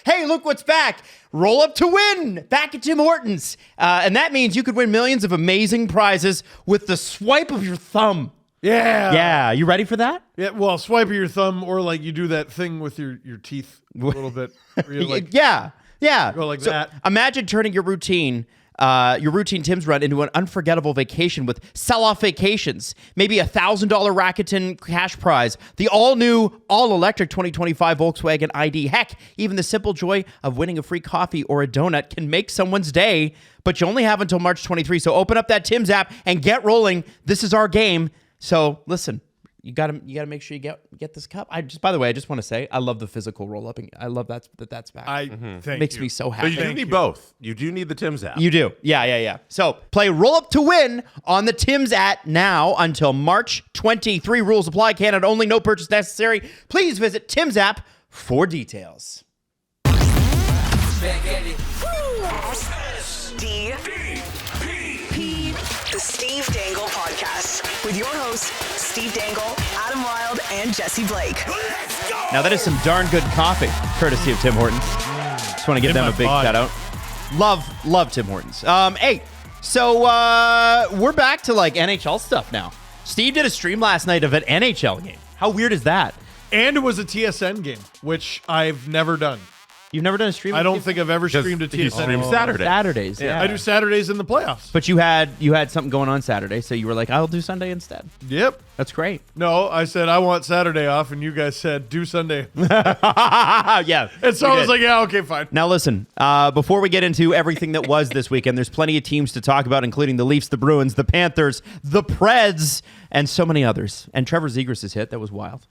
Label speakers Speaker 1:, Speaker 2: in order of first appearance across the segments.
Speaker 1: Hey, look what's back. Roll up to win back at Tim Hortons. And that means you could win millions of amazing prizes with the swipe of your thumb.
Speaker 2: Yeah.
Speaker 1: Yeah. You ready for that?
Speaker 2: Yeah. Well, swipe of your thumb, or like you do that thing with your teeth a little bit. Where you like
Speaker 1: Yeah.
Speaker 2: go like that.
Speaker 1: Imagine turning your routine Tim's run into an unforgettable vacation with sell-off vacations. Maybe a $1,000 Rakuten cash prize. The all-new, all-electric 2025 Volkswagen ID. Heck, even the simple joy of winning a free coffee or a donut can make someone's day. But you only have until March 23. So open up that Tim's app and get rolling. This is our game. So listen. You gotta make sure you get this cup. By the way, I just want to say I love the physical roll up. I love that's back.
Speaker 2: Thank
Speaker 1: Makes
Speaker 2: you.
Speaker 1: me so happy.
Speaker 3: So you do need both. You do need the Tim's app.
Speaker 1: You do. Yeah. So play Roll Up to Win on the Tim's app now until March 23. Rules apply. Canada only. No purchase necessary. Please visit Tim's app for details.
Speaker 4: The Steve Dangle Podcast with your hosts, Steve Dangle, Adam Wilde, and Jesse Blake.
Speaker 1: Now that is some darn good coffee, courtesy of Tim Hortons. Just want to give them a big shout out. Love Tim Hortons. Hey, so we're back to like NHL stuff now. Steve did a stream last night of an NHL game. How weird is that?
Speaker 2: And it was a TSN game, which I've never done.
Speaker 1: You've never done a stream?
Speaker 2: I don't think I've ever streamed a
Speaker 3: You
Speaker 2: TSN.
Speaker 3: stream Saturday.
Speaker 1: Saturdays, yeah.
Speaker 2: I do Saturdays in the playoffs.
Speaker 1: But you had something going on Saturday, so you were like, I'll do Sunday instead.
Speaker 2: Yep.
Speaker 1: That's great.
Speaker 2: No, I said I want Saturday off, and you guys said do Sunday.
Speaker 1: Yeah.
Speaker 2: And so I was like, yeah, okay, fine.
Speaker 1: Now listen, before we get into everything that was this weekend, there's plenty of teams to talk about, including the Leafs, the Bruins, the Panthers, the Preds, and so many others. And Trevor Zegras is hit. That was wild.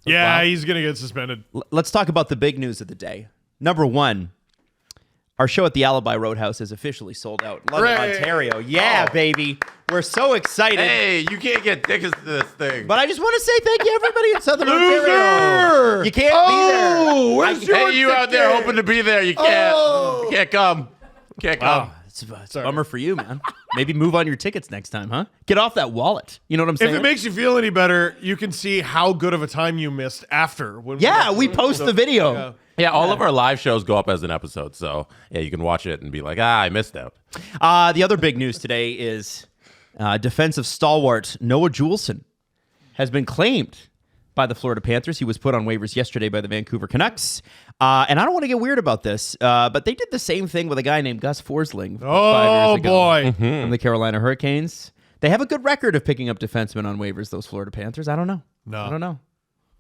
Speaker 2: Yeah,
Speaker 1: wild.
Speaker 2: he's going to get suspended.
Speaker 1: Let's talk about the big news of the day. Number one, our show at the Alibi Roadhouse is officially sold out. London,
Speaker 2: Hooray!
Speaker 1: Ontario. Yeah, baby. We're so excited.
Speaker 3: Hey, you can't get tickets to this thing.
Speaker 1: But I just want to say thank you, everybody in Southern
Speaker 2: Loser!
Speaker 1: Ontario. You can't be there.
Speaker 2: Where's your
Speaker 3: Hey, you out there
Speaker 2: ticket?
Speaker 3: hoping to be there. You can't. You can't come. Can't come.
Speaker 1: Oh, it's a bummer for you, man. Maybe move on your tickets next time, huh? Get off that wallet. You know what I'm saying?
Speaker 2: If it makes you feel any better, you can see how good of a time you missed after. When
Speaker 1: we post the video.
Speaker 2: Yeah.
Speaker 3: Yeah, all of our live shows go up as an episode. So, yeah, you can watch it and be like, I missed out.
Speaker 1: The other big news today is defensive stalwart Noah Juleson has been claimed by the Florida Panthers. He was put on waivers yesterday by the Vancouver Canucks. And I don't want to get weird about this, but they did the same thing with a guy named Gus Forsling 5 years ago
Speaker 2: boy.
Speaker 1: from the Carolina Hurricanes. They have a good record of picking up defensemen on waivers, those Florida Panthers. I don't know.
Speaker 2: No.
Speaker 1: I don't know.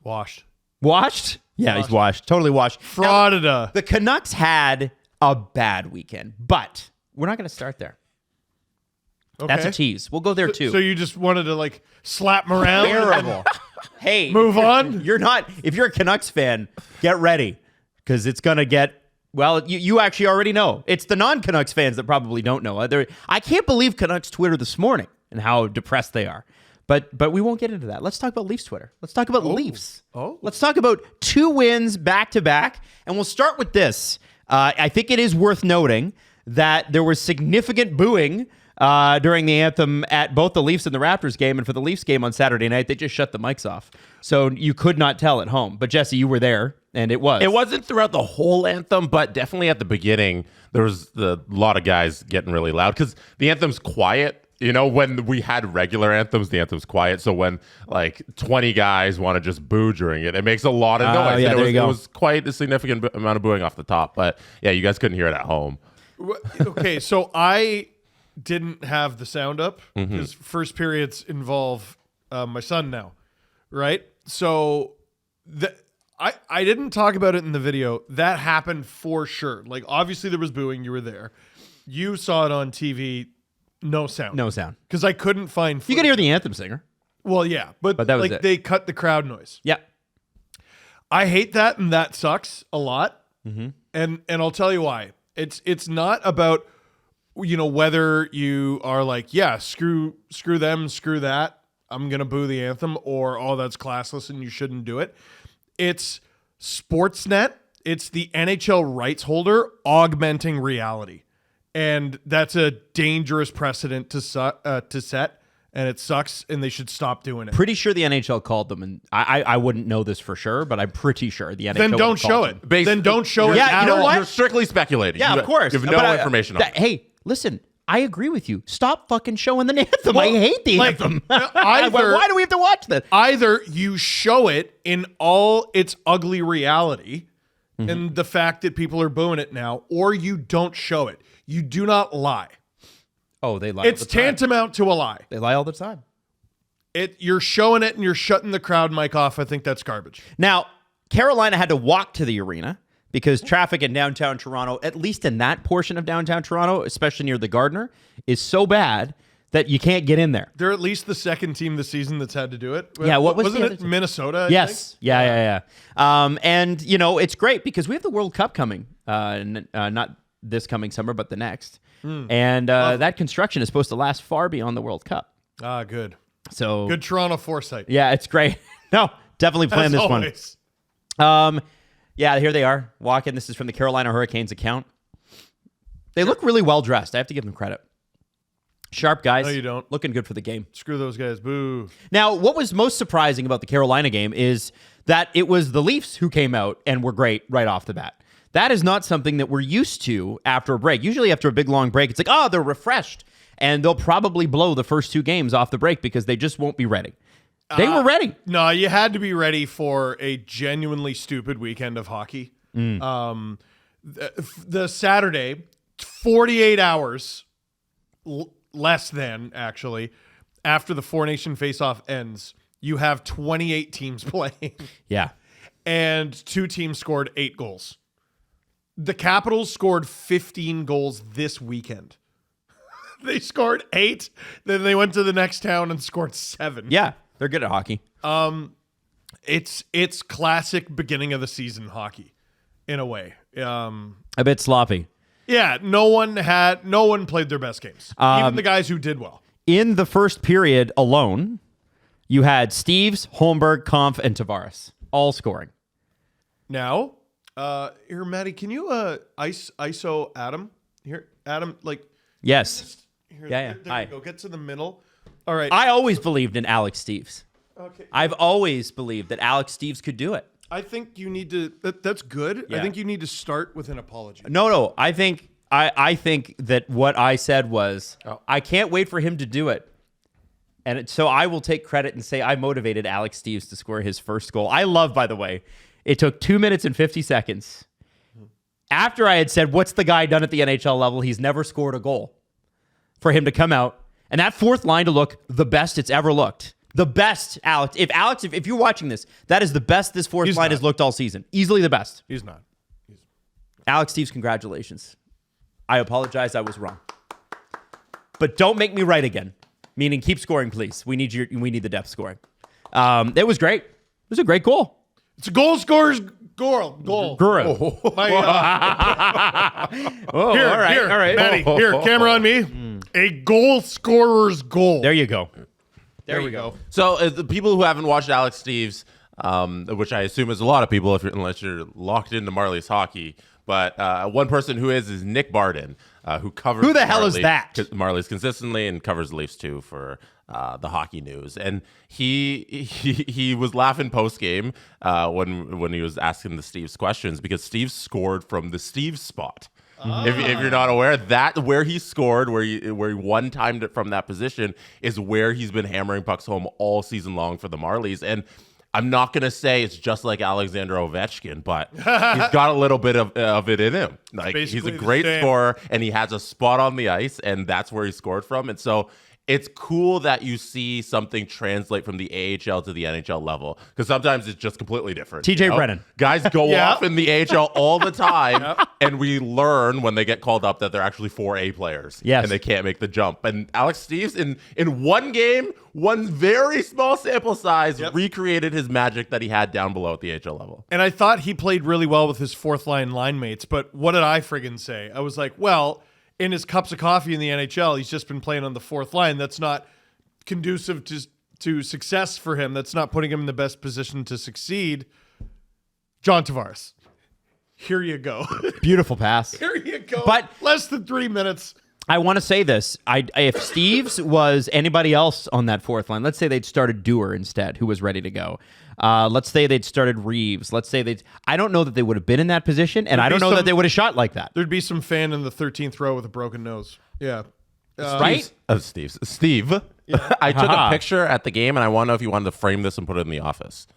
Speaker 2: Washed.
Speaker 1: Washed? Yeah, he's washed. Totally washed.
Speaker 2: Frauded.
Speaker 1: The Canucks had a bad weekend, but we're not going to start there.
Speaker 2: Okay.
Speaker 1: That's a tease. We'll go there too.
Speaker 2: So you just wanted to like slap him around?
Speaker 1: Terrible. Hey,
Speaker 2: Move on?
Speaker 1: You're not. If you're a Canucks fan, get ready because it's going to get. Well, you actually already know. It's the non-Canucks fans that probably don't know. I can't believe Canucks Twitter this morning and how depressed they are. But we won't get into that. Let's talk about Leafs Twitter. Let's talk about Leafs. Let's talk about 2 wins back-to-back. And we'll start with this. I think it is worth noting that there was significant booing during the anthem at both the Leafs and the Raptors game. And for the Leafs game on Saturday night, they just shut the mics off. So you could not tell at home. But Jesse, you were there, and it was.
Speaker 3: It wasn't throughout the whole anthem, but definitely at the beginning, there was a lot of guys getting really loud because the anthem's quiet. You know, when we had regular anthems, the anthem's quiet. So when like 20 guys want to just boo during it, it makes a lot of noise.
Speaker 1: Yeah,
Speaker 3: and
Speaker 1: there you go.
Speaker 3: It was quite a significant amount of booing off the top. But yeah, you guys couldn't hear it at home.
Speaker 2: Okay, so I didn't have the sound up because first periods involve my son now, right? So I didn't talk about it in the video. That happened for sure. Like, obviously there was booing. You were there. You saw it on TV. No sound.
Speaker 1: No sound.
Speaker 2: Because I couldn't find
Speaker 1: You could hear the anthem singer.
Speaker 2: Well, yeah. But
Speaker 1: that was
Speaker 2: like
Speaker 1: it.
Speaker 2: they cut the crowd noise.
Speaker 1: Yeah.
Speaker 2: I hate that, and that sucks a lot. And I'll tell you why. It's not about, you know, whether you are like, yeah, screw them, screw that, I'm gonna boo the anthem, or oh, that's classless and you shouldn't do it. It's Sportsnet. It's the NHL rights holder augmenting reality, and that's a dangerous precedent to set. and it sucks, and they should stop doing it.
Speaker 1: Pretty sure the NHL called them, and I wouldn't know this for sure, but I'm pretty sure the NHL.
Speaker 2: Then don't show it. Then don't show it.
Speaker 1: Yeah, you know what?
Speaker 3: You're strictly speculating.
Speaker 1: Yeah, of course.
Speaker 3: You have no information on it.
Speaker 1: Hey, listen. I agree with you. Stop fucking showing the anthem. I hate the anthem. Why do we have to watch this?
Speaker 2: Either you show it in all its ugly reality and the fact that people are booing it now, or you don't show it. You do not lie.
Speaker 1: Oh, they lie.
Speaker 2: It's tantamount to a lie.
Speaker 1: They lie all the time.
Speaker 2: You're showing it and you're shutting the crowd mic off. I think that's garbage.
Speaker 1: Now, Carolina had to walk to the arena because traffic in downtown Toronto, at least in that portion of downtown Toronto, especially near the Gardiner, is so bad that you can't get in there.
Speaker 2: They're at least the second team this season that's had to do it.
Speaker 1: Yeah, what was
Speaker 2: wasn't
Speaker 1: the
Speaker 2: it?
Speaker 1: other
Speaker 2: Minnesota.
Speaker 1: Yes. Yeah. And it's great because we have the World Cup coming, not this coming summer, but the next. And that construction is supposed to last far beyond the World Cup.
Speaker 2: Ah, good.
Speaker 1: So
Speaker 2: Good Toronto foresight.
Speaker 1: yeah, it's great. No, definitely plan this
Speaker 2: always.
Speaker 1: one. Yeah, here they are walking. This is from the Carolina Hurricanes account. They look really well dressed. I have to give them credit. Sharp guys.
Speaker 2: No, you don't.
Speaker 1: Looking good for the game.
Speaker 2: Screw those guys. Boo.
Speaker 1: Now, what was most surprising about the Carolina game is that it was the Leafs who came out and were great right off the bat. That is not something that we're used to after a break. Usually after a big, long break, it's like, oh, they're refreshed. And they'll probably blow the first two games off the break because they just won't be ready. They were ready.
Speaker 2: No, you had to be ready for a genuinely stupid weekend of hockey. The Saturday, 48 hours, less than actually, after the Four Nation face-off ends, you have 28 teams playing.
Speaker 1: Yeah.
Speaker 2: And two teams scored 8 goals. The Capitals scored 15 goals this weekend. They scored 8, then they went to the next town and scored 7.
Speaker 1: Yeah, they're good at hockey.
Speaker 2: It's classic beginning of the season hockey, in a way.
Speaker 1: A bit sloppy.
Speaker 2: Yeah, no one played their best games. Even the guys who did well.
Speaker 1: In the first period alone, you had Steves, Holmberg, Kampf, and Tavares all scoring.
Speaker 2: Now, here, Maddie, can you ISO Adam? Here, Adam,
Speaker 1: Yes.
Speaker 2: here,
Speaker 1: Yeah.
Speaker 2: There
Speaker 1: Hi.
Speaker 2: you go. Get to the middle. All right.
Speaker 1: I always believed in Alex Steves.
Speaker 2: Okay.
Speaker 1: I've always believed that Alex Steves could do it.
Speaker 2: I think you need to. That's good.
Speaker 1: Yeah.
Speaker 2: I think you need to start with an apology.
Speaker 1: No. I think that what I said was, I can't wait for him to do it. And so I will take credit and say I motivated Alex Steves to score his first goal. I love, by the way, it took 2 minutes and 50 seconds. After I had said, what's the guy done at the NHL level? He's never scored a goal. For him to come out and that fourth line to look the best it's ever looked. The best, Alex. If you're watching this, that is the best this fourth line has looked all season. Easily the best.
Speaker 2: He's not.
Speaker 1: Alex Steves, congratulations. I apologize. I was wrong. But don't make me right again. Meaning, keep scoring, please. We need the depth scoring. It was great. It was a great goal.
Speaker 2: It's a goal scorer's goal.
Speaker 1: Guru.
Speaker 2: Here,
Speaker 1: all right.
Speaker 2: Maddie, here, camera on me. A goal scorer's goal.
Speaker 1: There you go.
Speaker 2: There we go.
Speaker 3: So the people who haven't watched Alex Steves, which I assume is a lot of people, unless you're locked into Marlies hockey, but one person who is Nick Barden, who covers
Speaker 1: Who the hell is that?
Speaker 3: Marlies consistently and covers the Leafs too for the hockey news. And he was laughing post game when he was asking the Steves questions because Steve scored from the Steve spot. If you're not aware, that where he scored, where he one-timed it from that position is where he's been hammering pucks home all season long for the Marlies. And I'm not going to say it's just like Alexander Ovechkin, but he's got a little bit of it in him. Like he's a great scorer, and he has a spot on the ice, and that's where he scored from. And so it's cool that you see something translate from the AHL to the NHL level, because sometimes it's just completely different.
Speaker 1: TJ Brennan.
Speaker 3: Guys go off in the AHL all the time, and we learn when they get called up that they're actually 4A players,
Speaker 1: yes,
Speaker 3: and they can't make the jump. And Alex Steves, in one game, one very small sample size, recreated his magic that he had down below at the AHL level.
Speaker 2: And I thought he played really well with his fourth line mates, but what did I friggin' say? I was like, well, in his cups of coffee in the NHL, he's just been playing on the fourth line. That's not conducive to success for him. That's not putting him in the best position to succeed. John Tavares. Here you go.
Speaker 1: Beautiful pass.
Speaker 2: Here you go.
Speaker 1: But
Speaker 2: less than 3 minutes.
Speaker 1: I want to say this. If Steve's was anybody else on that fourth line, let's say they'd started Dewar instead, who was ready to go. Let's say they'd started Reeves. I don't know that they would have been in that position, and I don't know that they would have shot like that.
Speaker 2: There'd be some fan in the 13th row with a broken nose. Yeah.
Speaker 1: Right?
Speaker 3: Steve. I took a picture at the game, and I want to know if you wanted to frame this and put it in the office.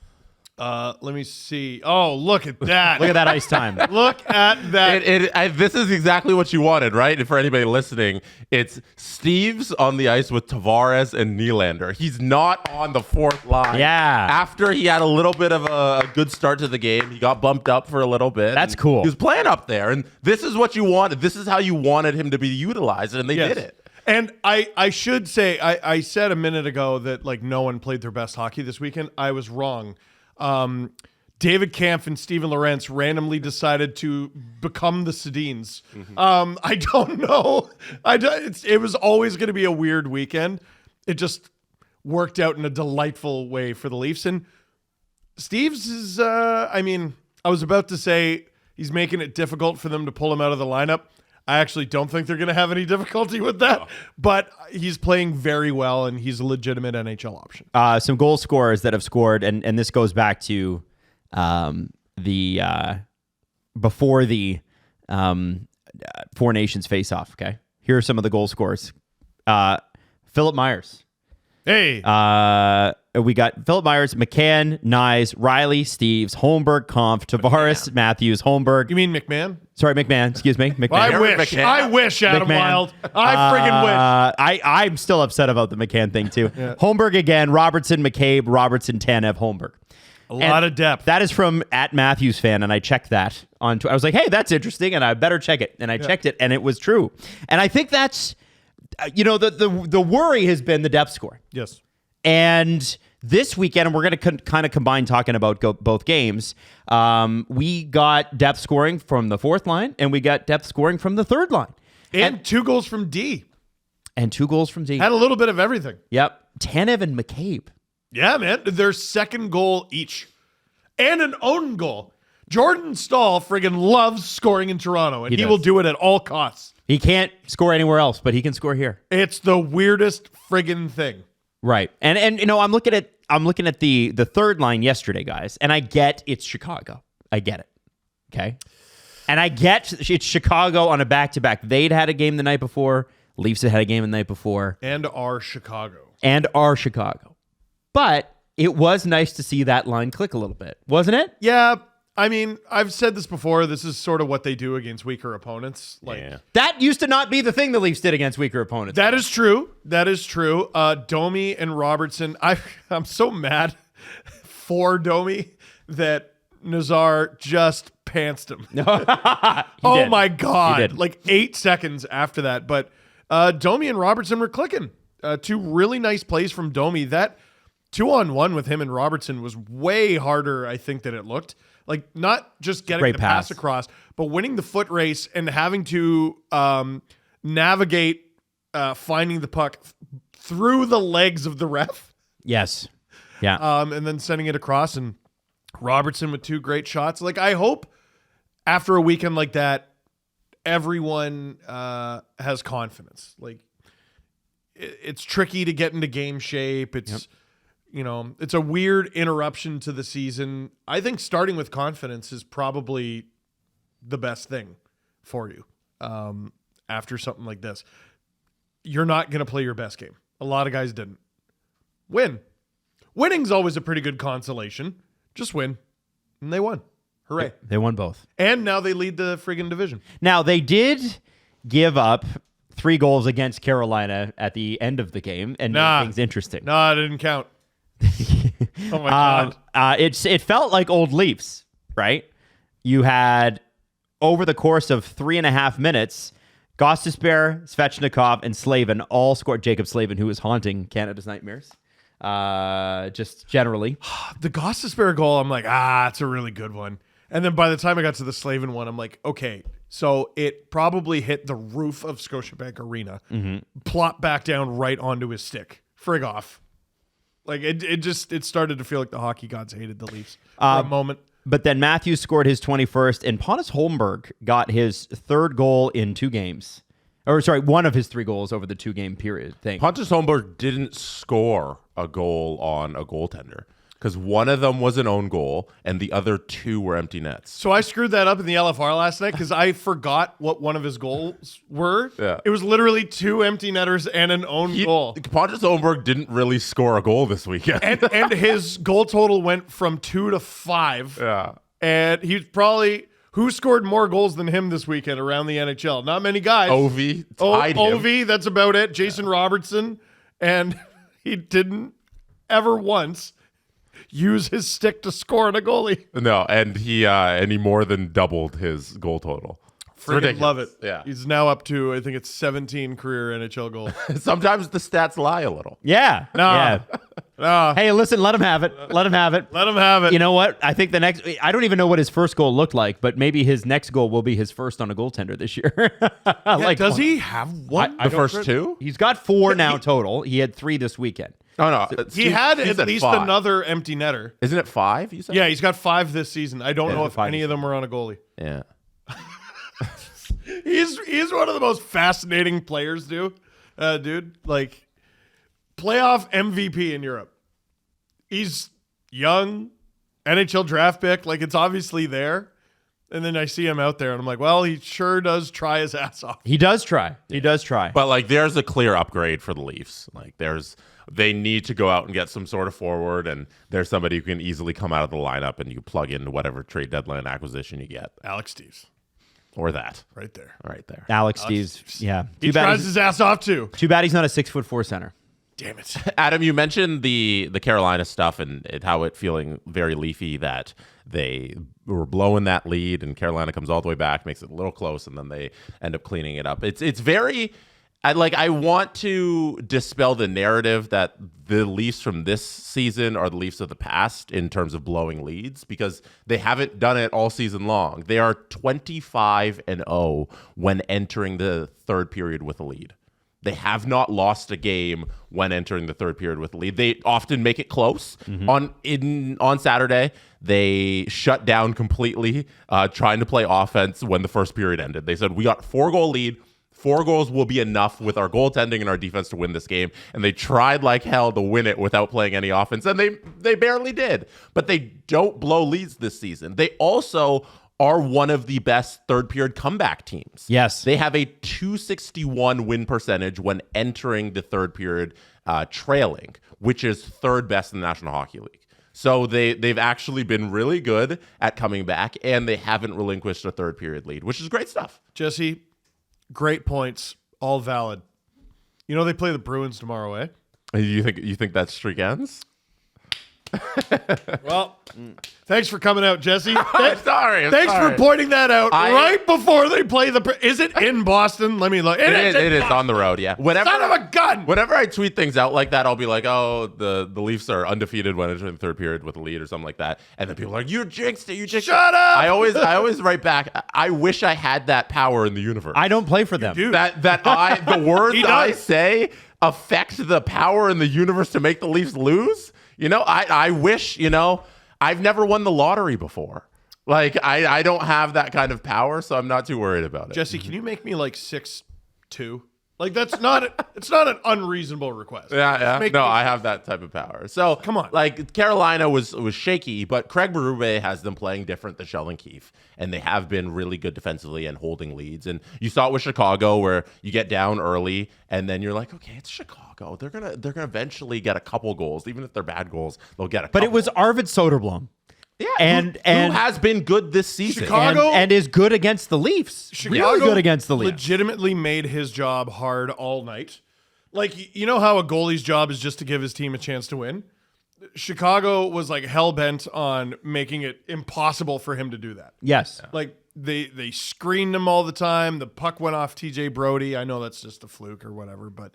Speaker 2: Let me see. Oh, look at that.
Speaker 1: Look at that ice time.
Speaker 2: Look at that.
Speaker 3: This is exactly what you wanted, right? And for anybody listening, it's Steve's on the ice with Tavares and Nylander. He's not on the fourth line.
Speaker 1: Yeah.
Speaker 3: After he had a little bit of a good start to the game, he got bumped up for a little bit.
Speaker 1: That's cool.
Speaker 3: He was playing up there, and this is what you wanted. This is how you wanted him to be utilized, and they did it.
Speaker 2: And I should say, I said a minute ago that like no one played their best hockey this weekend. I was wrong. David Kampf and Steven Lorentz randomly decided to become the Sedins. I don't know. It was always going to be a weird weekend. It just worked out in a delightful way for the Leafs. And Steve's is, I was about to say he's making it difficult for them to pull him out of the lineup. I actually don't think they're going to have any difficulty with that, but he's playing very well, and he's a legitimate NHL option.
Speaker 1: Some goal scorers that have scored, and this goes back to before the Four Nations face-off, okay? Here are some of the goal scorers. Philip Myers.
Speaker 2: Hey.
Speaker 1: We got Philip Myers, McCann, Nyes, Riley, Steves, Holmberg, Kampf, Tavares, Matthews, Holmberg.
Speaker 2: You mean McMahon?
Speaker 1: Sorry, McMahon. Excuse me. McMahon.
Speaker 2: I wish, Adam
Speaker 1: McMahon.
Speaker 2: Wild. I friggin' wish.
Speaker 1: I'm still upset about the McCann thing, too. Yeah. Holmberg again, Robertson, McCabe, Robertson, Tanev, Holmberg.
Speaker 2: A lot of depth.
Speaker 1: That is from @Matthews fan, and I checked that on Twitter. I was like, hey, that's interesting, and I better check it. And I checked it, and it was true. And I think that's, the worry has been the depth score.
Speaker 2: Yes.
Speaker 1: And this weekend, and we're going to kind of combine talking about both games, we got depth scoring from the fourth line, and we got depth scoring from the third line.
Speaker 2: And 2 goals from D.
Speaker 1: And 2 goals from D.
Speaker 2: Had a little bit of everything.
Speaker 1: Yep. Tanev and McCabe.
Speaker 2: Yeah, man. Their second goal each. And an own goal. Jordan Stahl friggin' loves scoring in Toronto, and he will do it at all costs.
Speaker 1: He can't score anywhere else, but he can score here.
Speaker 2: It's the weirdest friggin' thing.
Speaker 1: Right. And I'm looking at the third line yesterday, guys, and I get it's Chicago. I get it. Okay? And I get it's Chicago on a back-to-back. They'd had a game the night before. Leafs had a game the night before.
Speaker 2: And our Chicago.
Speaker 1: But it was nice to see that line click a little bit, wasn't it?
Speaker 2: Yeah. I mean, I've said this before. This is sort of what they do against weaker opponents.
Speaker 1: That used to not be the thing the Leafs did against weaker opponents.
Speaker 2: That is true. Domi and Robertson. I'm so mad for Domi that Nazar just pantsed him. Oh my God. Like 8 seconds after that. But Domi and Robertson were clicking. 2 really nice plays from Domi. That 2-on-1 with him and Robertson was way harder, I think, than it looked. Like, not just getting the pass across, but winning the foot race and having to navigate finding the puck through the legs of the ref.
Speaker 1: Yes. Yeah.
Speaker 2: And then sending it across, and Robertson with 2 great shots. Like, I hope after a weekend like that, everyone has confidence. Like, it's tricky to get into game shape. It's... it's a weird interruption to the season. I think starting with confidence is probably the best thing for you after something like this. You're not going to play your best game. A lot of guys didn't. Win. Winning's always a pretty good consolation. Just win. And they won. Hooray.
Speaker 1: They won both.
Speaker 2: And now they lead the friggin' division.
Speaker 1: Now, they did give up 3 goals against Carolina at the end of the game and made things interesting.
Speaker 2: No, it didn't count. Oh my God.
Speaker 1: It felt like old Leafs, right? You had, over the course of 3.5 minutes, Gostisbehere, Svechnikov, and Slavin all scored. Jacob Slavin, who is haunting Canada's nightmares. Just generally.
Speaker 2: The Gostisbehere goal, I'm like, it's a really good one. And then by the time I got to the Slavin one, I'm like, okay, so it probably hit the roof of Scotiabank Arena, plopped back down right onto his stick. Frig off. Like, it started to feel like the hockey gods hated the Leafs for a moment.
Speaker 1: But then Matthews scored his 21st, and Pontus Holmberg got his 3rd goal in 2 games Or sorry, one of his 3 goals over the 2-game period thing.
Speaker 3: Pontus Holmberg didn't score a goal on a goaltender because one of them was an own goal and the other 2 were empty nets.
Speaker 2: So I screwed that up in the LFR last night because I forgot what one of his goals were.
Speaker 3: Yeah.
Speaker 2: It was literally 2 empty netters and an own goal.
Speaker 3: Pontus Holmberg didn't really score a goal this weekend.
Speaker 2: And his goal total went from 2 to 5.
Speaker 3: Yeah.
Speaker 2: And he's probably... Who scored more goals than him this weekend around the NHL? Not many guys.
Speaker 3: Ovi tied him.
Speaker 2: Ovi, that's about it. Jason Robertson. And he didn't ever once use his stick to score on a goalie.
Speaker 3: No, and he more than doubled his goal total.
Speaker 2: Freaking love it.
Speaker 3: Yeah.
Speaker 2: He's now up to, I think it's 17 career NHL goals.
Speaker 3: Sometimes the stats lie a little.
Speaker 1: Yeah.
Speaker 2: No.
Speaker 1: Yeah.
Speaker 2: No.
Speaker 1: Hey, listen, let him have it. Let him have it.
Speaker 2: Let him have it.
Speaker 1: You know what? I think I don't even know what his first goal looked like, but maybe his next goal will be his first on a goaltender this year.
Speaker 2: Does he have one?
Speaker 3: The first 2?
Speaker 1: He's got 4 now total. He had 3 this weekend.
Speaker 3: Oh, no.
Speaker 2: He had
Speaker 3: He's
Speaker 2: at least
Speaker 3: 5.
Speaker 2: another empty netter.
Speaker 3: Isn't it 5, you said?
Speaker 2: Yeah, he's got 5 this season. I don't know if
Speaker 1: 5
Speaker 2: any of them were on a goalie.
Speaker 3: Yeah.
Speaker 2: He's one of the most fascinating players, dude. Like, playoff MVP in Europe. He's young, NHL draft pick. Like, it's obviously there. And then I see him out there, and I'm like, well, he sure does try his ass off.
Speaker 1: He does try. He does try.
Speaker 3: But, like, there's a clear upgrade for the Leafs. Like, they need to go out and get some sort of forward, and there's somebody who can easily come out of the lineup, and you plug into whatever trade deadline acquisition you get.
Speaker 2: Alex Steves.
Speaker 3: Or that.
Speaker 2: Right there.
Speaker 3: Right there.
Speaker 1: Alex Steves. Yeah.
Speaker 2: He tries his ass off, too.
Speaker 1: Too bad he's not a 6'4" center.
Speaker 2: Damn it.
Speaker 3: Adam, you mentioned the Carolina stuff and how it feeling very Leafy that they were blowing that lead and Carolina comes all the way back, makes it a little close, and then they end up cleaning it up. It's very... I want to dispel the narrative that the Leafs from this season are the Leafs of the past in terms of blowing leads because they haven't done it all season long. They are 25-0 when entering the third period with a lead. They have not lost a game when entering the third period with a lead. They often make it close. On Saturday, they shut down completely trying to play offense when the first period ended. They said, we got 4-goal lead. 4 goals will be enough with our goaltending and our defense to win this game. And they tried like hell to win it without playing any offense. And they barely did. But they don't blow leads this season. They also are one of the best third period comeback teams.
Speaker 1: Yes.
Speaker 3: They have a .261 win percentage when entering the third period trailing, which is third best in the National Hockey League. So they've actually been really good at coming back, and they haven't relinquished a third period lead, which is great stuff.
Speaker 2: Jesse, great points, all valid. You know they play the Bruins tomorrow, eh?
Speaker 3: You think that streak ends?
Speaker 2: Well, thanks for coming out, Jesse.
Speaker 3: I'm sorry.
Speaker 2: Thanks for pointing that out right before they play the... Is it in Boston? Let me look.
Speaker 3: It is on the road, yeah.
Speaker 2: Son of a gun!
Speaker 3: Whenever I tweet things out like that, I'll be like, oh, the Leafs are undefeated when entering the third period with a lead or something like that. And then people are like, you jinxed it, you jinxed it.
Speaker 2: Shut up!
Speaker 3: I always write back, I wish I had that power in the universe.
Speaker 1: I don't play for them.
Speaker 3: The words I say affect the power in the universe to make the Leafs lose. You know, I wish, I've never won the lottery before. Like, I don't have that kind of power, so I'm not too worried about it.
Speaker 2: Jesse, can you make me like 6'2"? Like, it's not an unreasonable request.
Speaker 3: Yeah. No, I have that type of power. So
Speaker 2: come on.
Speaker 3: Like, Carolina was shaky, but Craig Berube has them playing different than Sheldon Keefe, and they have been really good defensively and holding leads. And you saw it with Chicago, where you get down early, and then you're like, okay, it's Chicago. They're gonna eventually get a couple goals, even if they're bad goals. They'll get a couple.
Speaker 1: But it was Arvid Soderblom.
Speaker 3: Yeah,
Speaker 1: and
Speaker 3: who has been good this season.
Speaker 2: Chicago
Speaker 1: and is good against the Leafs.
Speaker 2: Chicago
Speaker 1: really good against the Leafs.
Speaker 2: Legitimately made his job hard all night. Like, you know how a goalie's job is just to give his team a chance to win? Chicago was like hell-bent on making it impossible for him to do that.
Speaker 1: Yes.
Speaker 2: Like, they screened him all the time. The puck went off TJ Brody. I know that's just a fluke or whatever, but...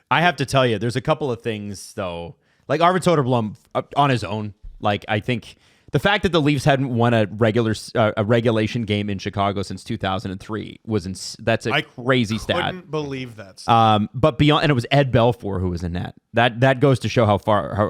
Speaker 1: I have to tell you, there's a couple of things, though. Like, Arvid Soderblom, on his own, like, I think... The fact that the Leafs hadn't won a regulation game in Chicago since 2003 that's a crazy stat.
Speaker 2: I couldn't believe that.
Speaker 1: But beyond, and it was Ed Belfour who was in that. That goes to show how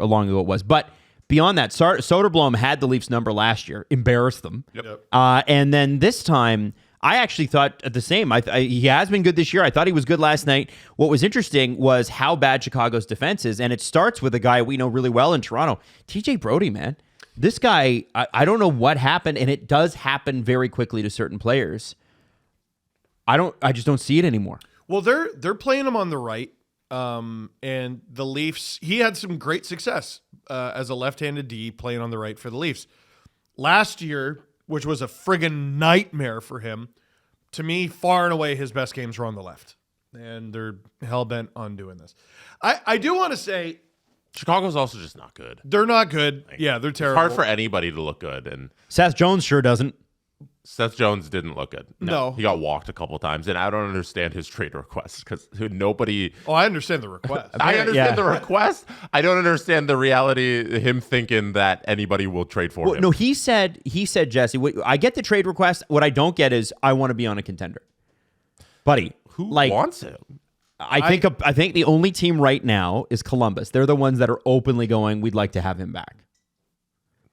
Speaker 1: long ago it was. But beyond that, Soderblom had the Leafs number last year, embarrassed them.
Speaker 2: Yep.
Speaker 1: And then this time, I actually thought the same. He has been good this year. I thought he was good last night. What was interesting was how bad Chicago's defense is, and it starts with a guy we know really well in Toronto, TJ Brody, man. This guy, I don't know what happened, and it does happen very quickly to certain players. I just don't see it anymore.
Speaker 2: Well, they're playing him on the right, and the Leafs. He had some great success as a left-handed D playing on the right for the Leafs last year, which was a friggin' nightmare for him. To me, far and away, his best games were on the left, and they're hell-bent on doing this. I do want to say
Speaker 3: Chicago's also just not good.
Speaker 2: they're not good. Yeah, they're terrible.
Speaker 3: It's hard for anybody to look good, and
Speaker 1: Seth Jones sure doesn't.
Speaker 3: Seth Jones didn't look good.
Speaker 2: No.
Speaker 3: He got walked a couple times, and I don't understand his trade request because nobody.
Speaker 2: Oh, I understand the request.
Speaker 3: I understand the request. I don't understand the reality. Him thinking that anybody will trade for him.
Speaker 1: No, he said, Jesse. I get the trade request. What I don't get is I want to be on a contender, buddy.
Speaker 3: Who wants him?
Speaker 1: I think the only team right now is Columbus. They're the ones that are openly going, we'd like to have him back.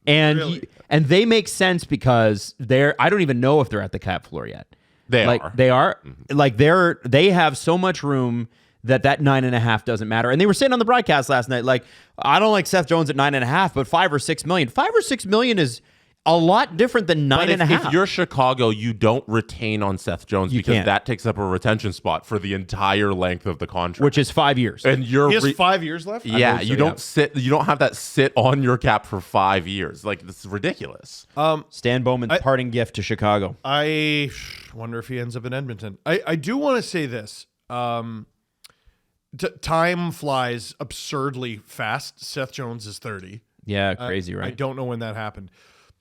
Speaker 1: And
Speaker 2: Really?
Speaker 1: and they make sense because I don't even know if they're at the cap floor yet. They are.
Speaker 3: Mm-hmm.
Speaker 1: Like they have so much room that 9.5 doesn't matter. And they were saying on the broadcast last night, like, I don't like Seth Jones at 9.5, but $5 or $6 million. $5 or $6 million is a lot different than 9.5.
Speaker 3: If you're Chicago, you don't retain on Seth Jones because
Speaker 1: can't.
Speaker 3: that takes up a retention spot for the entire length of the contract,
Speaker 1: which is 5 years.
Speaker 3: and you're
Speaker 2: He has 5 years left?
Speaker 3: yeah,
Speaker 1: believe so,
Speaker 3: you don't sit. You don't have that sit on your cap for 5 years. Like, this is ridiculous.
Speaker 1: Stan Bowman's parting gift to Chicago.
Speaker 2: I wonder if he ends up in Edmonton. I do want to say this. Time flies absurdly fast. Seth Jones is 30.
Speaker 1: Yeah, crazy, right?
Speaker 2: I don't know when that happened.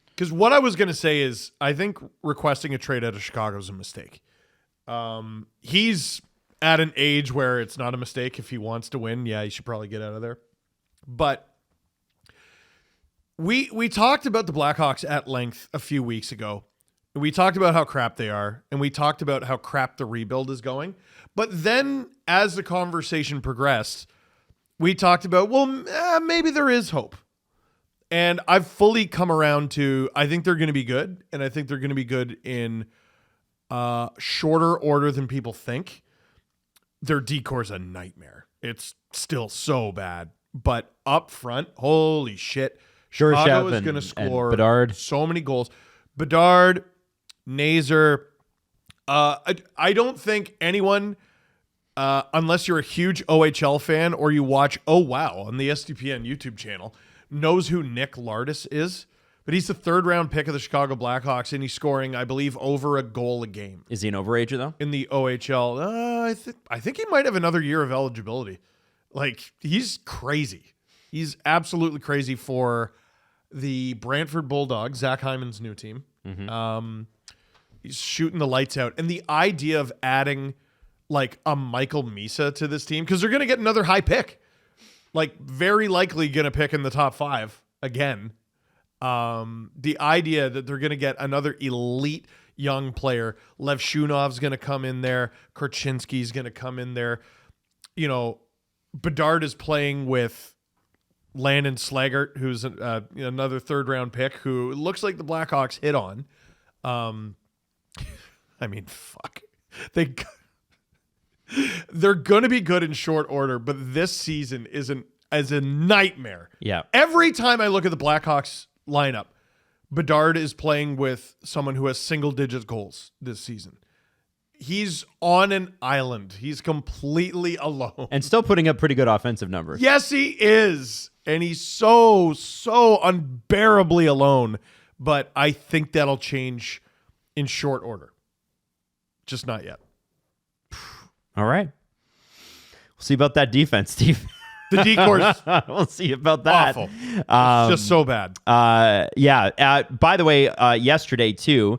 Speaker 2: Because what I was going to say is I think requesting a trade out of Chicago is a mistake. He's at an age where it's not a mistake. If he wants to win, yeah, he should probably get out of there. But we talked about the Blackhawks at length a few weeks ago. We talked about how crap they are, and we talked about how crap the rebuild is going. But then as the conversation progressed, we talked about, maybe there is hope. And I've fully come around to, I think they're going to be good, and I think they're going to be good in shorter order than people think. Their decore's a nightmare. It's still so bad. But up front, holy shit. Chicago is going to score
Speaker 1: Bedard.
Speaker 2: so many goals. Bedard, Nazer. I don't think anyone, unless you're a huge OHL fan or you watch Oh Wow on the SDPN YouTube channel, knows who Nick Lardis is, but he's the 3rd-round pick of the Chicago Blackhawks, and he's scoring, I believe, over a goal a game.
Speaker 1: Is he an overager, though?
Speaker 2: In the OHL, I think he might have another year of eligibility. Like, he's crazy. He's absolutely crazy for the Brantford Bulldogs, Zach Hyman's new team. Mm-hmm. He's shooting the lights out. And the idea of adding, like, a Michael Misa to this team, because they're going to get another high pick. Like, very likely going to pick in the top 5 again. The idea that they're going to get another elite young player, Lev Shunov's going to come in there, Korchinski's going to come in there. You know, Bedard is playing with Landon Slaggert, who's another 3rd-round pick who looks like the Blackhawks hit on. I mean, fuck. They're going to be good in short order, but this season is a nightmare.
Speaker 1: Yeah.
Speaker 2: Every time I look at the Blackhawks lineup, Bedard is playing with someone who has single-digit goals this season. He's on an island. He's completely alone.
Speaker 1: And still putting up pretty good offensive numbers.
Speaker 2: Yes, he is. And he's so unbearably alone. But I think that'll change in short order. Just not yet.
Speaker 1: All right. We'll see about that defense, Steve.
Speaker 2: The decore's
Speaker 1: We'll see about that.
Speaker 2: awful. It's just so bad.
Speaker 1: By the way, yesterday, too,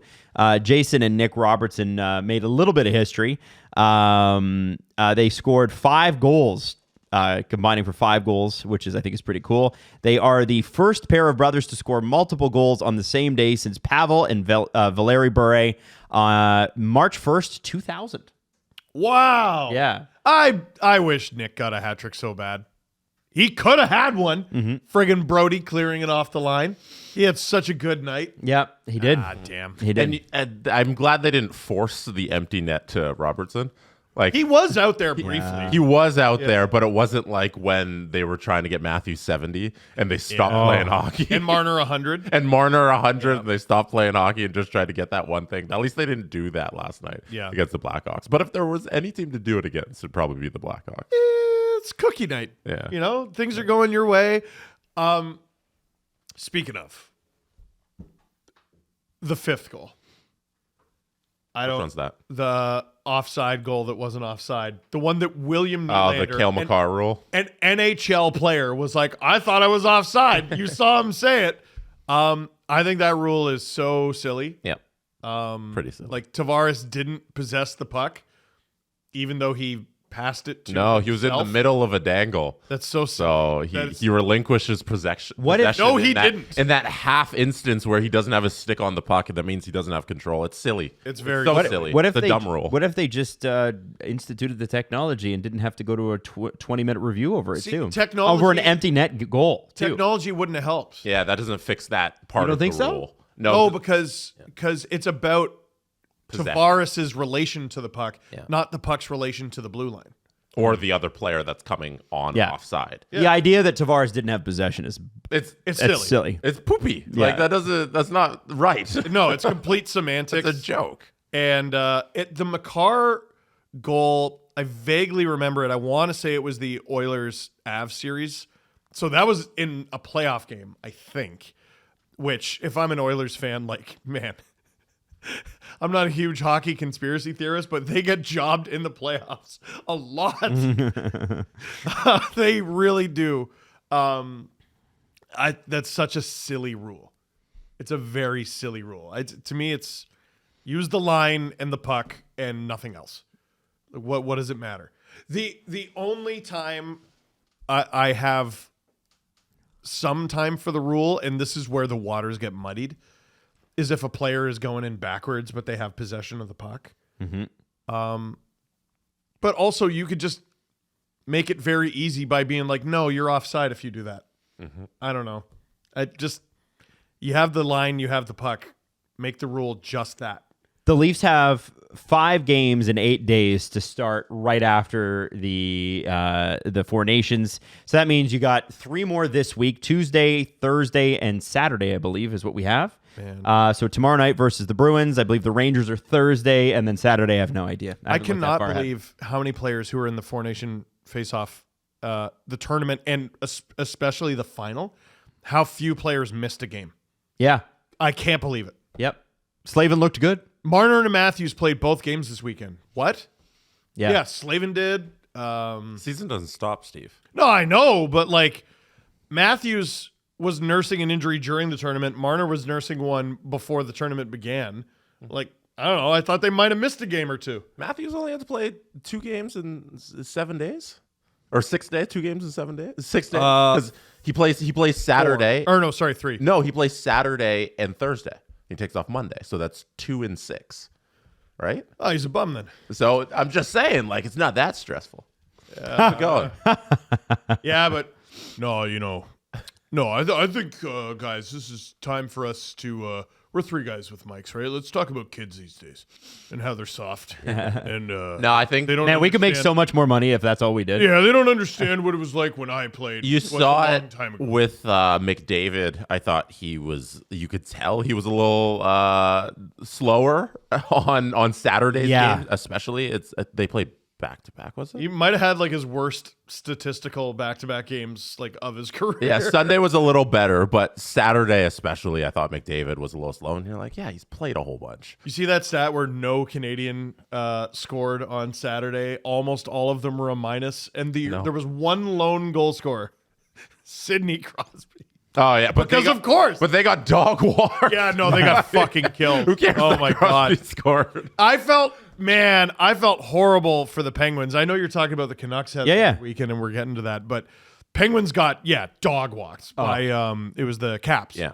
Speaker 1: Jason and Nick Robertson made a little bit of history. They scored 5 goals, combining for 5 goals, which I think is pretty cool. They are the first pair of brothers to score multiple goals on the same day since Pavel and Valeri Bure, March 1st, 2000.
Speaker 2: Wow.
Speaker 1: Yeah.
Speaker 2: I wish Nick got a hat trick so bad. He could have had one. Friggin' Brody clearing it off the line. He had such a good night.
Speaker 1: Yep, he did.
Speaker 2: Ah, damn.
Speaker 1: He did.
Speaker 3: And I'm glad they didn't force the empty net to Robertson. Like
Speaker 2: He was out there briefly.
Speaker 3: he was out there, but it wasn't like when they were trying to get Matthews 70 and they stopped playing hockey.
Speaker 2: And Marner 100.
Speaker 3: And Marner 100 and they stopped playing hockey and just tried to get that one thing. At least they didn't do that last night against the Blackhawks. But if there was any team to do it against, it'd probably be the Blackhawks.
Speaker 2: It's cookie night.
Speaker 3: Yeah.
Speaker 2: You know, things are going your way. Speaking of the fifth goal.
Speaker 3: Which one's that?
Speaker 2: The offside goal that wasn't offside. The one that William
Speaker 3: Oh,
Speaker 2: Nylander,
Speaker 3: the Cale Makar rule.
Speaker 2: an NHL player, was like, I thought I was offside. You saw him say it. I think that rule is so silly.
Speaker 3: Yeah. Pretty silly.
Speaker 2: Like Tavares didn't possess the puck, even though he passed it to
Speaker 3: No, he was in the
Speaker 2: himself.
Speaker 3: middle of a dangle.
Speaker 2: That's so silly.
Speaker 3: So he relinquished his possession.
Speaker 1: What if-
Speaker 3: possession
Speaker 2: No, he
Speaker 3: in that-
Speaker 2: didn't.
Speaker 3: In that half instance where he doesn't have a stick on the puck, and that means he doesn't have control. It's silly.
Speaker 2: It's very
Speaker 3: so
Speaker 2: silly.
Speaker 3: silly.
Speaker 1: What if
Speaker 3: it's a
Speaker 1: they
Speaker 3: dumb rule.
Speaker 1: What if they just instituted the technology and didn't have to go to a 20-minute review over it
Speaker 2: See,
Speaker 1: too?
Speaker 2: technology-
Speaker 1: Over an empty net goal too.
Speaker 2: Technology wouldn't have helped.
Speaker 3: Yeah, that doesn't fix that part
Speaker 1: don't
Speaker 3: of the
Speaker 1: think so?
Speaker 3: rule.
Speaker 2: No, because it's about
Speaker 3: Possession.
Speaker 2: Tavares' relation to the puck,
Speaker 3: Yeah.
Speaker 2: not the puck's relation to the blue line.
Speaker 3: or the other player that's coming on
Speaker 1: Yeah.
Speaker 3: offside.
Speaker 1: The idea that Tavares didn't have possession is
Speaker 3: It's
Speaker 2: It's
Speaker 1: that's
Speaker 2: silly.
Speaker 1: silly.
Speaker 3: it's poopy.
Speaker 1: Yeah.
Speaker 3: Like that's not right.
Speaker 2: No, it's complete semantics.
Speaker 3: It's a joke.
Speaker 2: And the Makar goal, I vaguely remember it. I want to say it was the Oilers-Avs series. So that was in a playoff game, I think. Which, if I'm an Oilers fan, like, man, I'm not a huge hockey conspiracy theorist, but they get jobbed in the playoffs a lot. They really do. That's such a silly rule. It's a very silly rule. To me, it's use the line and the puck and nothing else. What does it matter? The only time I have some time for the rule, and this is where the waters get muddied, is if a player is going in backwards, but they have possession of the puck. Mm-hmm. But also, you could just make it very easy by being like, no, you're offside if you do that. Mm-hmm. I don't know. You have the line, you have the puck. Make the rule just that.
Speaker 1: The Leafs have 5 games in 8 days to start right after the Four Nations. So that means you got 3 more this week: Tuesday, Thursday, and Saturday, I believe, is what we have. So tomorrow night versus the Bruins. I believe the Rangers are Thursday, and then Saturday, I have no idea.
Speaker 2: I
Speaker 1: haven't looked that
Speaker 2: cannot
Speaker 1: far ahead.
Speaker 2: believe how many players who are in the Four Nation face-off, the tournament, and especially the final, how few players missed a game.
Speaker 1: Yeah.
Speaker 2: I can't believe it.
Speaker 1: Yep. Slavin looked good.
Speaker 2: Marner and Matthews played both games this weekend. What?
Speaker 1: Yeah.
Speaker 2: Yeah, Slavin did.
Speaker 3: Season doesn't stop, Steve.
Speaker 2: No, I know, but like Matthews was nursing an injury during the tournament. Marner was nursing one before the tournament began. Like, I don't know. I thought they might have missed a game or two.
Speaker 3: Matthews only had to play 2 games in 7 days, or 6 days. 2 games in 7 days. 6 days. Because he plays Saturday.
Speaker 2: Or no, sorry, 3.
Speaker 3: No, he plays Saturday and Thursday. He takes off Monday, so that's 2 and 6, right?
Speaker 2: Oh, he's a bum then.
Speaker 3: So I'm just saying, like, it's not that stressful. How's it going?
Speaker 2: Yeah, but no, I think, guys, this is time for us to. We're 3 guys with mics, right? Let's talk about kids these days and how they're soft. And
Speaker 3: No, I think
Speaker 2: they don't.
Speaker 1: Man, we could make
Speaker 2: understand-
Speaker 1: so much more money if that's all we did.
Speaker 2: Yeah, they don't understand what it was like when I played.
Speaker 3: you
Speaker 2: a
Speaker 3: saw
Speaker 2: long
Speaker 3: it
Speaker 2: time ago.
Speaker 3: with McDavid. I thought you could tell he was a little slower on Saturday's
Speaker 1: Yeah.
Speaker 3: game, especially. They played back-to-back, was it?
Speaker 2: He might have had like his worst statistical back-to-back games like of his career.
Speaker 3: Yeah, Sunday was a little better, but Saturday especially, I thought McDavid was a little slow. And you're like, yeah, he's played a whole bunch.
Speaker 2: You see that stat where no Canadian scored on Saturday? Almost all of them were a minus, and there was one lone goal scorer, Sidney Crosby.
Speaker 3: Oh yeah, but
Speaker 2: Because of course.
Speaker 3: But they got dog water.
Speaker 2: Yeah, no, they got fucking killed.
Speaker 3: Who cares?
Speaker 2: Oh
Speaker 3: that
Speaker 2: my
Speaker 3: Crosby
Speaker 2: god.
Speaker 3: scored.
Speaker 2: I felt horrible for the Penguins. I know you're talking about the Canucks had
Speaker 1: Yeah.
Speaker 2: the weekend, and we're getting to that, but Penguins got dog walks by it was the Caps.
Speaker 3: Yeah.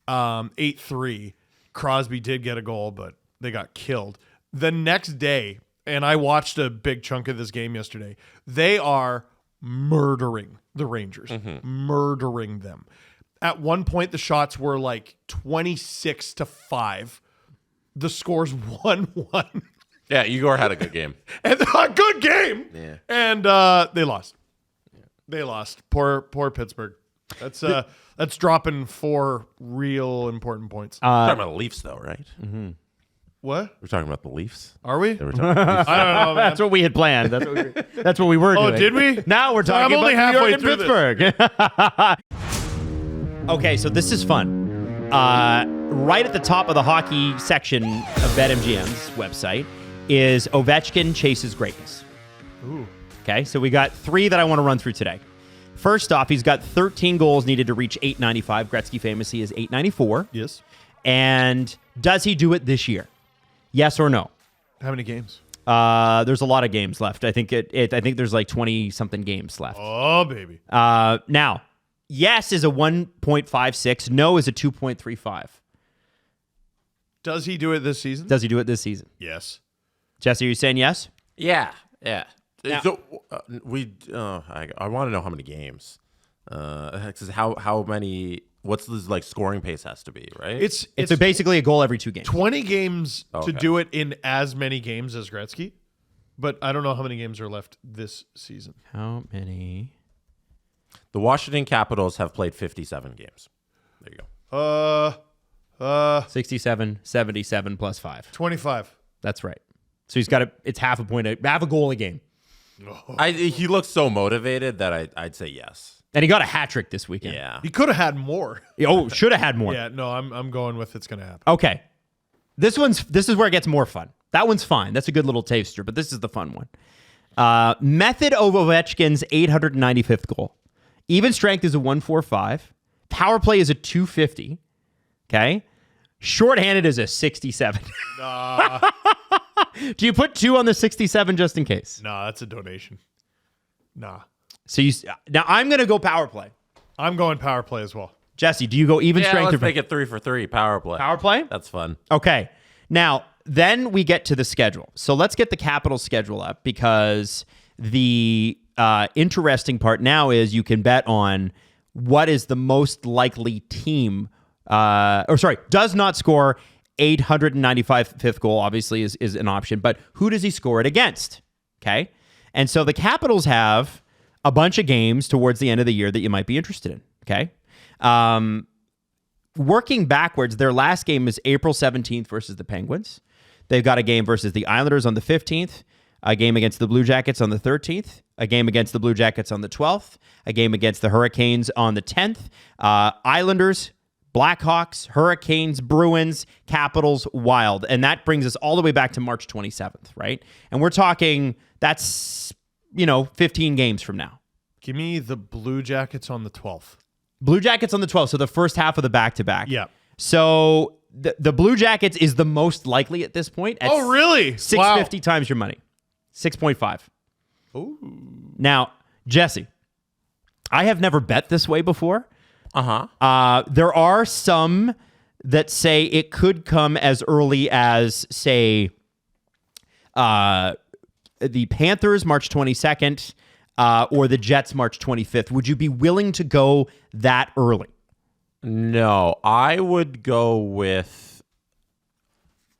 Speaker 2: 8-3. Crosby did get a goal, but they got killed. The next day, and I watched a big chunk of this game yesterday, they are murdering the Rangers. Murdering them. At one point, the shots were like 26-5. The score's 1-1.
Speaker 3: Yeah, Igor had a good game.
Speaker 2: And a good game.
Speaker 3: Yeah.
Speaker 2: And they lost. They lost. Poor Pittsburgh. That's dropping 4 real important points.
Speaker 3: We're talking about the Leafs, though, right?
Speaker 2: What?
Speaker 3: We're talking about the Leafs.
Speaker 2: Are we?
Speaker 3: They were talking about the Leafs.
Speaker 2: I don't know, man.
Speaker 1: That's what we had planned. That's what we were doing.
Speaker 2: Oh, did we?
Speaker 1: Now we're
Speaker 2: So I'm
Speaker 1: talking
Speaker 2: only
Speaker 1: about New
Speaker 2: halfway
Speaker 1: York and
Speaker 2: through
Speaker 1: Pittsburgh. Okay, so this is fun. Right at the top of the hockey section of BetMGM's website is Ovechkin chases greatness.
Speaker 2: Ooh.
Speaker 1: Okay, so we got 3 that I want to run through today. First off, he's got 13 goals needed to reach 895. Gretzky famously is 894.
Speaker 2: Yes.
Speaker 1: And does he do it this year? Yes or no?
Speaker 2: How many games?
Speaker 1: There's a lot of games left. I think I think there's like 20-something games left.
Speaker 2: Oh, baby.
Speaker 1: Now, yes is a 1.56. No is a 2.35.
Speaker 2: Does he do it this season?
Speaker 1: Does he do it this season?
Speaker 2: Yes.
Speaker 1: Jesse, are you saying yes?
Speaker 3: Yeah. Yeah.
Speaker 1: Now-
Speaker 3: So I want to know how many games. Because how many? What's this like scoring pace has to be, right?
Speaker 2: It's
Speaker 1: Basically a goal every 2 games.
Speaker 2: 20 games
Speaker 3: Okay.
Speaker 2: to do it in as many games as Gretzky, but I don't know how many games are left this season.
Speaker 1: How many?
Speaker 3: The Washington Capitals have played 57 games. There you go.
Speaker 1: 67, 77 plus 5.
Speaker 2: 25.
Speaker 1: That's right. So he's got it's half a goal a game.
Speaker 3: He looks so motivated that I'd say yes.
Speaker 1: And he got a hat trick this weekend.
Speaker 3: Yeah.
Speaker 2: He could have had more.
Speaker 1: Oh, should have had more.
Speaker 2: Yeah, no, I'm going with it's going to happen.
Speaker 1: Okay. This is where it gets more fun. That one's fine. That's a good little taster, but this is the fun one. Method of Ovechkin's 895th goal. Even strength is a 145. Power play is a 250. Okay. Shorthanded is a 67. Do you put 2 on the 67 just in case?
Speaker 2: Nah, that's a donation. Nah.
Speaker 1: So now I'm going to go power play.
Speaker 2: I'm going power play as well.
Speaker 1: Jesse, do you go even
Speaker 3: Yeah,
Speaker 1: strength
Speaker 3: let's
Speaker 1: or
Speaker 3: make it 3 for 3 power play.
Speaker 1: power play?
Speaker 3: That's fun.
Speaker 1: Okay. Now, then we get to the schedule. So let's get the Capitals schedule up because the interesting part now is you can bet on what is the most likely team, does not score 895 fifth goal, obviously, is an option, but who does he score it against? Okay. And so the Capitals have a bunch of games towards the end of the year that you might be interested in. Okay. Working backwards, their last game is April 17th versus the Penguins. They've got a game versus the Islanders on the 15th, a game against the Blue Jackets on the 13th, a game against the Blue Jackets on the 12th, a game against the Hurricanes on the 10th, Islanders, Blackhawks, Hurricanes, Bruins, Capitals, Wild. And that brings us all the way back to March 27th, right? And we're talking, that's, 15 games from now.
Speaker 2: Give me the Blue Jackets on the 12th.
Speaker 1: Blue Jackets on the 12th, so the first half of the back-to-back.
Speaker 2: Yeah.
Speaker 1: So the Blue Jackets is the most likely at this point. At
Speaker 2: Oh, really?
Speaker 1: 650 times your money. 6.5.
Speaker 2: Ooh.
Speaker 1: Now, Jesse, I have never bet this way before.
Speaker 3: Uh-huh.
Speaker 1: There are some that say it could come as early as, say, the Panthers March 22nd or the Jets March 25th. Would you be willing to go that early?
Speaker 3: No, I would go with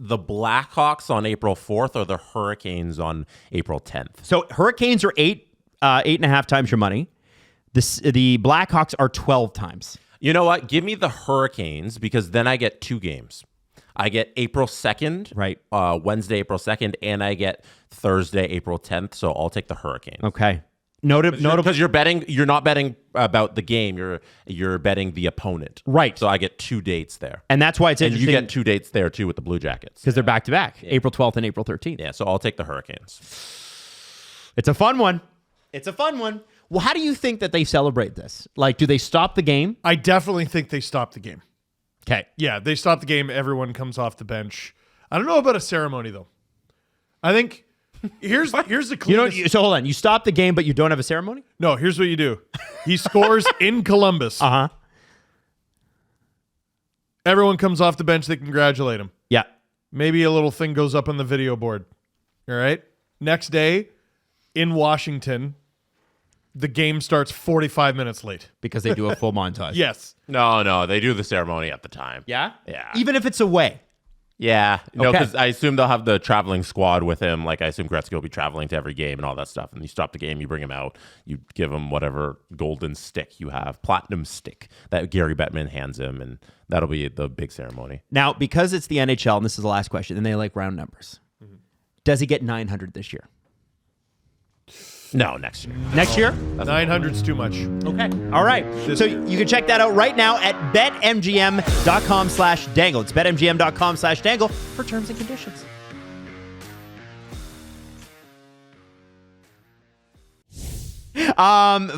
Speaker 3: the Blackhawks on April 4th or the Hurricanes on April 10th.
Speaker 1: So Hurricanes are 8.5 times your money. The Blackhawks are 12 times.
Speaker 3: You know what? Give me the Hurricanes because then I get 2 games. I get April 2nd,
Speaker 1: Right.
Speaker 3: Wednesday, April 2nd, and I get Thursday, April 10th. So I'll take the Hurricanes.
Speaker 1: Okay. Notable.
Speaker 3: Because you're not betting about the game. You're betting the opponent.
Speaker 1: Right.
Speaker 3: So I get 2 dates there.
Speaker 1: And that's why it's
Speaker 3: And you
Speaker 1: interesting.
Speaker 3: get 2 dates there too with the Blue Jackets.
Speaker 1: Because they're back to back, April 12th and April 13th.
Speaker 3: Yeah, so I'll take the Hurricanes.
Speaker 1: It's a fun one. Well, how do you think that they celebrate this? Like, do they stop the game?
Speaker 2: I definitely think they stopped the game.
Speaker 1: Okay.
Speaker 2: Yeah, they stop the game. Everyone comes off the bench. I don't know about a ceremony, though. I think here's the cleanest.
Speaker 1: So hold on. You stop the game, but you don't have a ceremony?
Speaker 2: No, here's what you do. He scores in Columbus.
Speaker 1: Uh-huh.
Speaker 2: Everyone comes off the bench. They congratulate him.
Speaker 1: Yeah.
Speaker 2: Maybe a little thing goes up on the video board. All right. Next day in Washington, the game starts 45 minutes late.
Speaker 1: because they do a full montage.
Speaker 2: Yes.
Speaker 3: No, they do the ceremony at the time.
Speaker 1: Yeah?
Speaker 3: Yeah.
Speaker 1: Even if it's away.
Speaker 3: Yeah. No,
Speaker 1: Okay.
Speaker 3: because I assume they'll have the traveling squad with him. Like, I assume Gretzky will be traveling to every game and all that stuff. And you stop the game, you bring him out, you give him whatever golden stick you have, platinum stick that Gary Bettman hands him, and that'll be the big ceremony.
Speaker 1: Now, because it's the NHL, and this is the last question, and they like round numbers, does he get 900 this year?
Speaker 3: No, next year.
Speaker 1: Next year?
Speaker 2: 900's too much.
Speaker 1: Okay. All right. So you can check that out right now at betmgm.com/dangle. It's betmgm.com/dangle for terms and conditions.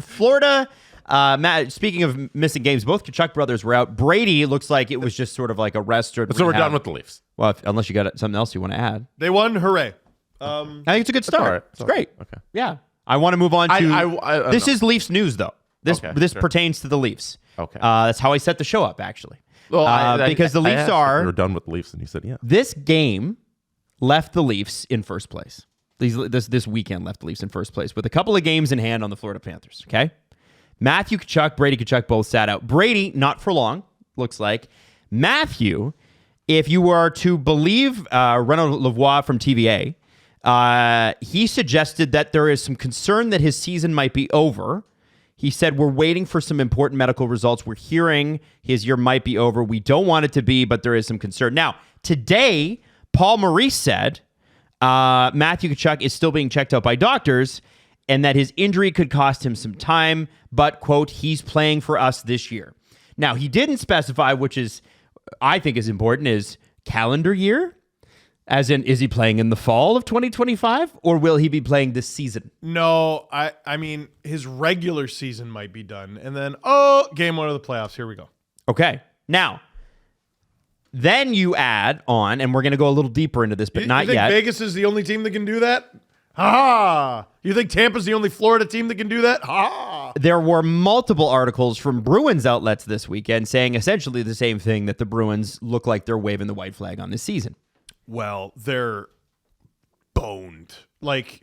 Speaker 1: Florida, Matt, speaking of missing games, both Kachuk brothers were out. Brady looks like it was just sort of like a rest or
Speaker 3: So we're done with the Leafs.
Speaker 1: Well, unless you got something else you want to add.
Speaker 2: They won. Hooray.
Speaker 1: I think it's a good start.
Speaker 3: all right.
Speaker 1: It's great.
Speaker 3: Okay.
Speaker 1: Yeah. I want to move on to
Speaker 3: I
Speaker 1: this
Speaker 3: know.
Speaker 1: is Leafs news though. This
Speaker 3: Sure.
Speaker 1: pertains to the Leafs.
Speaker 3: Okay.
Speaker 1: That's how I set the show up actually.
Speaker 3: Well,
Speaker 1: because the Leafs
Speaker 3: asked if
Speaker 1: are
Speaker 3: we were done with the Leafs, and you said, yeah.
Speaker 1: this game left the Leafs in first place. This weekend left the Leafs in first place with a couple of games in hand on the Florida Panthers. Okay. Matthew Tkachuk, Brady Tkachuk both sat out. Brady, not for long, looks like. Matthew, if you were to believe Renaud Lavoie from TVA, he suggested that there is some concern that his season might be over. He said, we're waiting for some important medical results. We're hearing his year might be over. We don't want it to be, but there is some concern. Now, today, Paul Maurice said Matthew Tkachuk is still being checked out by doctors and that his injury could cost him some time, but, quote, he's playing for us this year. Now, he didn't specify, which is, I think is important, is calendar year. As in, is he playing in the fall of 2025 or will he be playing this season?
Speaker 2: No, I mean, his regular season might be done. And then, game one of the playoffs. Here we go.
Speaker 1: Okay. Now, then you add on, and we're going to go a little deeper into this, but not
Speaker 2: you think
Speaker 1: yet.
Speaker 2: Vegas is the only team that can do that? Ha! You think Tampa's the only Florida team that can do that? Ha!
Speaker 1: There were multiple articles from Bruins outlets this weekend saying essentially the same thing, that the Bruins look like they're waving the white flag on this season.
Speaker 2: Well, they're boned. Like,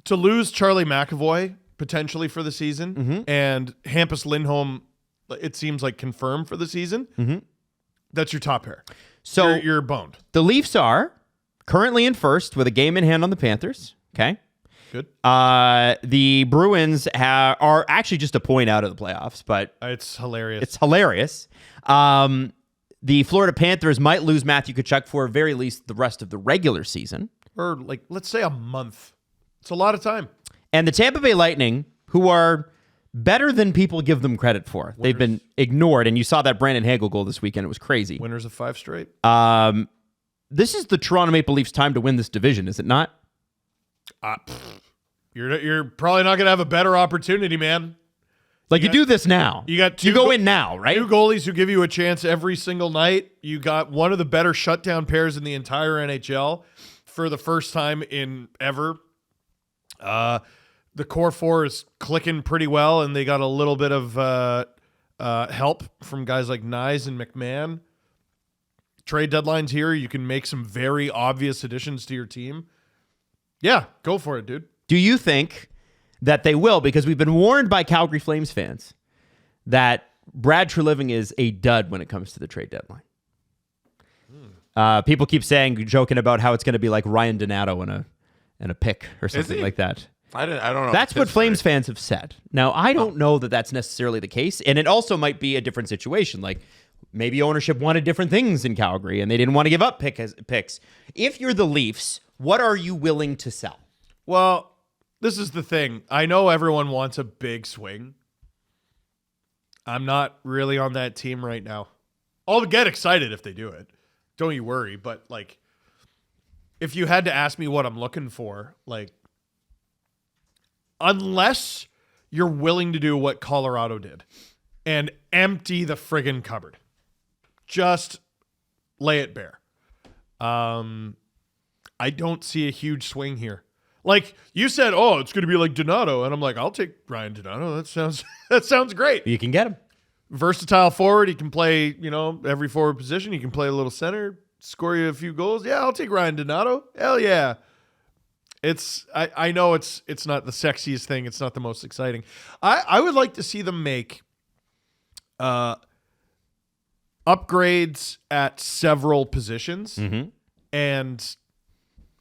Speaker 2: to lose Charlie McAvoy potentially for the season and Hampus Lindholm, it seems like confirmed for the season. That's your top pair.
Speaker 1: So
Speaker 2: you're boned.
Speaker 1: the Leafs are currently in first with a game in hand on the Panthers. Okay.
Speaker 2: Good.
Speaker 1: The Bruins are actually just a point out of the playoffs, but
Speaker 2: It's hilarious.
Speaker 1: it's hilarious. The Florida Panthers might lose Matthew Tkachuk for at very least the rest of the regular season.
Speaker 2: Or like, let's say a month. It's a lot of time.
Speaker 1: And the Tampa Bay Lightning, who are better than people give them credit for. They've been ignored, and you saw that Brandon Hagel goal this weekend. It was crazy.
Speaker 2: Winners of 5 straight.
Speaker 1: This is the Toronto Maple Leafs' time to win this division, is it not?
Speaker 2: You're probably not going to have a better opportunity, man.
Speaker 1: Like, you do this now.
Speaker 2: You got
Speaker 1: You go in now, right?
Speaker 2: 2 goalies who give you a chance every single night. You got one of the better shutdown pairs in the entire NHL for the first time in ever. The core 4 is clicking pretty well, and they got a little bit of help from guys like Nyes and McMahon. Trade deadlines here. You can make some very obvious additions to your team. Yeah, go for it, dude.
Speaker 1: Do you think that they will? Because we've been warned by Calgary Flames fans that Brad Treliving is a dud when it comes to the trade deadline. People keep joking about how it's going to be like Ryan Donato and a pick or something like that.
Speaker 3: I don't know.
Speaker 1: That's what Flames fans have said. Now, I don't know that that's necessarily the case, and it also might be a different situation. Like, maybe ownership wanted different things in Calgary, and they didn't want to give up picks. If you're the Leafs, what are you willing to sell?
Speaker 2: Well, this is the thing. I know everyone wants a big swing. I'm not really on that team right now. I'll get excited if they do it. Don't you worry. But, like, if you had to ask me what I'm looking for, like, unless you're willing to do what Colorado did and empty the friggin' cupboard, just lay it bare. I don't see a huge swing here. Like you said, it's going to be like Donato, and I'm like, I'll take Ryan Donato. That sounds great.
Speaker 1: You can get him.
Speaker 2: Versatile forward. He can play, every forward position. He can play a little center, score you a few goals. Yeah, I'll take Ryan Donato. Hell yeah. I know it's not the sexiest thing. It's not the most exciting. I would like to see them make upgrades at several positions, and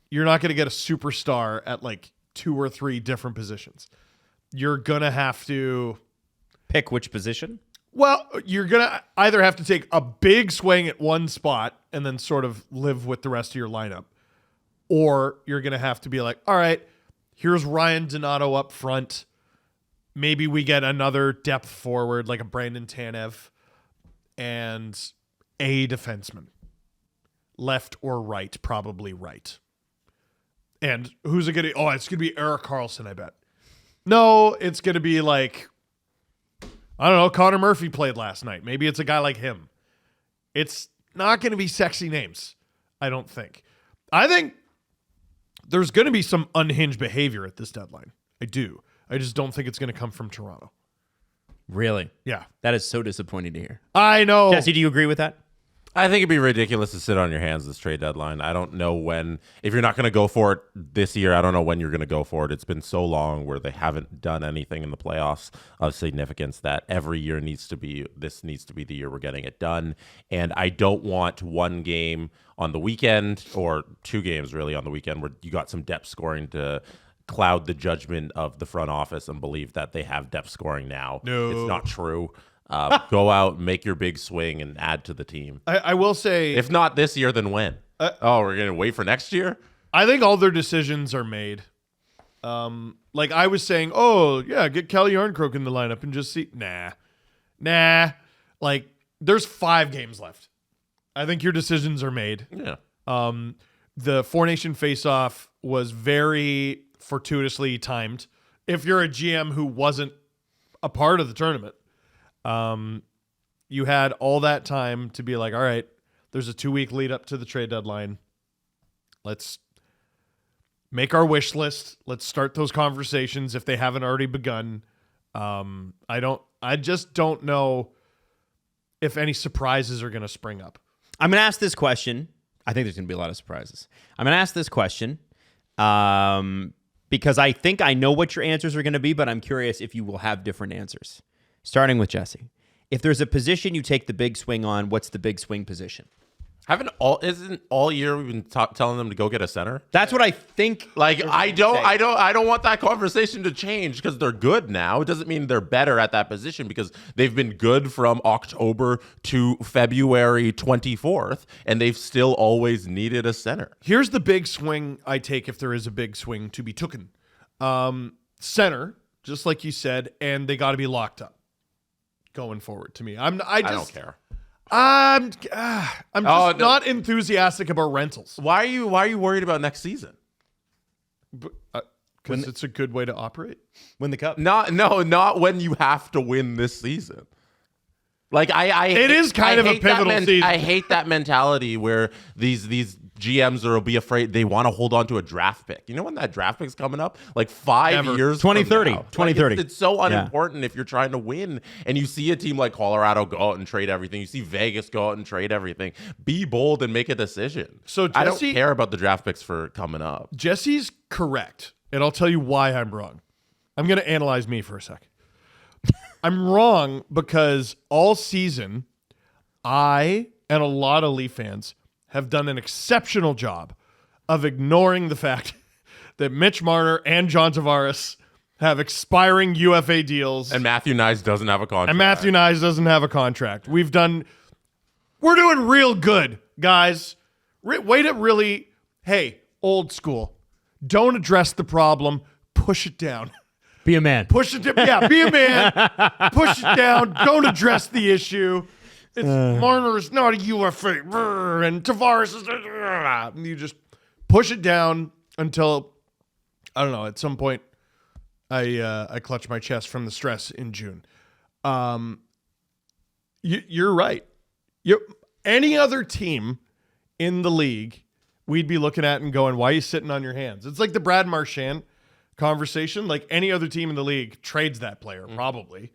Speaker 2: you're not going to get a superstar at like 2 or 3 different positions. You're going to have to
Speaker 1: Pick which position?
Speaker 2: Well, you're going to either have to take a big swing at one spot and then sort of live with the rest of your lineup, or you're going to have to be like, all right, here's Ryan Donato up front. Maybe we get another depth forward like a Brandon Tanev and a defenseman. Left or right, probably right. And who's it going to be? Oh, it's going to be Erik Karlsson, I bet. No, it's going to be like, I don't know, Connor Murphy played last night. Maybe it's a guy like him. It's not going to be sexy names, I don't think. I think there's going to be some unhinged behavior at this deadline. I do. I just don't think it's going to come from Toronto.
Speaker 1: Really?
Speaker 2: Yeah.
Speaker 1: That is so disappointing to hear.
Speaker 2: I know.
Speaker 1: Jesse, do you agree with that?
Speaker 3: I think it'd be ridiculous to sit on your hands this trade deadline. I don't know when. If you're not going to go for it this year, I don't know when you're going to go for it. It's been so long where they haven't done anything in the playoffs of significance that every year needs to be the year we're getting it done. And I don't want one game on the weekend or 2 games really on the weekend where you got some depth scoring to cloud the judgment of the front office and believe that they have depth scoring now.
Speaker 2: No.
Speaker 3: It's not true. Go out, make your big swing, and add to the team.
Speaker 2: I will say,
Speaker 3: If not this year, then when? We're going to wait for next year?
Speaker 2: I think all their decisions are made. Like I was saying, oh, yeah, get Cal Yarncroke in the lineup and just see. Nah. Like, there's 5 games left. I think your decisions are made.
Speaker 3: Yeah.
Speaker 2: The 4-Nation face-off was very fortuitously timed. If you're a GM who wasn't a part of the tournament, you had all that time to be like, all right, there's a 2-week lead up to the trade deadline. Let's make our wish list. Let's start those conversations if they haven't already begun. I just don't know if any surprises are going to spring up.
Speaker 1: I'm going to ask this question. I think there's going to be a lot of surprises. I'm going to ask this question because I think I know what your answers are going to be, but I'm curious if you will have different answers. Starting with Jesse. If there's a position you take the big swing on, what's the big swing position?
Speaker 3: Isn't all year we've been telling them to go get a center?
Speaker 1: That's what I think.
Speaker 3: Like I don't want that conversation to change because they're good now. It doesn't mean they're better at that position because they've been good from October to February 24th, and they've still always needed a center.
Speaker 2: Here's the big swing I take if there is a big swing to be taken. Center, just like you said, and they got to be locked up going forward. To me, I don't care. I'm just not enthusiastic about rentals.
Speaker 3: Why are you worried about next season?
Speaker 2: Because it's a good way to operate.
Speaker 1: Win the cup.
Speaker 3: Not when you have to win this season. Like
Speaker 2: it is kind of a pivotal season.
Speaker 3: I hate that mentality where these GMs will be afraid they want to hold on to a draft pick. You know when that draft pick's coming up? Like 5 years
Speaker 1: 2030.
Speaker 3: from now.
Speaker 1: 2030.
Speaker 3: Like it's so unimportant if you're trying to win. And you see a team like Colorado go out and trade everything. You see Vegas go out and trade everything. Be bold and make a decision.
Speaker 2: So
Speaker 3: I don't care about the draft picks for coming up.
Speaker 2: Jesse's correct. And I'll tell you why I'm wrong. I'm going to analyze me for a sec. I'm wrong because all season, I and a lot of Leaf fans have done an exceptional job of ignoring the fact that Mitch Marner and John Tavares have expiring UFA deals.
Speaker 3: And Matthew Nyes doesn't have a contract. We're doing real good, guys. Way to really, hey, old school. Don't address the problem. Push it down.
Speaker 1: Be a man.
Speaker 2: Push it down. Yeah, be a man. Push it down. Don't address the issue. It's Marner is not a UFA, and Tavares is. And you just push it down until I don't know. At some point, I clutch my chest from the stress in June. You're right. Any other team in the league, we'd be looking at and going, "Why are you sitting on your hands?" It's like the Brad Marchand conversation. Like any other team in the league trades that player, probably.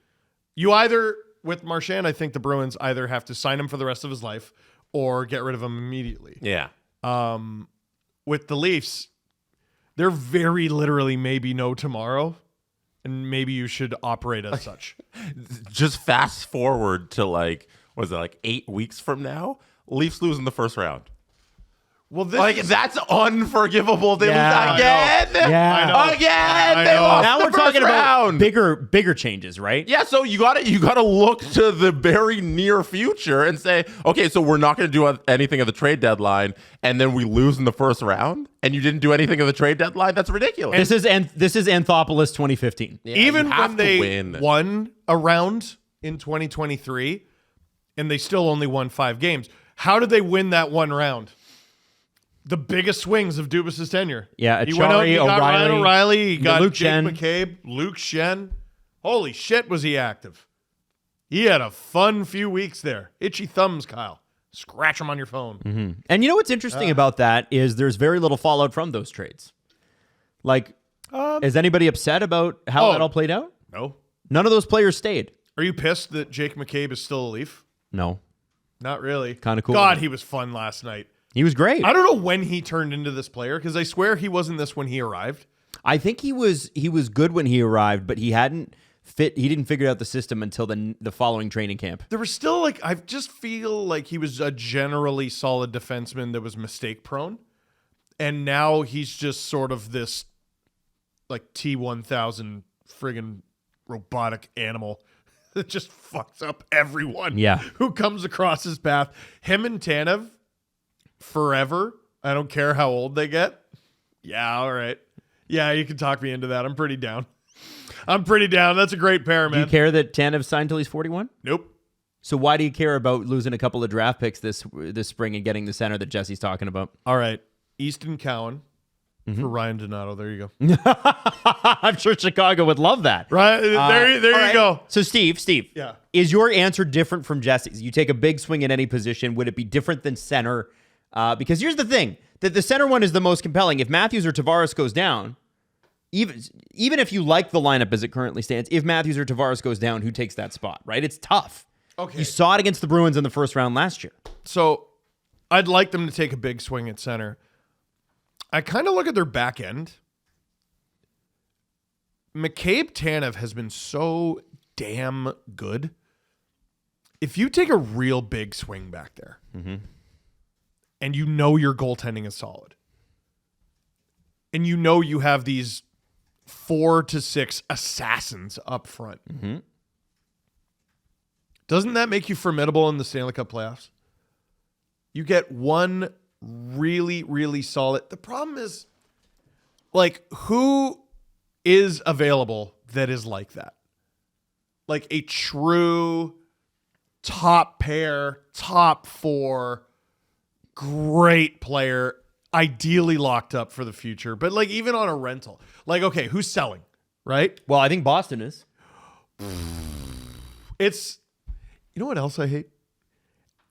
Speaker 2: You either, with Marchand, I think the Bruins either have to sign him for the rest of his life or get rid of him immediately.
Speaker 3: Yeah.
Speaker 2: With the Leafs, There very literally may be no tomorrow, and maybe you should operate as such.
Speaker 3: Just fast forward to like, what is it, like 8 weeks from now? Leafs lose in the first round.
Speaker 2: Well,
Speaker 3: That's unforgivable. They lose
Speaker 1: Yeah.
Speaker 3: again.
Speaker 1: Yeah.
Speaker 2: I know.
Speaker 3: Again.
Speaker 2: I
Speaker 3: They
Speaker 2: know.
Speaker 3: lost
Speaker 1: Now
Speaker 3: the
Speaker 1: we're talking
Speaker 3: first round.
Speaker 1: about bigger changes, right?
Speaker 3: Yeah, so you gotta look to the very near future and say, okay, so we're not gonna do anything at the trade deadline, and then we lose in the first round, and you didn't do anything at the trade deadline. That's ridiculous.
Speaker 1: This is Anthopoulos 2015.
Speaker 3: Yeah,
Speaker 2: Even
Speaker 3: you have
Speaker 2: when
Speaker 3: to
Speaker 2: they
Speaker 3: win.
Speaker 2: won a round in 2023, and they still only won 5 games, how did they win that one round? The biggest swings of Dubas' tenure.
Speaker 1: Yeah,
Speaker 2: he went out and he
Speaker 1: Achari,
Speaker 2: got Ryan
Speaker 1: O'Reilly,
Speaker 2: O'Reilly, he got
Speaker 1: Luke
Speaker 2: Jake
Speaker 1: Shen.
Speaker 2: McCabe, Luke Shen. Holy shit, was he active. He had a fun few weeks there. Itchy thumbs, Kyle. Scratch them on your phone.
Speaker 1: And you know what's interesting about that is there's very little fallout from those trades. Like, is anybody upset about how that all played out?
Speaker 2: No.
Speaker 1: None of those players stayed.
Speaker 2: Are you pissed that Jake McCabe is still a Leaf?
Speaker 1: No.
Speaker 2: Not really.
Speaker 1: Kinda cool.
Speaker 2: God, he was fun last night.
Speaker 1: He was great.
Speaker 2: I don't know when he turned into this player because I swear he wasn't this when he arrived.
Speaker 1: I think he was good when he arrived, but he didn't figure out the system until the following training camp.
Speaker 2: There was still I just feel like he was a generally solid defenseman that was mistake prone. And now he's just sort of this like T-1000 friggin' robotic animal that just fucks up everyone who comes across his path. Him and Tanev, forever. I don't care how old they get. Yeah, all right. Yeah, you can talk me into that. I'm pretty down. That's a great pair, man.
Speaker 1: Do you care that Tanev signed till he's 41?
Speaker 2: Nope.
Speaker 1: So why do you care about losing a couple of draft picks this spring and getting the center that Jesse's talking about?
Speaker 2: All right. Easton Cowan for Ryan Donato. There you go.
Speaker 1: I'm sure Chicago would love that.
Speaker 2: Right there you
Speaker 1: All right.
Speaker 2: go.
Speaker 1: So Steve,
Speaker 2: Yeah.
Speaker 1: is your answer different from Jesse's? You take a big swing at any position. Would it be different than center? Because here's the thing: that the center one is the most compelling. If Matthews or Tavares goes down, even if you like the lineup as it currently stands, if Matthews or Tavares goes down, who takes that spot? Right? It's tough.
Speaker 2: Okay.
Speaker 1: You saw it against the Bruins in the first round last year.
Speaker 2: So I'd like them to take a big swing at center. I kind of look at their back end. McCabe Tanev has been so damn good. If you take a real big swing back there, and you know your goaltending is solid, and you know you have these 4 to 6 assassins up front, doesn't that make you formidable in the Stanley Cup playoffs? You get one really, really solid. The problem is, like, who is available that is like that? Like a true top pair, top 4, great player, ideally locked up for the future, but like even on a rental. Like, okay, who's selling, right?
Speaker 1: Well, I think Boston is.
Speaker 2: It's, you know what else I hate?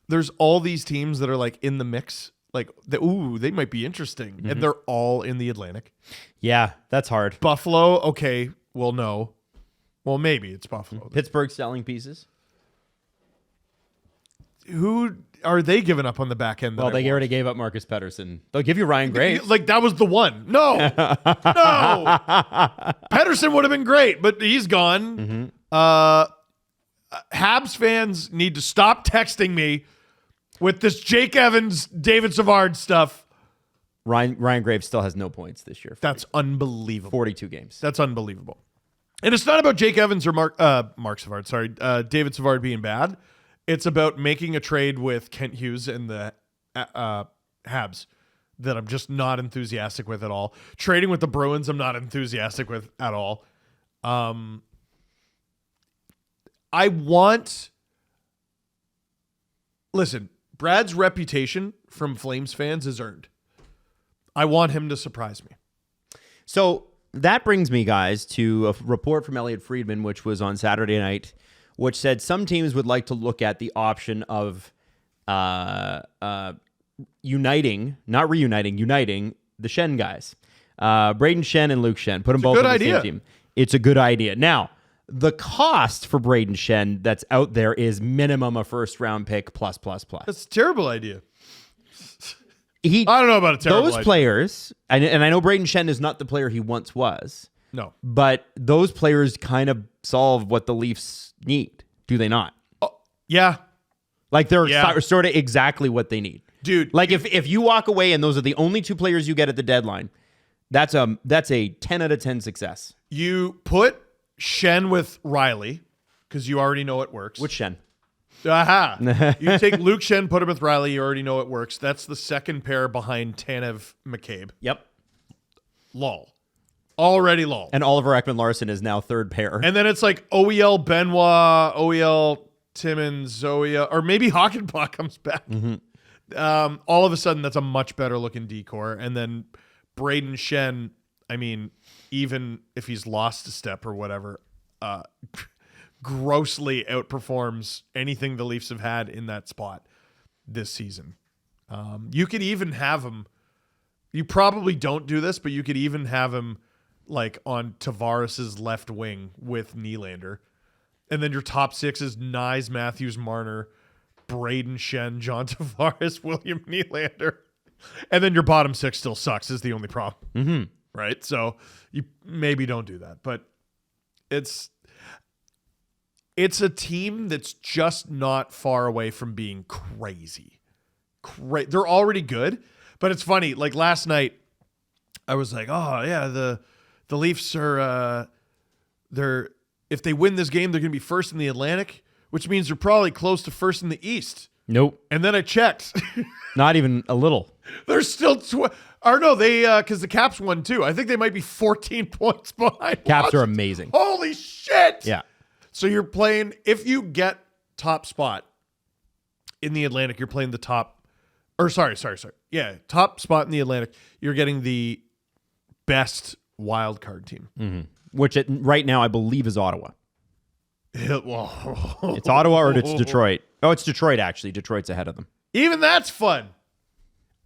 Speaker 2: There's all these teams that are like in the mix, like, they might be interesting, and they're all in the Atlantic.
Speaker 1: Yeah, that's hard.
Speaker 2: Buffalo, okay, well, no. Well, maybe it's Buffalo.
Speaker 1: Pittsburgh selling pieces.
Speaker 2: Who are they giving up on the back end?
Speaker 1: Well, they already gave up Marcus Pettersson. They'll give you Ryan Graves.
Speaker 2: Like, that was the one. No. No. Pettersson would have been great, but he's gone. Habs fans need to stop texting me with this Jake Evans, David Savard stuff.
Speaker 1: Ryan Graves still has no points this year.
Speaker 2: That's unbelievable.
Speaker 1: 42 games.
Speaker 2: That's unbelievable. And it's not about Jake Evans or Mark Savard, sorry, David Savard being bad. It's about making a trade with Kent Hughes and the Habs that I'm just not enthusiastic with at all. Trading with the Bruins, I'm not enthusiastic with at all. Listen, Brad's reputation from Flames fans is earned. I want him to surprise me.
Speaker 1: So that brings me, guys, to a report from Elliot Friedman, which was on Saturday night, which said some teams would like to look at the option of uniting the Shen guys. Braden Shen and Luke Shen. Put them both on the same team. It's a good idea. Now, the cost for Braden Shen that's out there is minimum a first-round pick plus.
Speaker 2: That's a terrible idea.
Speaker 1: I
Speaker 2: don't know about a terrible
Speaker 1: those
Speaker 2: idea.
Speaker 1: players, and I know Braden Shen is not the player he once was.
Speaker 2: No.
Speaker 1: But those players kind of solve what the Leafs need, do they not?
Speaker 2: Yeah.
Speaker 1: Like they're sort of exactly what they need.
Speaker 2: Dude.
Speaker 1: Like if you walk away and those are the only two players you get at the deadline, that's a 10 out of 10 success.
Speaker 2: You put Shen with Riley because you already know it works.
Speaker 1: Which Shen?
Speaker 2: Aha. You take Luke Shen, put him with Riley, you already know it works. That's the second pair behind Tanev McCabe.
Speaker 1: Yep.
Speaker 2: Lol. Already lol.
Speaker 1: And Oliver Ekman-Larsson is now third pair.
Speaker 2: And then it's like OEL Benoit, OEL Timmins, Zoya, or maybe Hockenbach comes back. All of a sudden, that's a much better looking decor. And then Braden Shen, I mean, even if he's lost a step or whatever, grossly outperforms anything the Leafs have had in that spot this season. You could even have him, you probably don't do this, but you could even have him like on Tavares's left wing with Nylander. And then your top six is Nyes, Matthews, Marner, Braden Shen, John Tavares, William Nylander. And then your bottom six still sucks is the only problem. Right? So you maybe don't do that. But it's a team that's just not far away from being crazy. They're already good. But it's funny. Like last night, I was like, oh, yeah, the Leafs are if they win this game, they're going to be first in the Atlantic, which means they're probably close to first in the East.
Speaker 1: Nope.
Speaker 2: And then I checked.
Speaker 1: Not even a little.
Speaker 2: They're still because the Caps won too. I think they might be 14 points behind.
Speaker 1: Caps
Speaker 2: Washington.
Speaker 1: are amazing.
Speaker 2: Holy shit.
Speaker 1: Yeah.
Speaker 2: So you're playing, if you get top spot in the Atlantic, you're playing the top, or sorry. Yeah, top spot in the Atlantic, you're getting the best wild card team.
Speaker 1: Which right now I believe is Ottawa.
Speaker 2: Whoa.
Speaker 1: It's Ottawa or it's Detroit. Oh, it's Detroit, actually. Detroit's ahead of them.
Speaker 2: Even that's fun.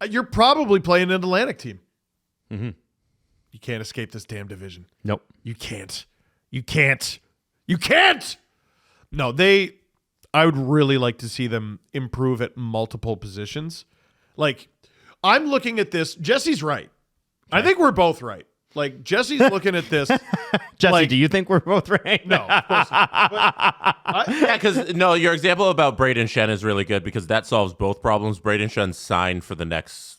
Speaker 2: You're probably playing an Atlantic team. You can't escape this damn division.
Speaker 1: Nope.
Speaker 2: You can't. No, I would really like to see them improve at multiple positions. Like, I'm looking at this. Jesse's right. I think we're both right. Like, Jesse's looking at this.
Speaker 1: Jesse, do you think we're both right?
Speaker 2: No, of course not.
Speaker 3: Yeah, because your example about Braden Shen is really good because that solves both problems. Braden Shen signed for the next,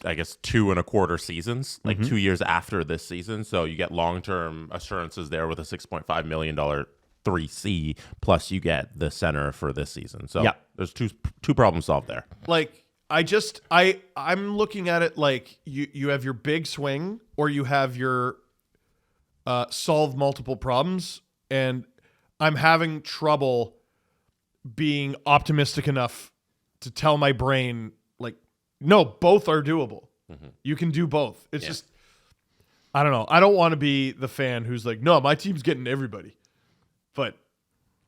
Speaker 3: I guess, 2.25 seasons, like 2 years after this season. So you get long-term assurances there with a $6.5 million 3C, plus you get the center for this season. So there's two problems solved there.
Speaker 2: Like, I'm looking at it like you have your big swing or you have your solve multiple problems, and I'm having trouble being optimistic enough to tell my brain, like, no, both are doable. You can do both. It's just, I don't know. I don't want to be the fan who's like, no, my team's getting everybody. But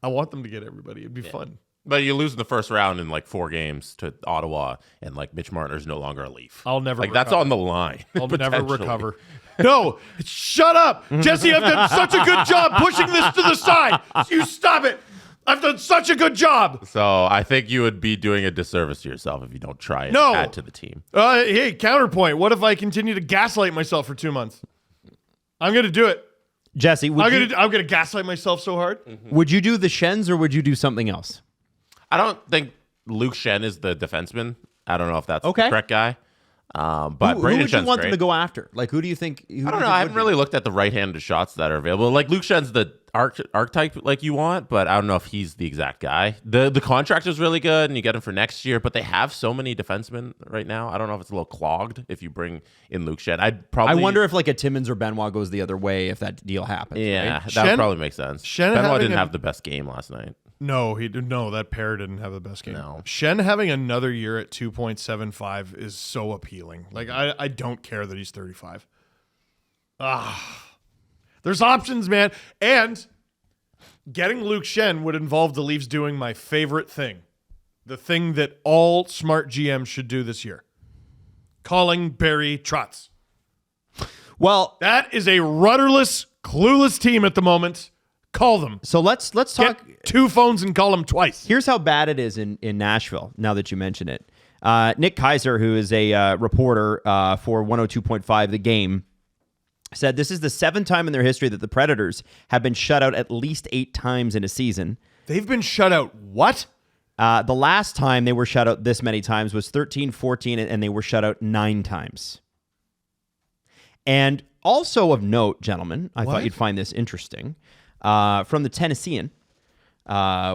Speaker 2: I want them to get everybody. It'd be fun.
Speaker 3: But you lose in the first round in like 4 games to Ottawa, and like Mitch Marner's no longer a Leaf.
Speaker 2: I'll never
Speaker 3: recover. That's on the line.
Speaker 2: I'll never recover. No, shut up. Jesse, I've done such a good job pushing this to the side. You stop it. I've done such a good job.
Speaker 3: So I think you would be doing a disservice to yourself if you don't try and add to the team.
Speaker 2: Hey, counterpoint. What if I continue to gaslight myself for 2 months? I'm going to do it.
Speaker 1: Jesse,
Speaker 2: I'm going to gaslight myself so hard.
Speaker 1: Would you do the Shens or would you do something else?
Speaker 3: I don't think Luke Shen is the defenseman. I don't know if that's the correct guy. But
Speaker 1: who
Speaker 3: Braden
Speaker 1: would
Speaker 3: Shen's
Speaker 1: you want
Speaker 3: great.
Speaker 1: them to go after? Like, who do you think?
Speaker 3: I don't know. I haven't really looked at the right-handed shots that are available. Like, Luke Shen's the archetype like you want, but I don't know if he's the exact guy. The contract is really good, and you get him for next year, but they have so many defensemen right now. I don't know if it's a little clogged if you bring in Luke Shen. I
Speaker 1: wonder if like a Timmins or Benoit goes the other way if that deal happens.
Speaker 3: Yeah,
Speaker 1: right?
Speaker 3: that would probably make sense.
Speaker 2: Shen
Speaker 3: Benoit didn't have the best game last night.
Speaker 2: No, that pair didn't have the best game.
Speaker 3: No.
Speaker 2: Shen having another year at 2.75 is so appealing. Like, I don't care that he's 35. There's options, man. And getting Luke Shen would involve the Leafs doing my favorite thing. The thing that all smart GMs should do this year. Calling Barry Trotz.
Speaker 1: Well,
Speaker 2: that is a rudderless, clueless team at the moment. Call them.
Speaker 1: So let's talk.
Speaker 2: Get 2 phones and call them twice.
Speaker 1: Here's how bad it is in Nashville, now that you mention it. Nick Kaiser, who is a reporter for 102.5 The Game, said this is the 7th time in their history that the Predators have been shut out at least 8 times in a season.
Speaker 2: They've been shut out what?
Speaker 1: The last time they were shut out this many times was 13-14, and they were shut out 9 times. And also of note, gentlemen, I thought you'd find this interesting, from the Tennessean,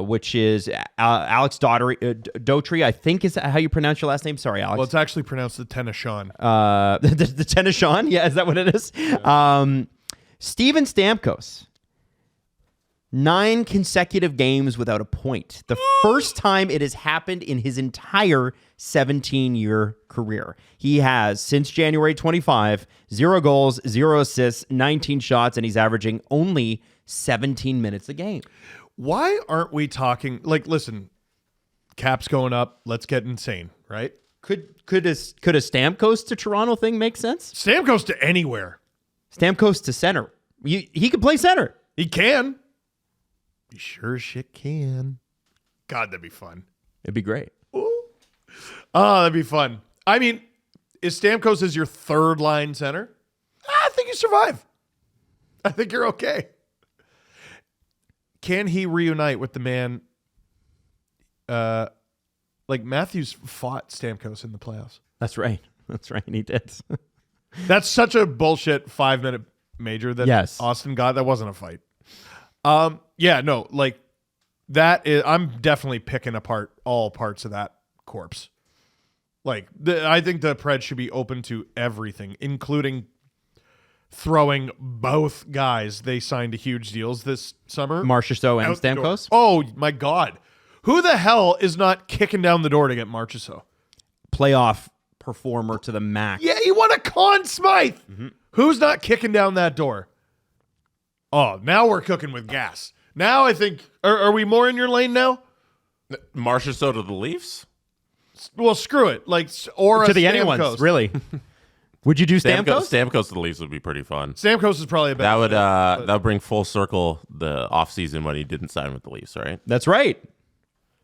Speaker 1: which is Alex Daughtry, I think is how you pronounce your last name. Sorry, Alex.
Speaker 2: Well, it's actually pronounced the Tennessean.
Speaker 1: The Tennessean? Yeah, is that what it is? Yeah. Steven Stamkos. 9 consecutive games without a point. The first time it has happened in his entire 17-year career. He has, since January 25, 0 goals, 0 assists, 19 shots, and he's averaging only 17 minutes a game.
Speaker 2: Why aren't we talking, like, listen, cap's going up, let's get insane, right?
Speaker 1: Could a Stamkos to Toronto thing make sense?
Speaker 2: Stamkos to anywhere.
Speaker 1: Stamkos to center. He could play center.
Speaker 2: He can. He sure as shit can. God, that'd be fun.
Speaker 1: It'd be great.
Speaker 2: Ooh. Oh, that'd be fun. I mean, is Stamkos as your third line center? I think you survive. I think you're okay. Can he reunite with the man? Like Matthews fought Stamkos in the playoffs.
Speaker 1: That's right. That's right. He did.
Speaker 2: That's such a bullshit 5-minute major that Austin got. That wasn't a fight. Yeah, no, like that is, I'm definitely picking apart all parts of that corpse. Like, I think the Preds should be open to everything, including throwing both guys they signed to huge deals this summer.
Speaker 1: Marchessault and Stamkos?
Speaker 2: Oh, my God. Who the hell is not kicking down the door to get Marchessault?
Speaker 1: Playoff performer to the max.
Speaker 2: Yeah, he won a Conn Smythe. Mm-hmm. Who's not kicking down that door? Oh, now we're cooking with gas. Now I think, are we more in your lane now?
Speaker 3: Marchessault to the Leafs?
Speaker 2: Well, screw it. Like, or
Speaker 1: to
Speaker 2: a
Speaker 1: the
Speaker 2: Stamkos.
Speaker 1: anyone's, really. Would you do Stamkos?
Speaker 3: Stamkos to the Leafs would be pretty fun.
Speaker 2: Stamkos is probably a better
Speaker 3: that would bring full circle the offseason when he didn't sign with the Leafs, right?
Speaker 1: That's right.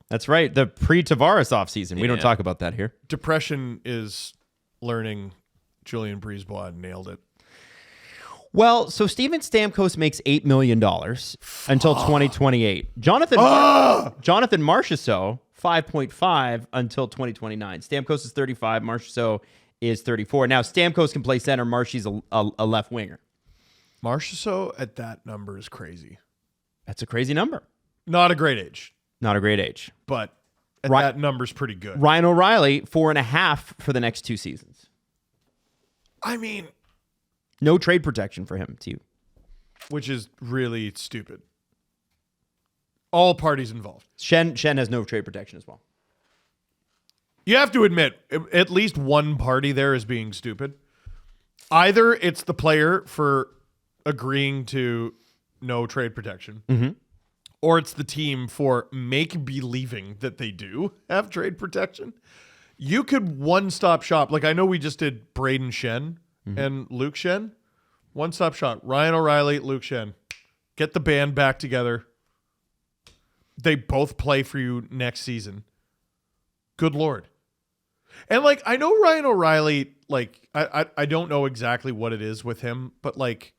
Speaker 1: That's right. The pre-Tavares offseason. We don't talk about that here.
Speaker 2: Depression is learning. Julian Brisebois nailed it.
Speaker 1: Well, so Steven Stamkos makes $8 million until 2028. Jonathan Marchessault, 5.5 until 2029. Stamkos is 35. Marchessault is 34. Now, Stamkos can play center. Marchie's a left winger.
Speaker 2: Marchessault at that number is crazy.
Speaker 1: That's a crazy number.
Speaker 2: Not a great age.
Speaker 1: Not a great age.
Speaker 2: But that number's pretty good.
Speaker 1: Ryan O'Reilly, 4.5 for the next 2 seasons.
Speaker 2: I mean,
Speaker 1: no trade protection for him, too.
Speaker 2: Which is really stupid. All parties involved.
Speaker 1: Shen has no trade protection as well.
Speaker 2: You have to admit, at least one party there is being stupid. Either it's the player for agreeing to no trade protection, or it's the team for make-believing that they do have trade protection. You could one-stop shop. Like, I know we just did Braden Shen and Luke Shen. One-stop shop. Ryan O'Reilly, Luke Shen. Get the band back together. They both play for you next season. Good Lord. And, like, I know Ryan O'Reilly, like, I don't know exactly what it is with him, but, like,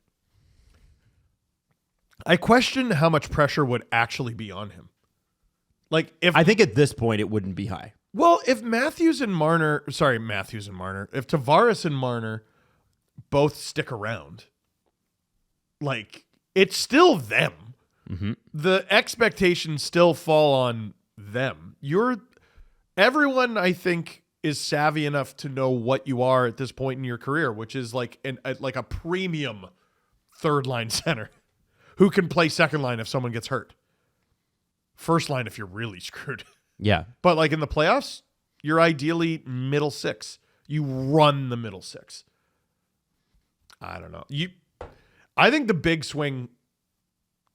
Speaker 2: I question how much pressure would actually be on him. Like, if
Speaker 1: I think at this point it wouldn't be high.
Speaker 2: Well, if Tavares and Marner both stick around, like, it's still them. The expectations still fall on them. Everyone, I think, is savvy enough to know what you are at this point in your career, which is like a premium third line center who can play second line if someone gets hurt. First line if you're really screwed.
Speaker 1: Yeah.
Speaker 2: But like in the playoffs, you're ideally middle six. You run the middle six. I don't know. I think the big swing.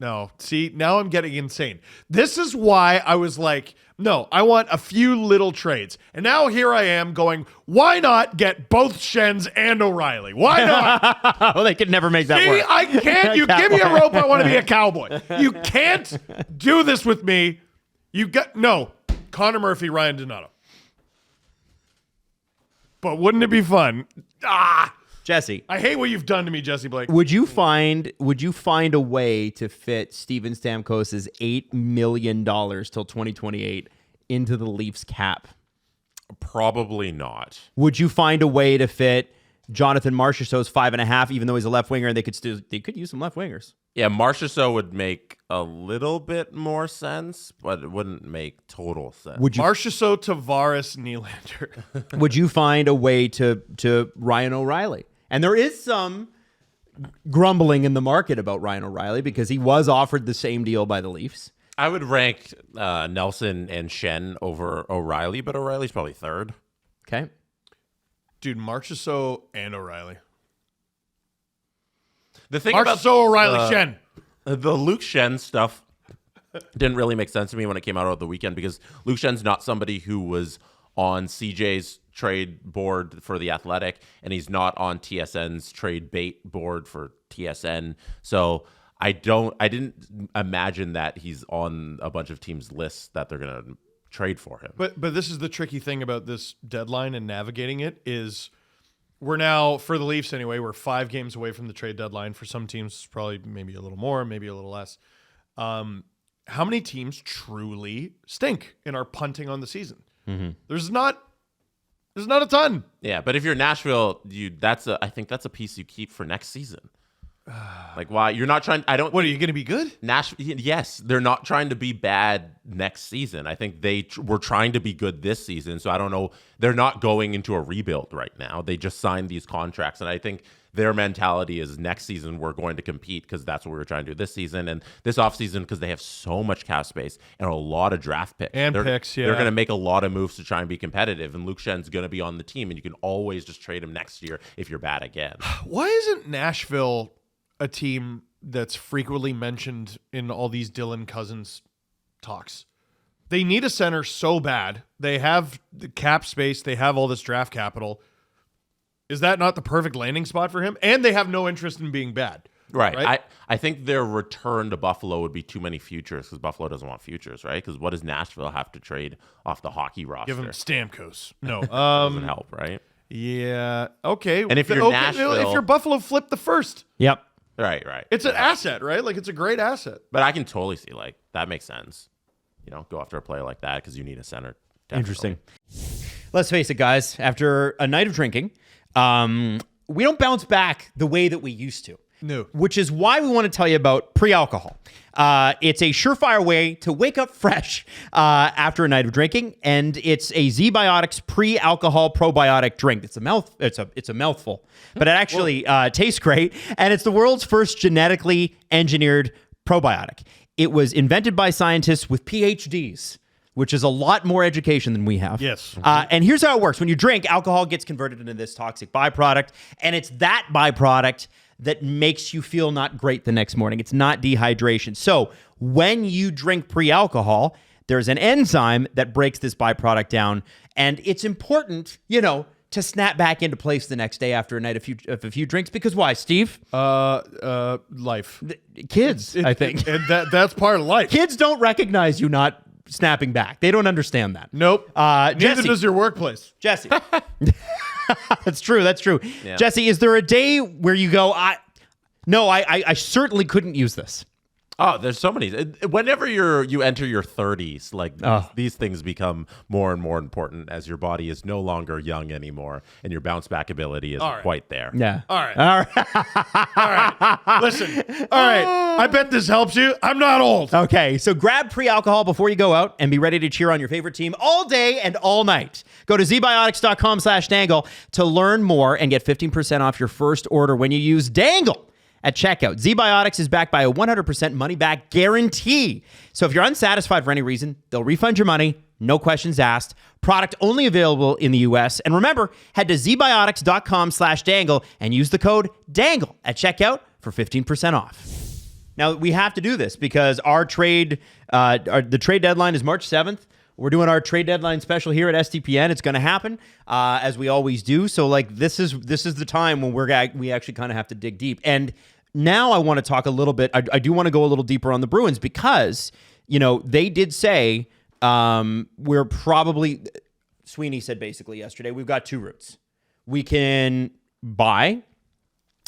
Speaker 2: No, see, now I'm getting insane. This is why I was like, no, I want a few little trades. And now here I am going, why not get both Shens and O'Reilly? Why not?
Speaker 1: Well, they could never make that
Speaker 2: See,
Speaker 1: work.
Speaker 2: I can't. You give me a rope, I want to be a cowboy. You can't do this with me. No. Connor Murphy, Ryan Donato. but wouldn't it be fun?
Speaker 1: Jesse,
Speaker 2: I hate what you've done to me, Jesse Blake.
Speaker 1: would you find a way to fit Steven Stamkos's $8 million till 2028 into the Leafs cap?
Speaker 3: Probably not.
Speaker 1: Would you find a way to fit Jonathan Marchessault's 5.5, even though he's a left winger, and they could use some left wingers?
Speaker 3: Yeah, Marchessault would make a little bit more sense, but it wouldn't make total sense.
Speaker 2: Marchessault, Tavares, Nylander.
Speaker 1: Would you find a way to Ryan O'Reilly? And there is some grumbling in the market about Ryan O'Reilly because he was offered the same deal by the Leafs.
Speaker 3: I would rank Nelson and Shen over O'Reilly, but O'Reilly's probably third.
Speaker 1: Okay.
Speaker 2: Dude, Marchessault and O'Reilly.
Speaker 3: The thing
Speaker 2: Marchessault, O'Reilly, Shen.
Speaker 3: The Luke Shen stuff didn't really make sense to me when it came out of the weekend because Luke Shen's not somebody who was on CJ's trade board for the Athletic, and he's not on TSN's trade bait board for TSN. So I didn't imagine that he's on a bunch of teams' lists that they're gonna trade for him.
Speaker 2: But this is the tricky thing about this deadline and navigating it is we're now, for the Leafs anyway, we're 5 games away from the trade deadline. For some teams, probably maybe a little more, maybe a little less. How many teams truly stink and are punting on the season? Mm-hmm. There's not a ton.
Speaker 3: Yeah, but if you're Nashville, I think that's a piece you keep for next season. Like, why you're not trying?
Speaker 2: What, are you going to be good?
Speaker 3: Nashville, yes, they're not trying to be bad next season. I think they were trying to be good this season. So I don't know. They're not going into a rebuild right now. They just signed these contracts, and I think their mentality is next season we're going to compete because that's what we were trying to do this season and this offseason because they have so much cap space and a lot of draft picks.
Speaker 2: Picks, yeah.
Speaker 3: They're going to make a lot of moves to try and be competitive, and Luke Shen's going to be on the team, and you can always just trade him next year if you're bad again.
Speaker 2: Why isn't Nashville a team that's frequently mentioned in all these Dylan Cousins talks? They need a center so bad. They have the cap space. They have all this draft capital. Is that not the perfect landing spot for him? And they have no interest in being bad.
Speaker 3: Right. I think their return to Buffalo would be too many futures because Buffalo doesn't want futures, right? Because what does Nashville have to trade off the hockey roster?
Speaker 2: Give him Stamkos. No.
Speaker 3: Doesn't help, right?
Speaker 2: Yeah. Okay.
Speaker 3: And if you're Nashville...
Speaker 2: If you're Buffalo, flip the first.
Speaker 1: Yep.
Speaker 3: Right.
Speaker 2: It's an asset, right? Like, it's a great asset.
Speaker 3: But I can totally see, like, that makes sense. You know, go after a player like that because you need a center. Definitely.
Speaker 1: Interesting. Let's face it, guys. After a night of drinking, we don't bounce back the way that we used to.
Speaker 2: No.
Speaker 1: Which is why we want to tell you about pre-alcohol. It's a surefire way to wake up fresh after a night of drinking, and it's a Z-Biotics pre-alcohol probiotic drink. It's a mouthful, but it actually tastes great, and it's the world's first genetically engineered probiotic. It was invented by scientists with PhDs, which is a lot more education than we have.
Speaker 2: Yes.
Speaker 1: And here's how it works. When you drink, alcohol gets converted into this toxic byproduct, and it's that byproduct that makes you feel not great the next morning. It's not dehydration. So when you drink pre-alcohol, there's an enzyme that breaks this byproduct down, and it's important, to snap back into place the next day after a night of a few drinks. Because why, Steve?
Speaker 2: Life.
Speaker 1: Kids, I think.
Speaker 2: And that's part of life.
Speaker 1: Kids don't recognize you not snapping back. They don't understand that.
Speaker 2: Nope. Neither
Speaker 1: Jesse,
Speaker 2: does your workplace.
Speaker 1: Jesse. That's true. Yeah. Jesse, is there a day where you go, I certainly couldn't use this?
Speaker 3: Oh, there's so many. Whenever you enter your 30s, like these things become more and more important as your body is no longer young anymore and your bounce back ability isn't quite there.
Speaker 1: Yeah.
Speaker 2: All right. Listen. All right. I bet this helps you. I'm not old.
Speaker 1: Okay. So grab pre-alcohol before you go out and be ready to cheer on your favorite team all day and all night. Go to zbiotics.com/dangle to learn more and get 15% off your first order when you use Dangle at checkout. Z-Biotics is backed by a 100% money-back guarantee. So if you're unsatisfied for any reason, they'll refund your money, no questions asked. Product only available in the U.S. And remember, head to zbiotics.com/dangle and use the code DANGLE at checkout for 15% off. Now, we have to do this because our trade, the trade deadline is March 7th. We're doing our trade deadline special here at SDPN. It's going to happen as we always do. So, this is the time when we actually kind of have to dig deep. And now I want to talk a little bit. I do want to go a little deeper on the Bruins because they did say we're probably. Sweeney said basically yesterday we've got two routes. we can buy.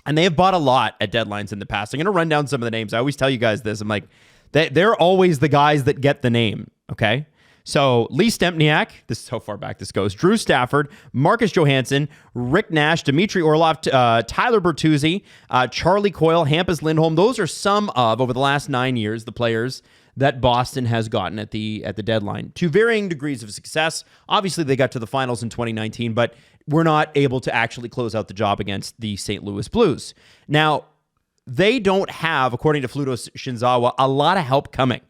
Speaker 1: And they have bought a lot at deadlines in the past. I'm going to run down some of the names. I always tell you guys this. I'm like, they're always the guys that get the name, okay? So Lee Stempniak, this is how far back this goes. Drew Stafford, Marcus Johansson, Rick Nash, Dmitry Orlov, Tyler Bertuzzi, Charlie Coyle, Hampus Lindholm. Those are some of, over the last 9 years, the players that Boston has gotten at the deadline to varying degrees of success. Obviously, they got to the finals in 2019, but were not able to actually close out the job against the St. Louis Blues. Now, they don't have, according to Fluto Shinzawa, a lot of help coming.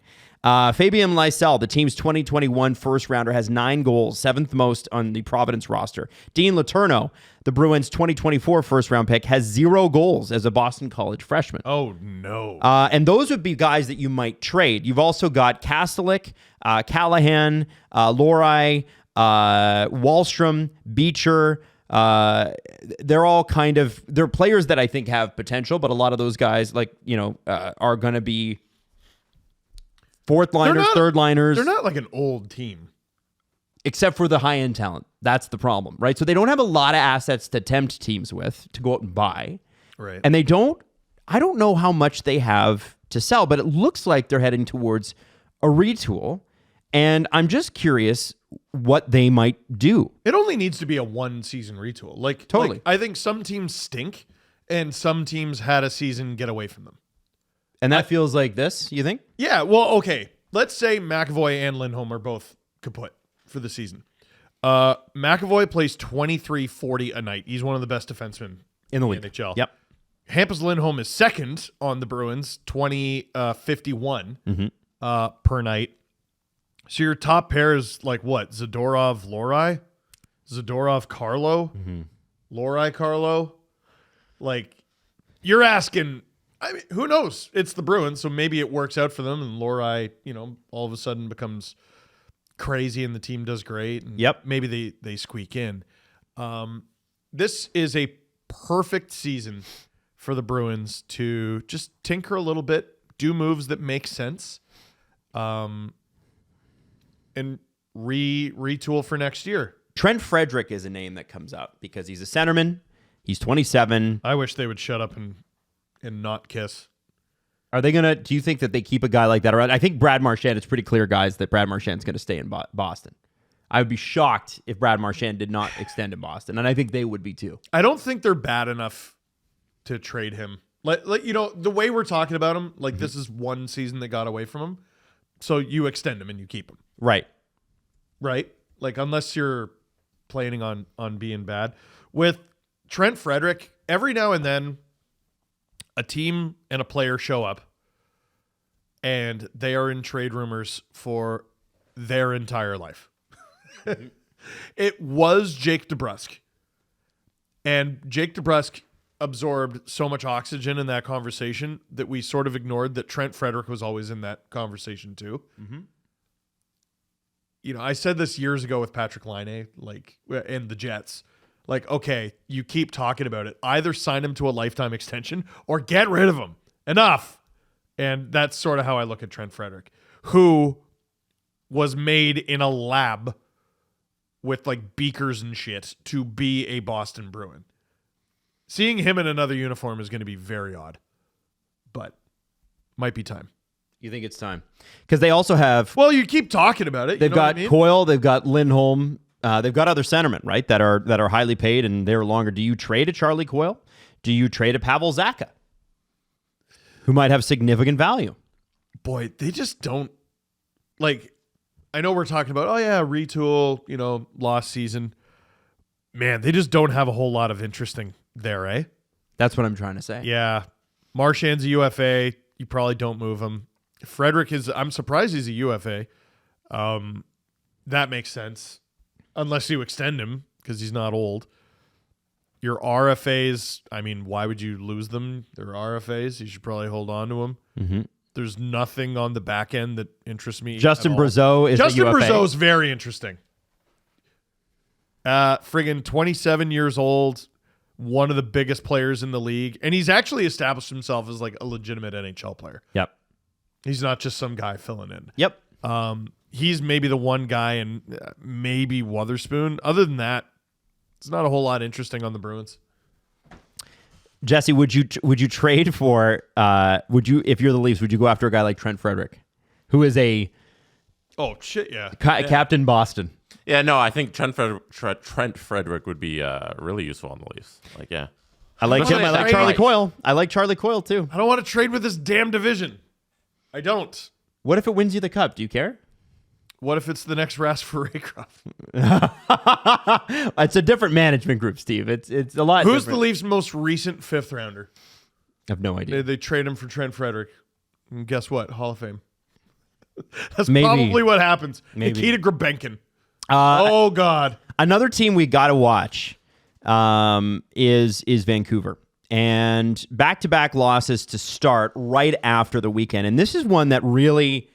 Speaker 1: Fabian Lysell, the team's 2021 first rounder, has 9 goals, 7th most on the Providence roster. Dean Letourneau, the Bruins' 2024 first round pick, has 0 goals as a Boston College freshman.
Speaker 2: Oh, no.
Speaker 1: And those would be guys that you might trade. You've also got Kastelik, Callahan, Lohrei, Wallstrom, Beecher. They're all they're players that I think have potential, but a lot of those guys, are going to be fourth liners, third liners.
Speaker 2: They're not like an old team.
Speaker 1: Except for the high-end talent. That's the problem, right? So they don't have a lot of assets to tempt teams with to go out and buy.
Speaker 2: Right.
Speaker 1: And I don't know how much they have to sell, but it looks like they're heading towards a retool. And I'm just curious what they might do.
Speaker 2: It only needs to be a 1-season retool.
Speaker 1: Totally.
Speaker 2: I think some teams stink and some teams had a season get away from them.
Speaker 1: And that feels like this, you think?
Speaker 2: Yeah, well, okay. Let's say McAvoy and Lindholm are both kaput for the season. McAvoy plays 23-40 a night. He's one of the best defensemen
Speaker 1: In the league.
Speaker 2: NHL.
Speaker 1: Yep.
Speaker 2: Hampus Lindholm is second on the Bruins, 51 per night. So your top pair is like what? Zadorov, Lohrei? Zadorov, Carlo? Lohrei, Carlo? Like, you're asking... I mean, who knows? It's the Bruins, so maybe it works out for them, and Lohrei, all of a sudden becomes crazy, and the team does great. And maybe they squeak in. This is a perfect season for the Bruins to just tinker a little bit, do moves that make sense, and retool for next year.
Speaker 1: Trent Frederick is a name that comes up because he's a centerman. He's 27.
Speaker 2: I wish they would shut up and not kiss.
Speaker 1: Are they do you think that they keep a guy like that around? I think Brad Marchand, it's pretty clear, guys, that Brad Marchand's going to stay in Boston. I would be shocked if Brad Marchand did not extend in Boston, and I think they would be too.
Speaker 2: I don't think they're bad enough to trade him. Like the way we're talking about him, this is one season that got away from him, so you extend him and you keep him.
Speaker 1: Right.
Speaker 2: Like, unless you're planning on being bad. With Trent Frederick, every now and then, a team and a player show up and they are in trade rumors for their entire life. It was Jake DeBrusk. And Jake DeBrusk absorbed so much oxygen in that conversation that we sort of ignored that Trent Frederick was always in that conversation too. I said this years ago with Patrick Laine, and the Jets. Okay, you keep talking about it. Either sign him to a lifetime extension or get rid of him. Enough. And that's sort of how I look at Trent Frederick, who was made in a lab with beakers and shit to be a Boston Bruin. Seeing him in another uniform is going to be very odd, but might be time.
Speaker 1: You think it's time? Because they also have...
Speaker 2: Well, you keep talking about it.
Speaker 1: They've got Coyle, they've got Lindholm, they've got other centermen, right, that are highly paid and they're longer. Do you trade a Charlie Coyle? Do you trade a Pavel Zacha, who might have significant value?
Speaker 2: Boy, they just don't... I know we're talking about, retool, lost season. Man, they just don't have a whole lot of interesting there, eh?
Speaker 1: That's what I'm trying to say.
Speaker 2: Yeah. Marchand's a UFA. You probably don't move him. Frederick I'm surprised he's a UFA. That makes sense. Unless you extend him, because he's not old. Your RFAs, why would you lose them? They're RFAs. You should probably hold on to them.
Speaker 1: Mm-hmm.
Speaker 2: There's nothing on the back end that interests me.
Speaker 1: Justin Brazeau is
Speaker 2: Justin
Speaker 1: a UFA.
Speaker 2: Brazeau is very interesting. Friggin' 27 years old, one of the biggest players in the league, and he's actually established himself as a legitimate NHL player.
Speaker 1: Yep.
Speaker 2: He's not just some guy filling in.
Speaker 1: Yep.
Speaker 2: He's maybe the one guy, and maybe Wotherspoon. Other than that, It's not a whole lot interesting on the Bruins.
Speaker 1: Jesse, would you trade for if you're the Leafs, would you go after a guy like Trent Frederick, who is a captain Boston?
Speaker 3: Yeah, no, I think Trent Frederick would be really useful on the Leafs. Like, yeah.
Speaker 1: I like him. I like Charlie Coyle. I like Charlie Coyle, too.
Speaker 2: I don't want to trade with this damn division. I don't.
Speaker 1: What if it wins you the cup? Do you care?
Speaker 2: What if it's the next Rasper Raycroft?
Speaker 1: It's a different management group, Steve. It's a lot
Speaker 2: Who's
Speaker 1: different.
Speaker 2: the Leafs' most recent 5th rounder?
Speaker 1: I have no idea.
Speaker 2: They trade him for Trent Frederick. And guess what? Hall of Fame. That's
Speaker 1: Maybe.
Speaker 2: probably what happens.
Speaker 1: Maybe.
Speaker 2: Nikita Grabenkin. Oh, God.
Speaker 1: Another team we got to watch is Vancouver. And back-to-back losses to start right after the weekend. And this is one that really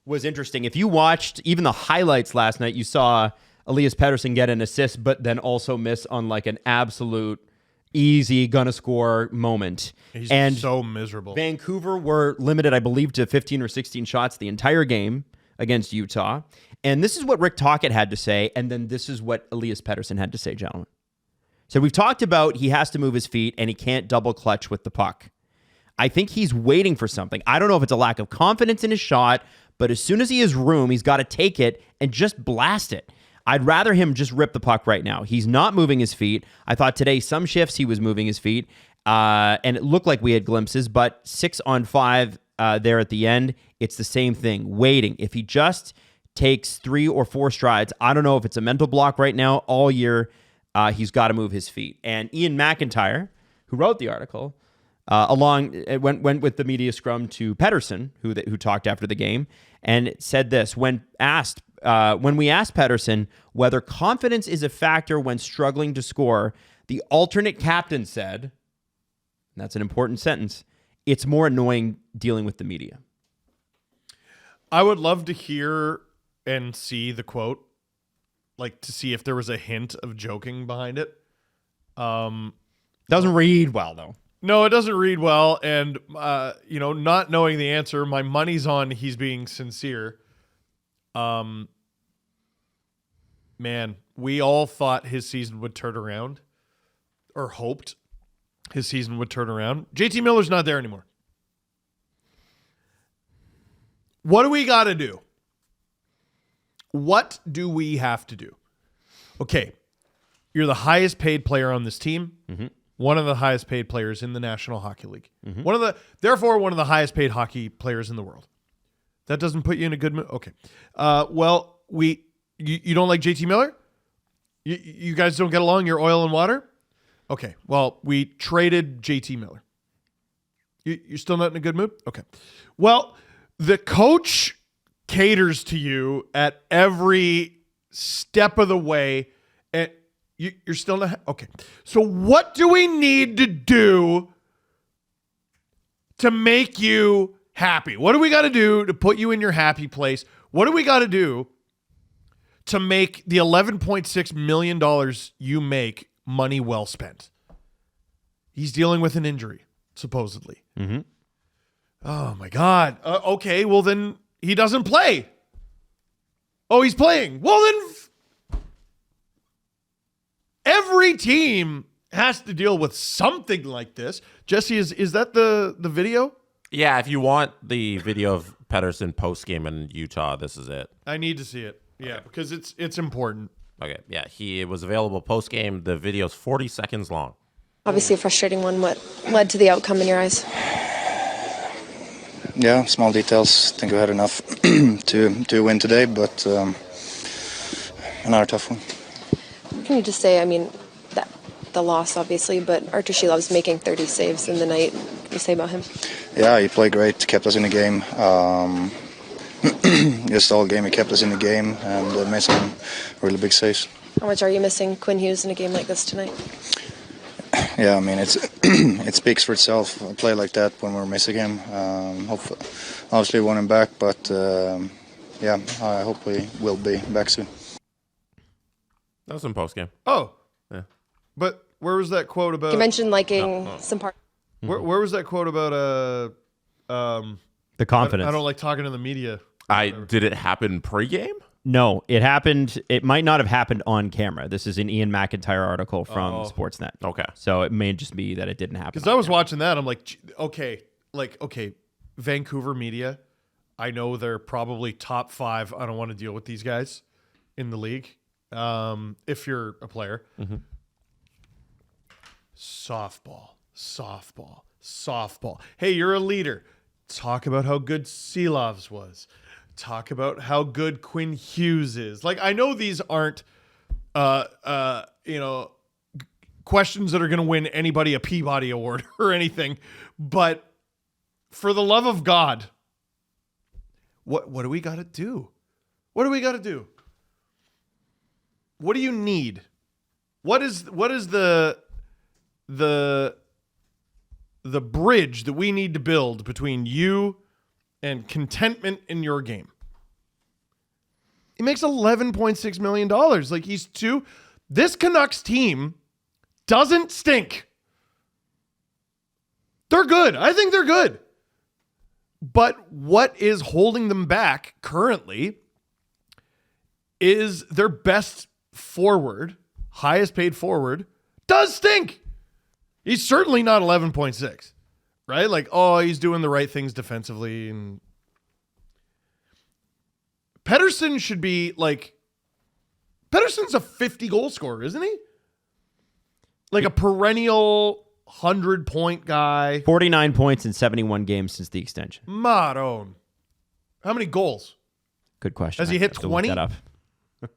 Speaker 1: was interesting. If you watched even the highlights last night, you saw Elias Pettersson get an assist, but then also miss on like an absolute easy gonna score moment.
Speaker 2: He's
Speaker 1: and
Speaker 2: so miserable.
Speaker 1: Vancouver were limited, I believe, to 15 or 16 shots the entire game against Utah. And this is what Rick Tocchet had to say, and then this is what Elias Pettersson had to say, gentlemen. So we've talked about he has to move his feet and he can't double clutch with the puck. I think he's waiting for something. I don't know if it's a lack of confidence in his shot, but as soon as he has room, he's got to take it and just blast it. I'd rather him just rip the puck right now. He's not moving his feet. I thought today some shifts he was moving his feet, and it looked like we had glimpses, but 6-on-5 there at the end, it's the same thing, waiting. If he just takes 3 or 4 strides, I don't know if it's a mental block right now. All year, he's got to move his feet. And Ian McIntyre, who wrote the article, went with the media scrum to Pettersson, who talked after the game, and said this: when we asked Pettersson whether confidence is a factor when struggling to score, the alternate captain said, and that's an important sentence, it's more annoying dealing with the media.
Speaker 2: I would love to hear and see the quote, like to see if there was a hint of joking behind it.
Speaker 1: Doesn't read well, though.
Speaker 2: No, it doesn't read well, and not knowing the answer, my money's on he's being sincere. Man, we all thought his season would turn around, or hoped his season would turn around. JT Miller's not there anymore. What do we got to do? What do we have to do? Okay, you're the highest paid player on this team. Mm-hmm. One of the highest paid players in the National Hockey League. Mm-hmm. Therefore, one of the highest paid hockey players in the world. That doesn't put you in a good mood? Okay. You don't like JT Miller? You guys don't get along? You're oil and water? Okay. Well, we traded JT Miller. You're still not in a good mood? Okay. Well, the coach caters to you at every step of the way, and you're still not okay. So what do we need to do to make you happy? What do we got to do to put you in your happy place? What do we got to do to make the $11.6 million you make money well spent? He's dealing with an injury, supposedly.
Speaker 1: Mm-hmm.
Speaker 2: Oh, my God. Okay, well, then he doesn't play. Oh, he's playing. Well, then every team has to deal with something like this. Jesse, is that the video?
Speaker 3: Yeah, if you want the video of Pettersson post-game in Utah, this is it.
Speaker 2: I need to see it. Yeah, because it's important.
Speaker 3: Okay, yeah, it was available post-game. The video's 40 seconds long.
Speaker 5: Obviously a frustrating one. What led to the outcome in your eyes?
Speaker 6: Yeah, small details. I think we had enough to win today, but another tough one.
Speaker 5: Can you just say, that the loss, obviously, but Artur Shilov's making 30 saves in the night. What can you say about him?
Speaker 6: Yeah, he played great, kept us in the game. Just all game, he kept us in the game and made some really big saves.
Speaker 5: How much are you missing Quinn Hughes in a game like this tonight?
Speaker 6: Yeah, it speaks for itself. A play like that when we're missing him. Hopefully, obviously we want him back, but I hope we will be back soon.
Speaker 3: That was in post-game.
Speaker 2: Oh.
Speaker 3: Yeah.
Speaker 2: But where was that quote about?
Speaker 5: You mentioned liking some part.
Speaker 2: Where was that quote about
Speaker 1: the confidence?
Speaker 2: I don't like talking to the media.
Speaker 3: Did it happen pre-game?
Speaker 1: No, it happened. It might not have happened on camera. This is an Ian McIntyre article from Sportsnet.
Speaker 3: Okay.
Speaker 1: So it may just be that it didn't happen.
Speaker 2: Because I was watching that, I'm like, okay, Vancouver media, I know they're probably top 5. I don't want to deal with these guys in the league. If you're a player.
Speaker 3: Mm-hmm.
Speaker 2: Softball. Hey, you're a leader. Talk about how good Seelovs was. Talk about how good Quinn Hughes is. Like, I know these aren't, questions that are going to win anybody a Peabody Award or anything, but for the love of God, what do we got to do? What do we got to do? What do you need? What is the bridge that we need to build between you and contentment in your game? He makes $11.6 million. Like, he's too. This Canucks team doesn't stink. They're good. I think they're good. But what is holding them back currently is their best forward, highest paid forward, does stink. He's certainly not 11.6, right? Like, he's doing the right things defensively. And Pettersson should be like, Pettersson's a 50 goal scorer, isn't he? Like a perennial 100-point guy.
Speaker 1: 49 points in 71 games since the extension.
Speaker 2: Maroon. How many goals?
Speaker 1: Good question.
Speaker 2: Has he hit
Speaker 1: have to look
Speaker 2: 20?
Speaker 1: that up.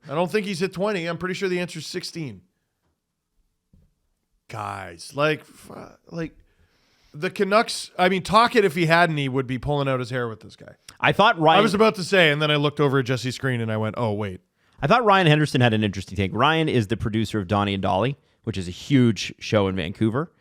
Speaker 2: I don't think he's hit 20. I'm pretty sure the answer is 16. Guys, like the Canucks, I mean, Tocchet, if he hadn't, he would be pulling out his hair with this guy.
Speaker 1: I thought Ryan...
Speaker 2: I was about to say, and then I looked over at Jesse's screen and I went, oh, wait.
Speaker 1: I thought Ryan Henderson had an interesting take. Ryan is the producer of Donnie and Dolly, which is a huge show in Vancouver.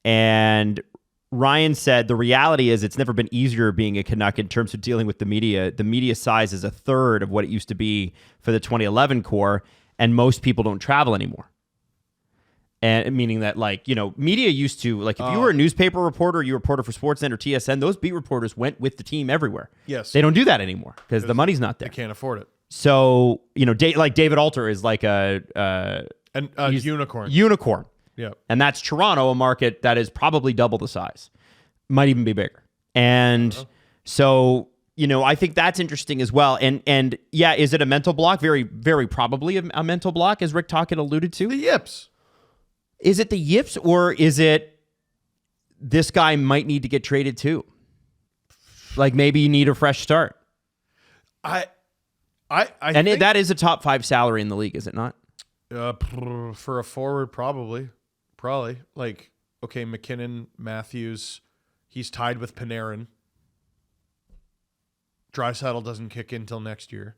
Speaker 1: And Ryan said the reality is it's never been easier being a Canuck in terms of dealing with the media. The media size is a third of what it used to be for the 2011 core, and most people don't travel anymore. And meaning that, like, you know, media used to, like, if you were a newspaper reporter, you were a reporter for Sportsnet or TSN, those beat reporters went with the team everywhere.
Speaker 2: Yes.
Speaker 1: They don't do that anymore because the money's not there.
Speaker 2: They can't afford it.
Speaker 1: So, you know, like David Alter is like a
Speaker 2: unicorn.
Speaker 1: Unicorn.
Speaker 2: Yeah.
Speaker 1: And that's Toronto, a market that is probably double the size. Might even be bigger. And so, you know, I think that's interesting as well. And yeah, is it a mental block? Very, very probably a mental block, as Rick Tocchet alluded to.
Speaker 2: The yips.
Speaker 1: Is it the yips, or is it this guy might need to get traded too? Like, maybe you need a fresh start.
Speaker 2: I think
Speaker 1: that is a top 5 salary in the league, is it not?
Speaker 2: For a forward, probably. Like, okay, McKinnon, Matthews, he's tied with Panarin. Draisaitl doesn't kick in until next year.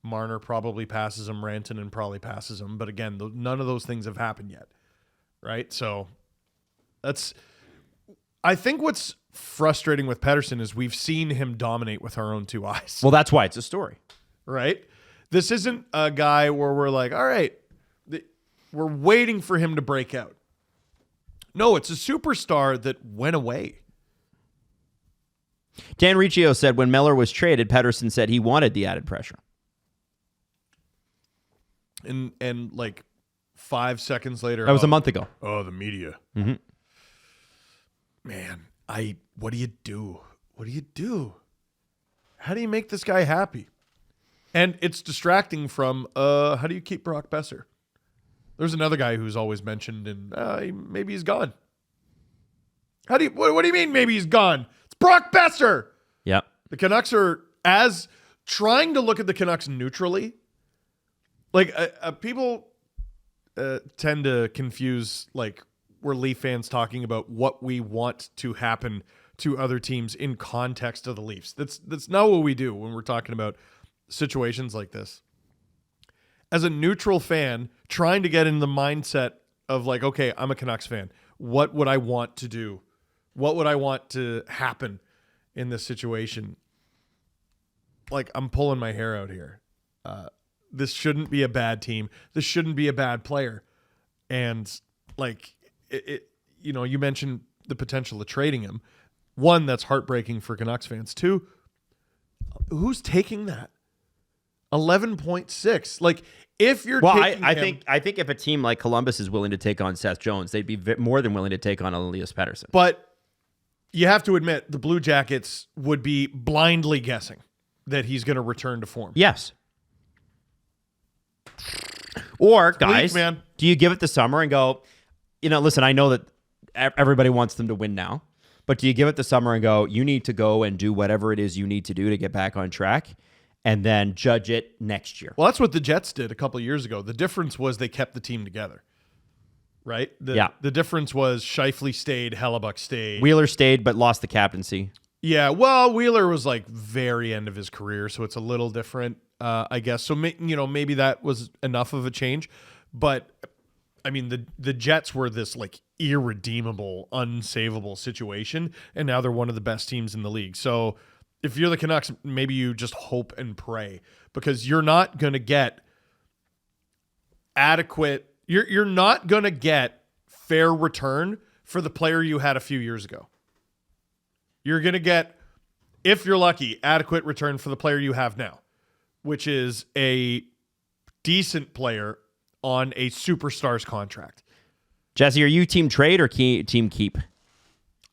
Speaker 2: Marner probably passes him. Rantanen probably passes him. But again, none of those things have happened yet, right? So I think what's frustrating with Pettersson is we've seen him dominate with our own 2 eyes.
Speaker 1: Well, that's why it's a story.
Speaker 2: Right? This isn't a guy where we're like, all right, we're waiting for him to break out. No, it's a superstar that went away.
Speaker 1: Dan Riccio said when Miller was traded, Pettersson said he wanted the added pressure.
Speaker 2: And like 5 seconds later,
Speaker 1: that was a month ago.
Speaker 2: Oh, the media.
Speaker 1: Mm-hmm.
Speaker 2: Man, what do you do? What do you do? How do you make this guy happy? And it's distracting from how do you keep Brock Besser? There's another guy who's always mentioned, and maybe he's gone. What do you mean maybe he's gone? It's Brock Besser.
Speaker 1: Yep.
Speaker 2: The Canucks are trying to look at the Canucks neutrally. Like, people tend to confuse, like, we're Leaf fans talking about what we want to happen to other teams in context of the Leafs. That's not what we do when we're talking about situations like this. As a neutral fan, trying to get in the mindset of, like, okay, I'm a Canucks fan. What would I want to do? What would I want to happen in this situation? Like, I'm pulling my hair out here. This shouldn't be a bad team. This shouldn't be a bad player. And, like, you mentioned the potential of trading him. One, that's heartbreaking for Canucks fans. Two, who's taking that? 11.6. Like, if you're
Speaker 1: Well,
Speaker 2: taking him,
Speaker 1: I think if a team like Columbus is willing to take on Seth Jones, they'd be more than willing to take on Elias Pettersson.
Speaker 2: but you have to admit the Blue Jackets would be blindly guessing that he's going to return to form.
Speaker 1: Yes. Or, guys,
Speaker 2: man.
Speaker 1: do you give it the summer and go, listen, I know that everybody wants them to win now, but do you give it the summer and go, you need to go and do whatever it is you need to do to get back on track and then judge it next year?
Speaker 2: Well, that's what the Jets did a couple of years ago. The difference was they kept the team together, right? The difference was Scheifele stayed, Hellebuck stayed.
Speaker 1: Wheeler stayed but lost the captaincy.
Speaker 2: Yeah, well, Wheeler was like very end of his career, so it's a little different, I guess. So maybe that was enough of a change, but I mean the Jets were this like irredeemable, unsavable situation, and now they're one of the best teams in the league. So if you're the Canucks, maybe you just hope and pray, because you're not going to get adequate. You're not going to get fair return for the player you had a few years ago. You're going to get, if you're lucky, adequate return for the player you have now, which is a decent player on a superstar's contract.
Speaker 1: Jesse, are you team trade or team keep?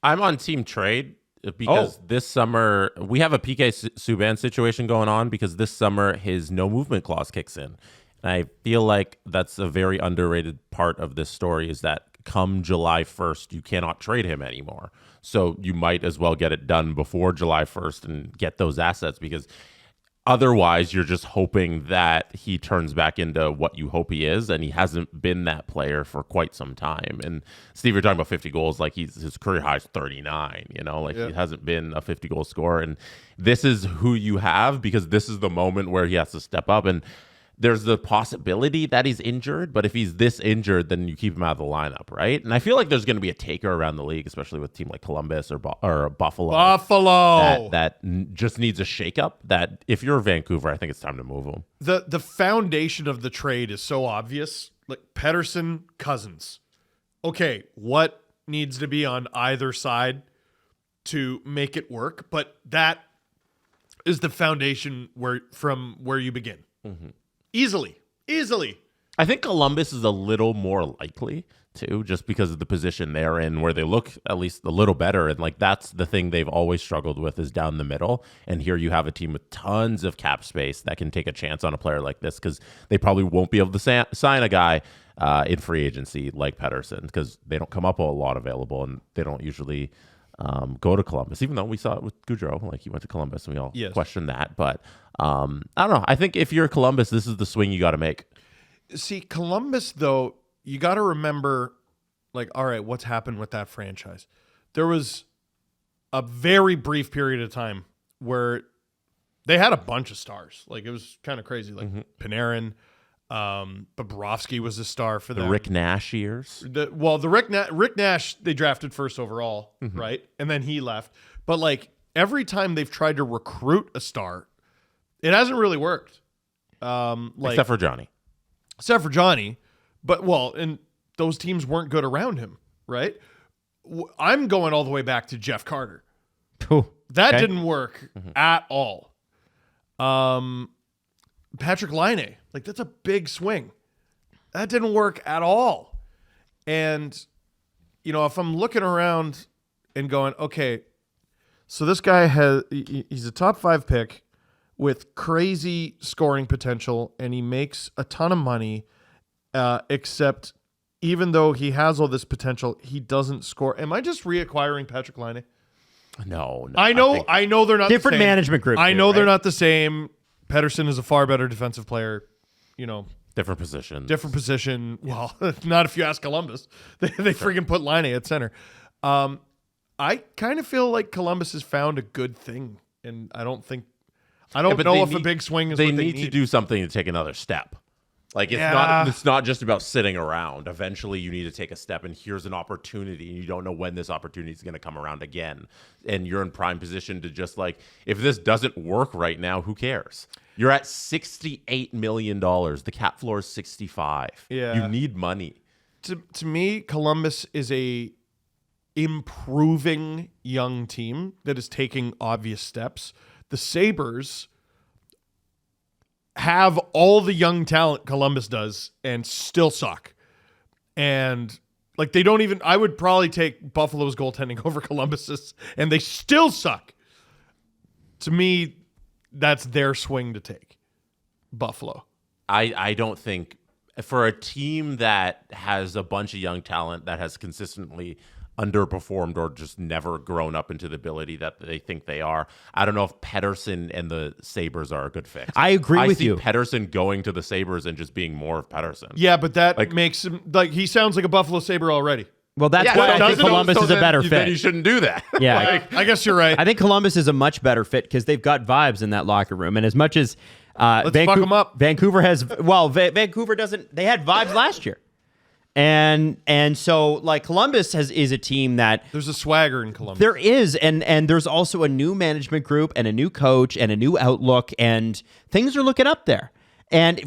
Speaker 3: I'm on team trade because this summer we have a PK Subban situation going on because this summer his no movement clause kicks in. And I feel like that's a very underrated part of this story is that come July 1st, you cannot trade him anymore. So you might as well get it done before July 1st and get those assets because otherwise you're just hoping that he turns back into what you hope he is, and he hasn't been that player for quite some time. And Steve, you're talking about 50 goals, like his career high is 39, he hasn't been a 50 goal scorer. And this is who you have because this is the moment where he has to step up. And there's the possibility that he's injured, but if he's this injured, then you keep him out of the lineup, right? And I feel like there's going to be a taker around the league, especially with a team like Columbus or Buffalo. That just needs a shakeup. That if you're Vancouver, I think it's time to move him.
Speaker 2: The foundation of the trade is so obvious. Like Pettersson, Cousins. Okay, what needs to be on either side to make it work? But that is the foundation from where you begin. Mm-hmm. Easily.
Speaker 3: I think Columbus is a little more likely too, just because of the position they're in, where they look at least a little better. And like that's the thing they've always struggled with is down the middle. And here you have a team with tons of cap space that can take a chance on a player like this because they probably won't be able to sign a guy in free agency like Pettersson because they don't come up a lot available and they don't usually go to Columbus, even though we saw it with Gaudreau, like he went to Columbus and we all questioned that. But I don't know. I think if you're Columbus, this is the swing you got to make.
Speaker 2: See, Columbus, though, you got to remember, like, all right, what's happened with that franchise? There was a very brief period of time where they had a bunch of stars. Like, it was kind of crazy. Like, Panarin, Bobrovsky was a star for them.
Speaker 3: The Rick Nash years.
Speaker 2: The Rick Nash, they drafted first overall, right? And then he left. But, like, every time they've tried to recruit a star, it hasn't really worked.
Speaker 3: Except for Johnny.
Speaker 2: But, and those teams weren't good around him, right? I'm going all the way back to Jeff Carter. That didn't work at all. Patrick Laine, like that's a big swing. That didn't work at all. And, if I'm looking around and going, okay, so this guy he's a top 5 pick with crazy scoring potential, and he makes a ton of money, except even though he has all this potential, he doesn't score. Am I just reacquiring Patrick Laine?
Speaker 3: No.
Speaker 2: I know they're not
Speaker 1: different
Speaker 2: the same.
Speaker 1: management group.
Speaker 2: I know they're not the same. Pettersson is a far better defensive player.
Speaker 3: Different position.
Speaker 2: Well, not if you ask Columbus. They freaking put Laine at center. I kind of feel like Columbus has found a good thing, and I don't know if a big swing is what they need.
Speaker 3: They need to do something to take another step. Like it's not just about sitting around. Eventually you need to take a step, and here's an opportunity, and you don't know when this opportunity is going to come around again. And you're in prime position to just like, if this doesn't work right now, who cares? You're at $68 million. The cap floor is 65.
Speaker 2: Yeah.
Speaker 3: You need money.
Speaker 2: To me, Columbus is a improving young team that is taking obvious steps. The Sabres have all the young talent Columbus does and still suck. And like they don't even, I would probably take Buffalo's goaltending over Columbus's, and they still suck. To me, that's their swing to take. Buffalo.
Speaker 3: I don't think for a team that has a bunch of young talent that has consistently underperformed or just never grown up into the ability that they think they are, I don't know if Pettersson and the Sabres are a good fit.
Speaker 1: I agree with you.
Speaker 3: I see Pettersson going to the Sabres and just being more of Pettersson.
Speaker 2: Yeah, but that makes him like he sounds like a Buffalo Sabre already.
Speaker 1: Well, that's why I think Columbus is a better fit.
Speaker 3: Then you shouldn't do that.
Speaker 1: Yeah,
Speaker 2: I guess you're right.
Speaker 1: I think Columbus is a much better fit because they've got vibes in that locker room, and as much as
Speaker 2: Let's fuck them up.
Speaker 1: Vancouver has, well, Vancouver doesn't. They had vibes last year. And so like Columbus is a team that
Speaker 2: there's a swagger in Columbus.
Speaker 1: There is, and there's also a new management group and a new coach and a new outlook, and things are looking up there. And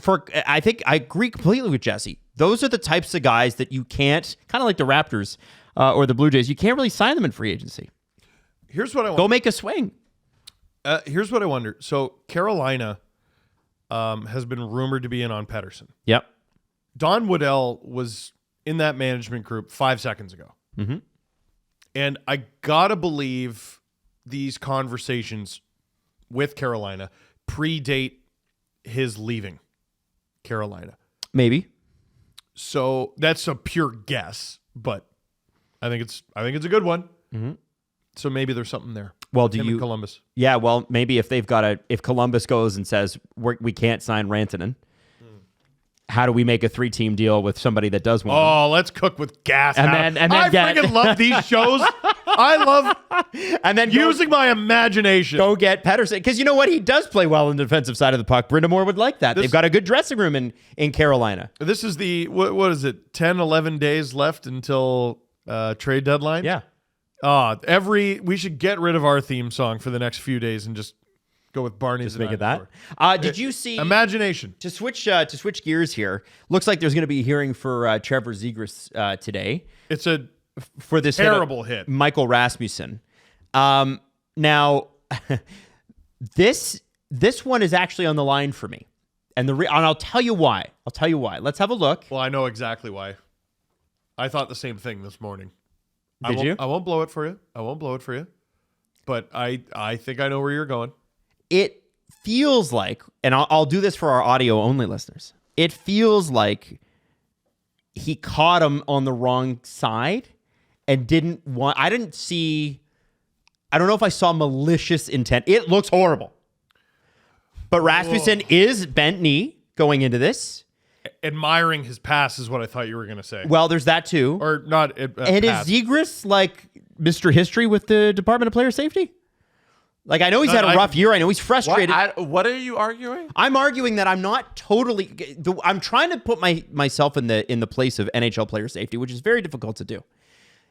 Speaker 1: I think I agree completely with Jesse. Those are the types of guys that you can't, kind of like the Raptors or the Blue Jays, you can't really sign them in free agency.
Speaker 2: Here's what I wonder.
Speaker 1: Go make a swing.
Speaker 2: Here's what I wonder. So Carolina has been rumored to be in on Pettersson.
Speaker 1: Yep.
Speaker 2: Don Waddell was in that management group 5 seconds ago.
Speaker 1: Mm-hmm.
Speaker 2: And I gotta believe these conversations with Carolina predate his leaving Carolina.
Speaker 1: Maybe.
Speaker 2: So that's a pure guess, but I think it's a good one.
Speaker 1: Mm-hmm.
Speaker 2: So maybe there's something there.
Speaker 1: Well,
Speaker 2: Him and Columbus?
Speaker 1: Yeah, well, maybe if Columbus goes and says we can't sign Rantanen, how do we make a 3-team deal with somebody that does want him?
Speaker 2: Oh, let's cook with gas.
Speaker 1: And then
Speaker 2: I freaking love these shows. I love
Speaker 1: and then
Speaker 2: using my imagination.
Speaker 1: Go get Pettersson. Because you know what? He does play well on the defensive side of the puck. Brind'Amour would like that. They've got a good dressing room in Carolina.
Speaker 2: This is the, what is it, 10, 11 days left until trade deadline?
Speaker 1: Yeah.
Speaker 2: We should get rid of our theme song for the next few days and just go with Barney's.
Speaker 1: Just make it that. Did you see
Speaker 2: imagination?
Speaker 1: To switch gears here, looks like there's going to be a hearing for Trevor Zegras today.
Speaker 2: It's a
Speaker 1: for this
Speaker 2: terrible hit,
Speaker 1: Michael Rasmussen. Now, this one is actually on the line for me, and I'll tell you why. Let's have a look.
Speaker 2: Well, I know exactly why. I thought the same thing this morning.
Speaker 1: Did you?
Speaker 2: I won't blow it for you. But I think I know where you're going.
Speaker 1: It feels like, and I'll do this for our audio only listeners. It feels like he caught him on the wrong side and I don't know if I saw malicious intent. It looks horrible. But Rasmussen is bent knee going into this.
Speaker 2: Admiring his pass is what I thought you were going to say.
Speaker 1: Well, there's that too.
Speaker 2: Or not.
Speaker 1: And is Zegras like Mr. History with the Department of Player Safety? Like, I know he's had a rough year. I know he's frustrated.
Speaker 3: What are you arguing?
Speaker 1: I'm arguing that I'm not totally. I'm trying to put myself in the place of NHL player safety, which is very difficult to do.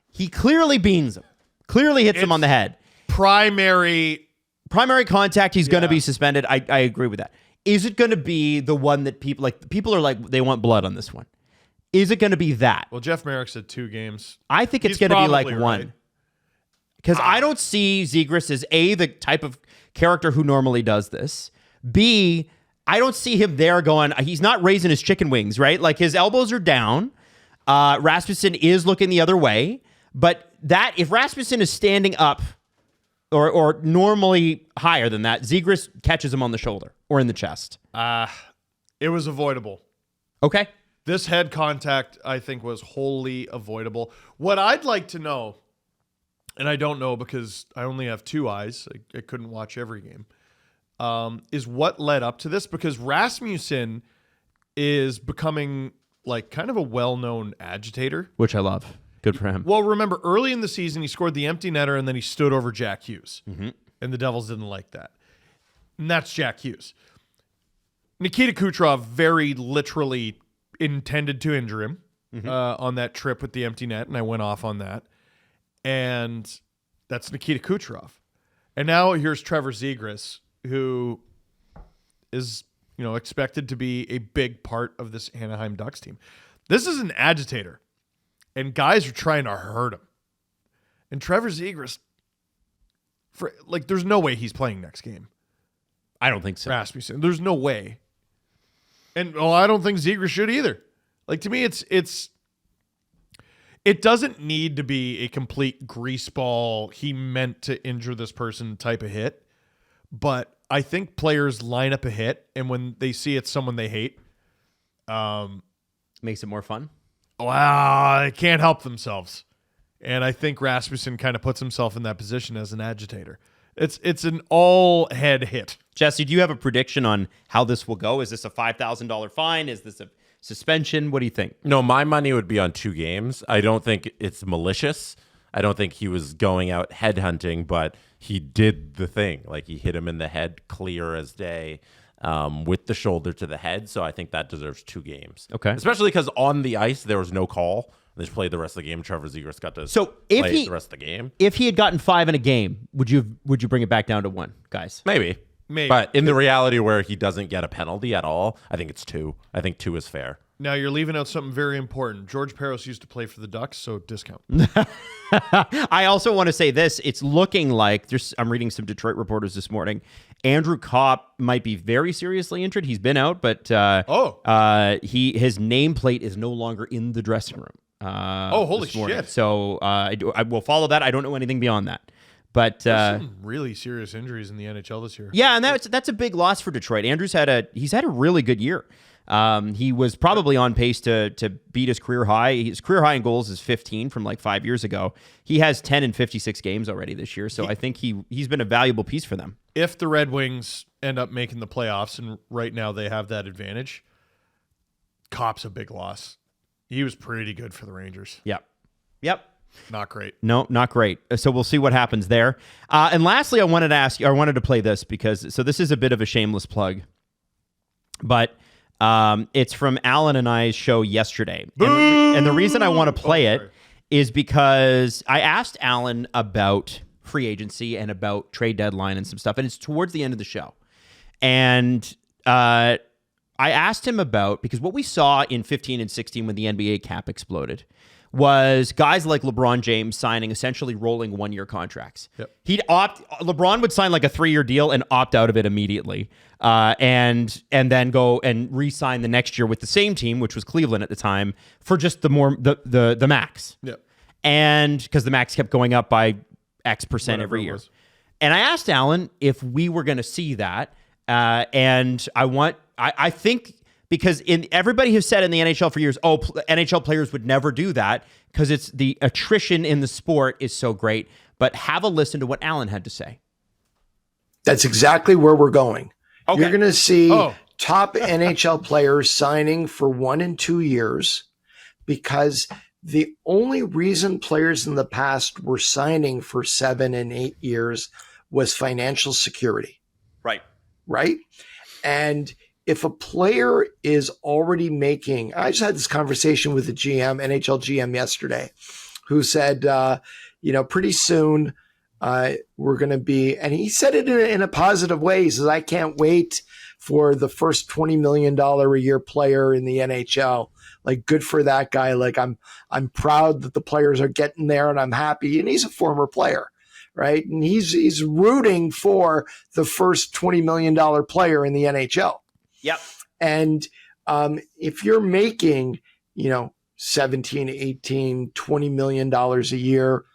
Speaker 1: He clearly beans him. Clearly hits him on the head.
Speaker 2: Primary
Speaker 1: contact. He's going to be suspended. I agree with that. Is it going to be the one that people are like they want blood on this one? Is it going to be that?
Speaker 2: Well, Jeff Merrick said 2 games.
Speaker 1: I think it's going to be like
Speaker 2: right.
Speaker 1: one. Because I don't see Zegras as A, the type of character who normally does this. B, I don't see him there going, he's not raising his chicken wings, right? Like his elbows are down. Rasmussen is looking the other way. But if Rasmussen is standing up or normally higher than that, Zegras catches him on the shoulder or in the chest.
Speaker 2: It was avoidable.
Speaker 1: Okay.
Speaker 2: This head contact, I think, was wholly avoidable. What I'd like to know, and I don't know because I only have 2 eyes, I couldn't watch every game, is what led up to this. Because Rasmussen is becoming like kind of a well-known agitator.
Speaker 1: Which I love. Good for him.
Speaker 2: Well, remember, early in the season, he scored the empty netter, and then he stood over Jack Hughes.
Speaker 1: Mm-hmm.
Speaker 2: And the Devils didn't like that. And that's Jack Hughes. Nikita Kucherov very literally intended to injure him on that trip with the empty net, and I went off on that. And that's Nikita Kucherov. And now here's Trevor Zegras, who is, expected to be a big part of this Anaheim Ducks team. This is an agitator, and guys are trying to hurt him. And Trevor Zegras, there's no way he's playing next game.
Speaker 1: I don't think so.
Speaker 2: Rasmussen, there's no way. And I don't think Zegras should either. Like, to me, it doesn't need to be a complete grease ball, he meant to injure this person type of hit. But I think players line up a hit, and when they see it's someone they hate,
Speaker 1: Makes it more fun.
Speaker 2: wow, they can't help themselves. And I think Rasmussen kind of puts himself in that position as an agitator. It's an all head hit.
Speaker 1: Jesse, do you have a prediction on how this will go? Is this a $5,000 fine? Is this a suspension? What do you think?
Speaker 3: No, my money would be on 2 games. I don't think it's malicious. I don't think he was going out headhunting, but he did the thing. Like, he hit him in the head clear as day with the shoulder to the head. So I think that deserves 2 games.
Speaker 1: Okay.
Speaker 3: Especially because on the ice, there was no call. They just played the rest of the game. Trevor Zegras got to play the rest of the game.
Speaker 1: If he had gotten 5 in a game, would you bring it back down to 1, guys?
Speaker 3: Maybe. But in the reality where he doesn't get a penalty at all, I think it's 2. I think 2 is fair.
Speaker 2: Now, you're leaving out something very important. George Peros used to play for the Ducks, so discount.
Speaker 1: I also want to say this. It's looking like, I'm reading some Detroit reporters this morning, Andrew Kopp might be very seriously injured. He's been out, but his nameplate is no longer in the dressing room.
Speaker 2: Holy shit.
Speaker 1: So I will follow that. I don't know anything beyond that. But
Speaker 2: there's some really serious injuries in the NHL this year.
Speaker 1: Yeah, and that's a big loss for Detroit. Andrew's had a really good year. He was probably on pace to beat his career high. His career high in goals is 15 from like 5 years ago. He has 10 in 56 games already this year, so I think he's been a valuable piece for them.
Speaker 2: If the Red Wings end up making the playoffs, and right now they have that advantage, Kopp's a big loss. He was pretty good for the Rangers.
Speaker 1: Yep.
Speaker 2: Not great.
Speaker 1: No, not great. So we'll see what happens there. And lastly, I wanted to play this because this is a bit of a shameless plug, but it's from Alan and I's show yesterday. And the reason I want to play it is because I asked Alan about free agency and about trade deadline and some stuff, and it's towards the end of the show. And I asked him about, because what we saw in 15 and 16 when the NBA cap exploded was guys like LeBron James signing essentially rolling 1-year contracts.
Speaker 2: Yep.
Speaker 1: LeBron would sign like a 3-year deal and opt out of it immediately, and then go and re-sign the next year with the same team, which was Cleveland at the time, for just the max.
Speaker 2: Yep. And
Speaker 1: because the max kept going up by X percent every year. And I asked Alan if we were going to see that, and I think, because everybody has said in the NHL for years, NHL players would never do that because it's the attrition in the sport is so great. But have a listen to what Alan had to say.
Speaker 7: That's exactly where we're going.
Speaker 1: Okay.
Speaker 7: You're going to see top NHL players signing for 1 and 2 years, because the only reason players in the past were signing for 7 and 8 years was financial security. Right? And if a player is already making, I just had this conversation with the NHL GM yesterday, who said, pretty soon we're going to be, and he said it in a positive way. He says, I can't wait for the first $20 million a year player in the NHL. Like, good for that guy. Like, I'm proud that the players are getting there, and I'm happy. And he's a former player, right? And he's rooting for the first $20 million player in the NHL.
Speaker 1: Yep.
Speaker 7: And if you're making, 17, 18, $20 million a year,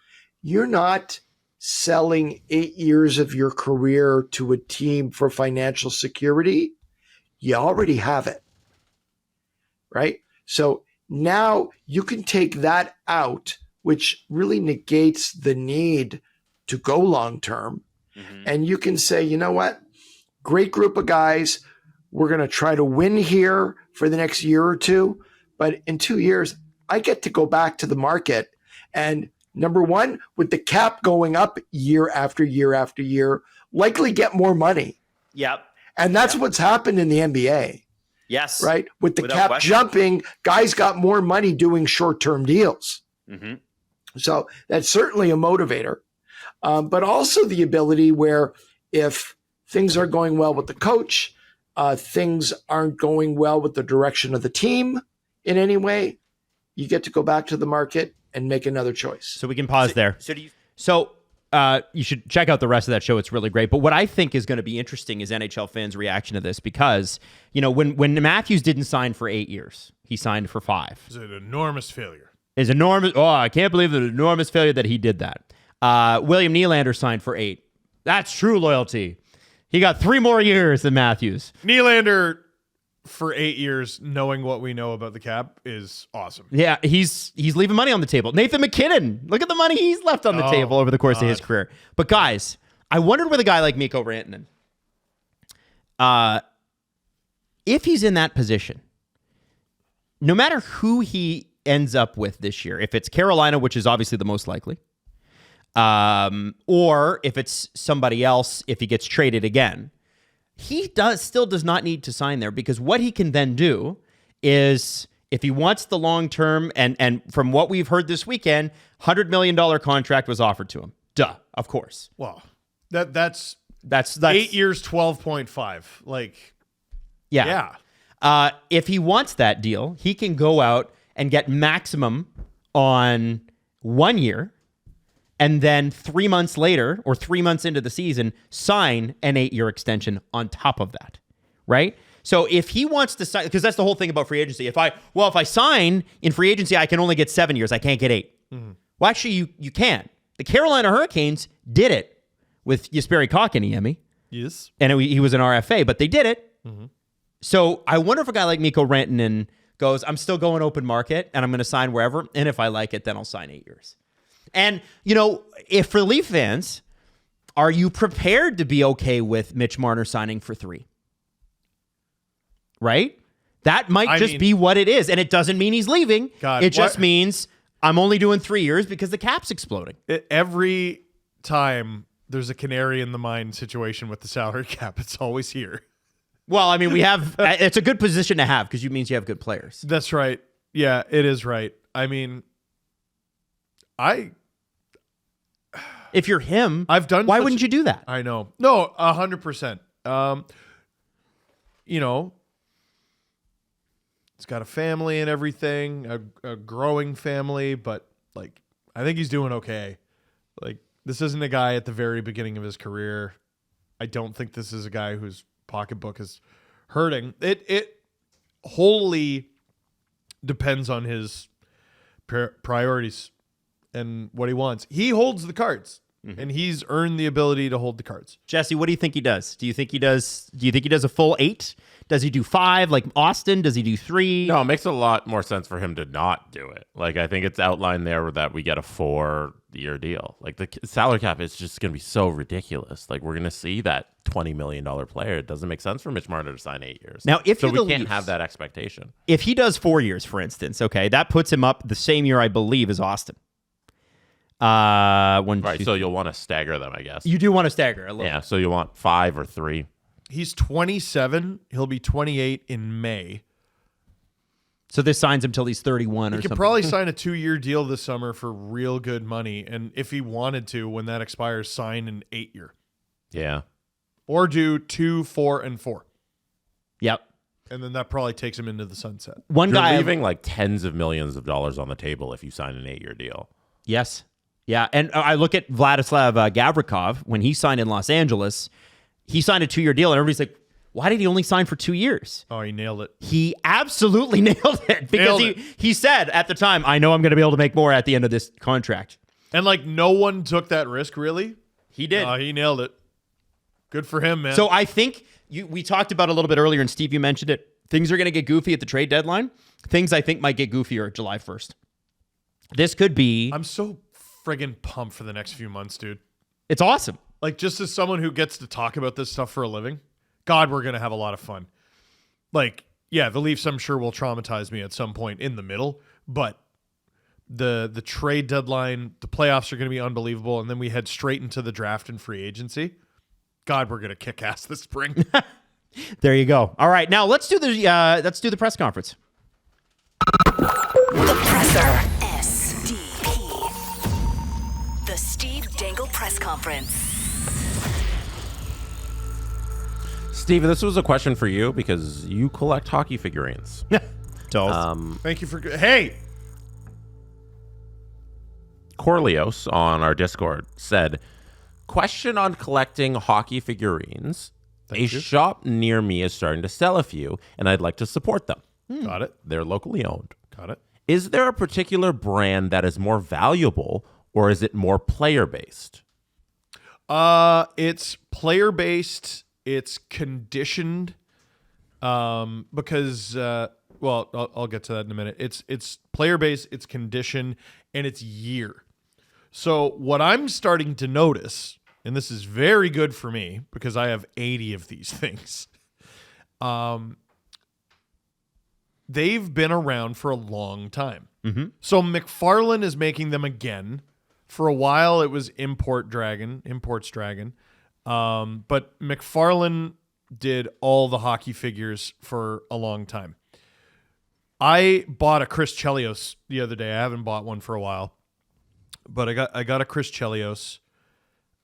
Speaker 7: you're not selling 8 years of your career to a team for financial security. You already have it, right? So now you can take that out, which really negates the need to go long-term. Mm-hmm. And you can say, you know what? Great group of guys. We're going to try to win here for the next year or two. But in 2 years, I get to go back to the market. And number one, with the cap going up year after year after year, likely get more money.
Speaker 1: Yep.
Speaker 7: And that's what's happened in the NBA.
Speaker 1: Yes.
Speaker 7: Right? With the cap jumping, guys got more money doing short-term deals.
Speaker 1: Mm-hmm.
Speaker 7: So that's certainly a motivator. But also the ability where if things are going well with the coach, things aren't going well with the direction of the team in any way, you get to go back to the market and make another choice.
Speaker 1: So we can pause there. So you should check out the rest of that show. It's really great. But what I think is going to be interesting is NHL fans' reaction to this because, when Matthews didn't sign for 8 years, he signed for 5.
Speaker 2: It's an enormous failure.
Speaker 1: Is enormous. Oh, I can't believe the enormous failure that he did that. William Nylander signed for 8. That's true loyalty. He got 3 more years than Matthews.
Speaker 2: Nylander for 8 years, knowing what we know about the cap, is awesome.
Speaker 1: Yeah, he's leaving money on the table. Nathan McKinnon, look at the money he's left on the table over the course of his career. But guys, I wondered with a guy like Mikko Rantanen, if he's in that position, no matter who he ends up with this year, if it's Carolina, which is obviously the most likely, or if it's somebody else, if he gets traded again, he still does not need to sign there, because what he can then do is, if he wants the long term, and from what we've heard this weekend, $100 million contract was offered to him. Duh, of course.
Speaker 2: Well, that's 8 years, 12.5. Like,
Speaker 1: yeah. If he wants that deal, he can go out and get maximum on 1 year, and then 3 months later, or 3 months into the season, sign an 8-year extension on top of that, right? So if he wants to sign, because that's the whole thing about free agency. If I sign in free agency, I can only get 7 years. I can't get 8. Mm-hmm. Well, actually, you can. The Carolina Hurricanes did it with Jesperi Kotkaniemi.
Speaker 2: Yes.
Speaker 1: And he was an RFA, but they did it.
Speaker 2: Mm-hmm.
Speaker 1: So I wonder if a guy like Mikko Rantanen goes, I'm still going open market, and I'm going to sign wherever, and if I like it, then I'll sign 8 years. And, if for Leaf fans, are you prepared to be okay with Mitch Marner signing for 3? Right? That might be what it is. And it doesn't mean he's leaving. It just means I'm only doing 3 years because the cap's exploding.
Speaker 2: Every time there's a canary in the mine situation with the salary cap, it's always here.
Speaker 1: Well, I mean, it's a good position to have, because it means you have good players.
Speaker 2: That's right. Yeah, it is right. I mean,
Speaker 1: if you're him, why wouldn't you do that?
Speaker 2: I know. No, 100%. He's got a family and everything, a growing family, but I think he's doing okay. This isn't a guy at the very beginning of his career. I don't think this is a guy whose pocketbook is hurting. It wholly depends on his priorities and what he wants. He holds the cards, and he's earned the ability to hold the cards.
Speaker 1: Jesse, what do you think he does? Do you think he does a full 8? Does he do 5 like Austin? Does he do 3?
Speaker 3: No, it makes a lot more sense for him to not do it. I think it's outlined there that we get a 4-year deal. The salary cap is just going to be so ridiculous. We're going to see that $20 million player. It doesn't make sense for Mitch Marner to sign 8 years.
Speaker 1: Now,
Speaker 3: we can't have that expectation.
Speaker 1: If he does 4 years, for instance, okay, that puts him up the same year, I believe, as Austin.
Speaker 3: So you'll want to stagger them, I guess.
Speaker 1: You do want to stagger a little.
Speaker 3: Yeah, so you want 5 or 3.
Speaker 2: He's 27. He'll be 28 in May.
Speaker 1: So this signs him till he's 31 or something.
Speaker 2: He could probably sign a 2-year deal this summer for real good money. And if he wanted to, when that expires, sign an 8-year.
Speaker 3: Yeah.
Speaker 2: Or do 2, 4, and 4.
Speaker 1: Yep.
Speaker 2: And then that probably takes him into the sunset.
Speaker 3: You're leaving tens of millions of dollars on the table if you sign an 8-year deal.
Speaker 1: Yes. Yeah. And I look at Vladislav Gavrikov. When he signed in Los Angeles, he signed a 2-year deal, and everybody's like, why did he only sign for 2 years?
Speaker 2: Oh, he nailed it.
Speaker 1: He absolutely nailed it, because he said at the time, I know I'm going to be able to make more at the end of this contract.
Speaker 2: And no one took that risk, really.
Speaker 1: He did.
Speaker 2: He nailed it. Good for him, man.
Speaker 1: So I think we talked about a little bit earlier, and Steve, you mentioned it. Things are going to get goofy at the trade deadline. Things I think might get goofier July 1st. This could be...
Speaker 2: I'm so friggin' pumped for the next few months, dude.
Speaker 1: It's awesome.
Speaker 2: Just as someone who gets to talk about this stuff for a living, God, we're going to have a lot of fun. The Leafs, I'm sure, will traumatize me at some point in the middle, but the trade deadline, the playoffs are going to be unbelievable, and then we head straight into the draft and free agency. God, we're going to kick ass this spring.
Speaker 1: There you go. All right, now let's do the press conference.
Speaker 4: The presser. SDP. The Steve Dangle press conference.
Speaker 3: Steve, this was a question for you because you collect hockey figurines.
Speaker 2: Thank you for... Hey!
Speaker 3: Corleos on our Discord said, question on collecting hockey figurines. A shop near me is starting to sell a few, and I'd like to support them.
Speaker 2: Got it.
Speaker 3: They're locally owned.
Speaker 2: Got it.
Speaker 3: Is there a particular brand that is more valuable, or is it more player-based?
Speaker 2: It's player-based. It's conditioned. Because I'll get to that in a minute. It's player-based, it's condition, and it's year. So what I'm starting to notice, and this is very good for me because I have 80 of these things. They've been around for a long time. Mm-hmm. So McFarlane is making them again. For a while, it was Imports Dragon. But McFarlane did all the hockey figures for a long time. I bought a Chris Chelios the other day. I haven't bought one for a while, but I got a Chris Chelios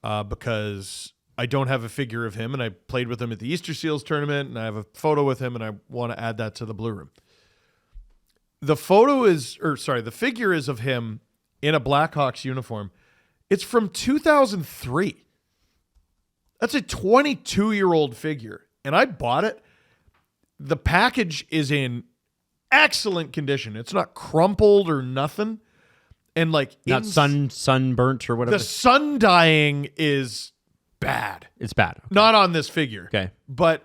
Speaker 2: because I don't have a figure of him, and I played with him at the Easter Seals tournament, and I have a photo with him, and I want to add that to the Blue Room. The figure is of him in a Blackhawks uniform. It's from 2003. That's a 22-year-old figure, and I bought it. The package is in excellent condition. It's not crumpled or nothing, and
Speaker 1: not sunburnt or whatever.
Speaker 2: The sun dyeing is bad.
Speaker 1: It's bad. Okay.
Speaker 2: Not on this figure.
Speaker 1: Okay,
Speaker 2: but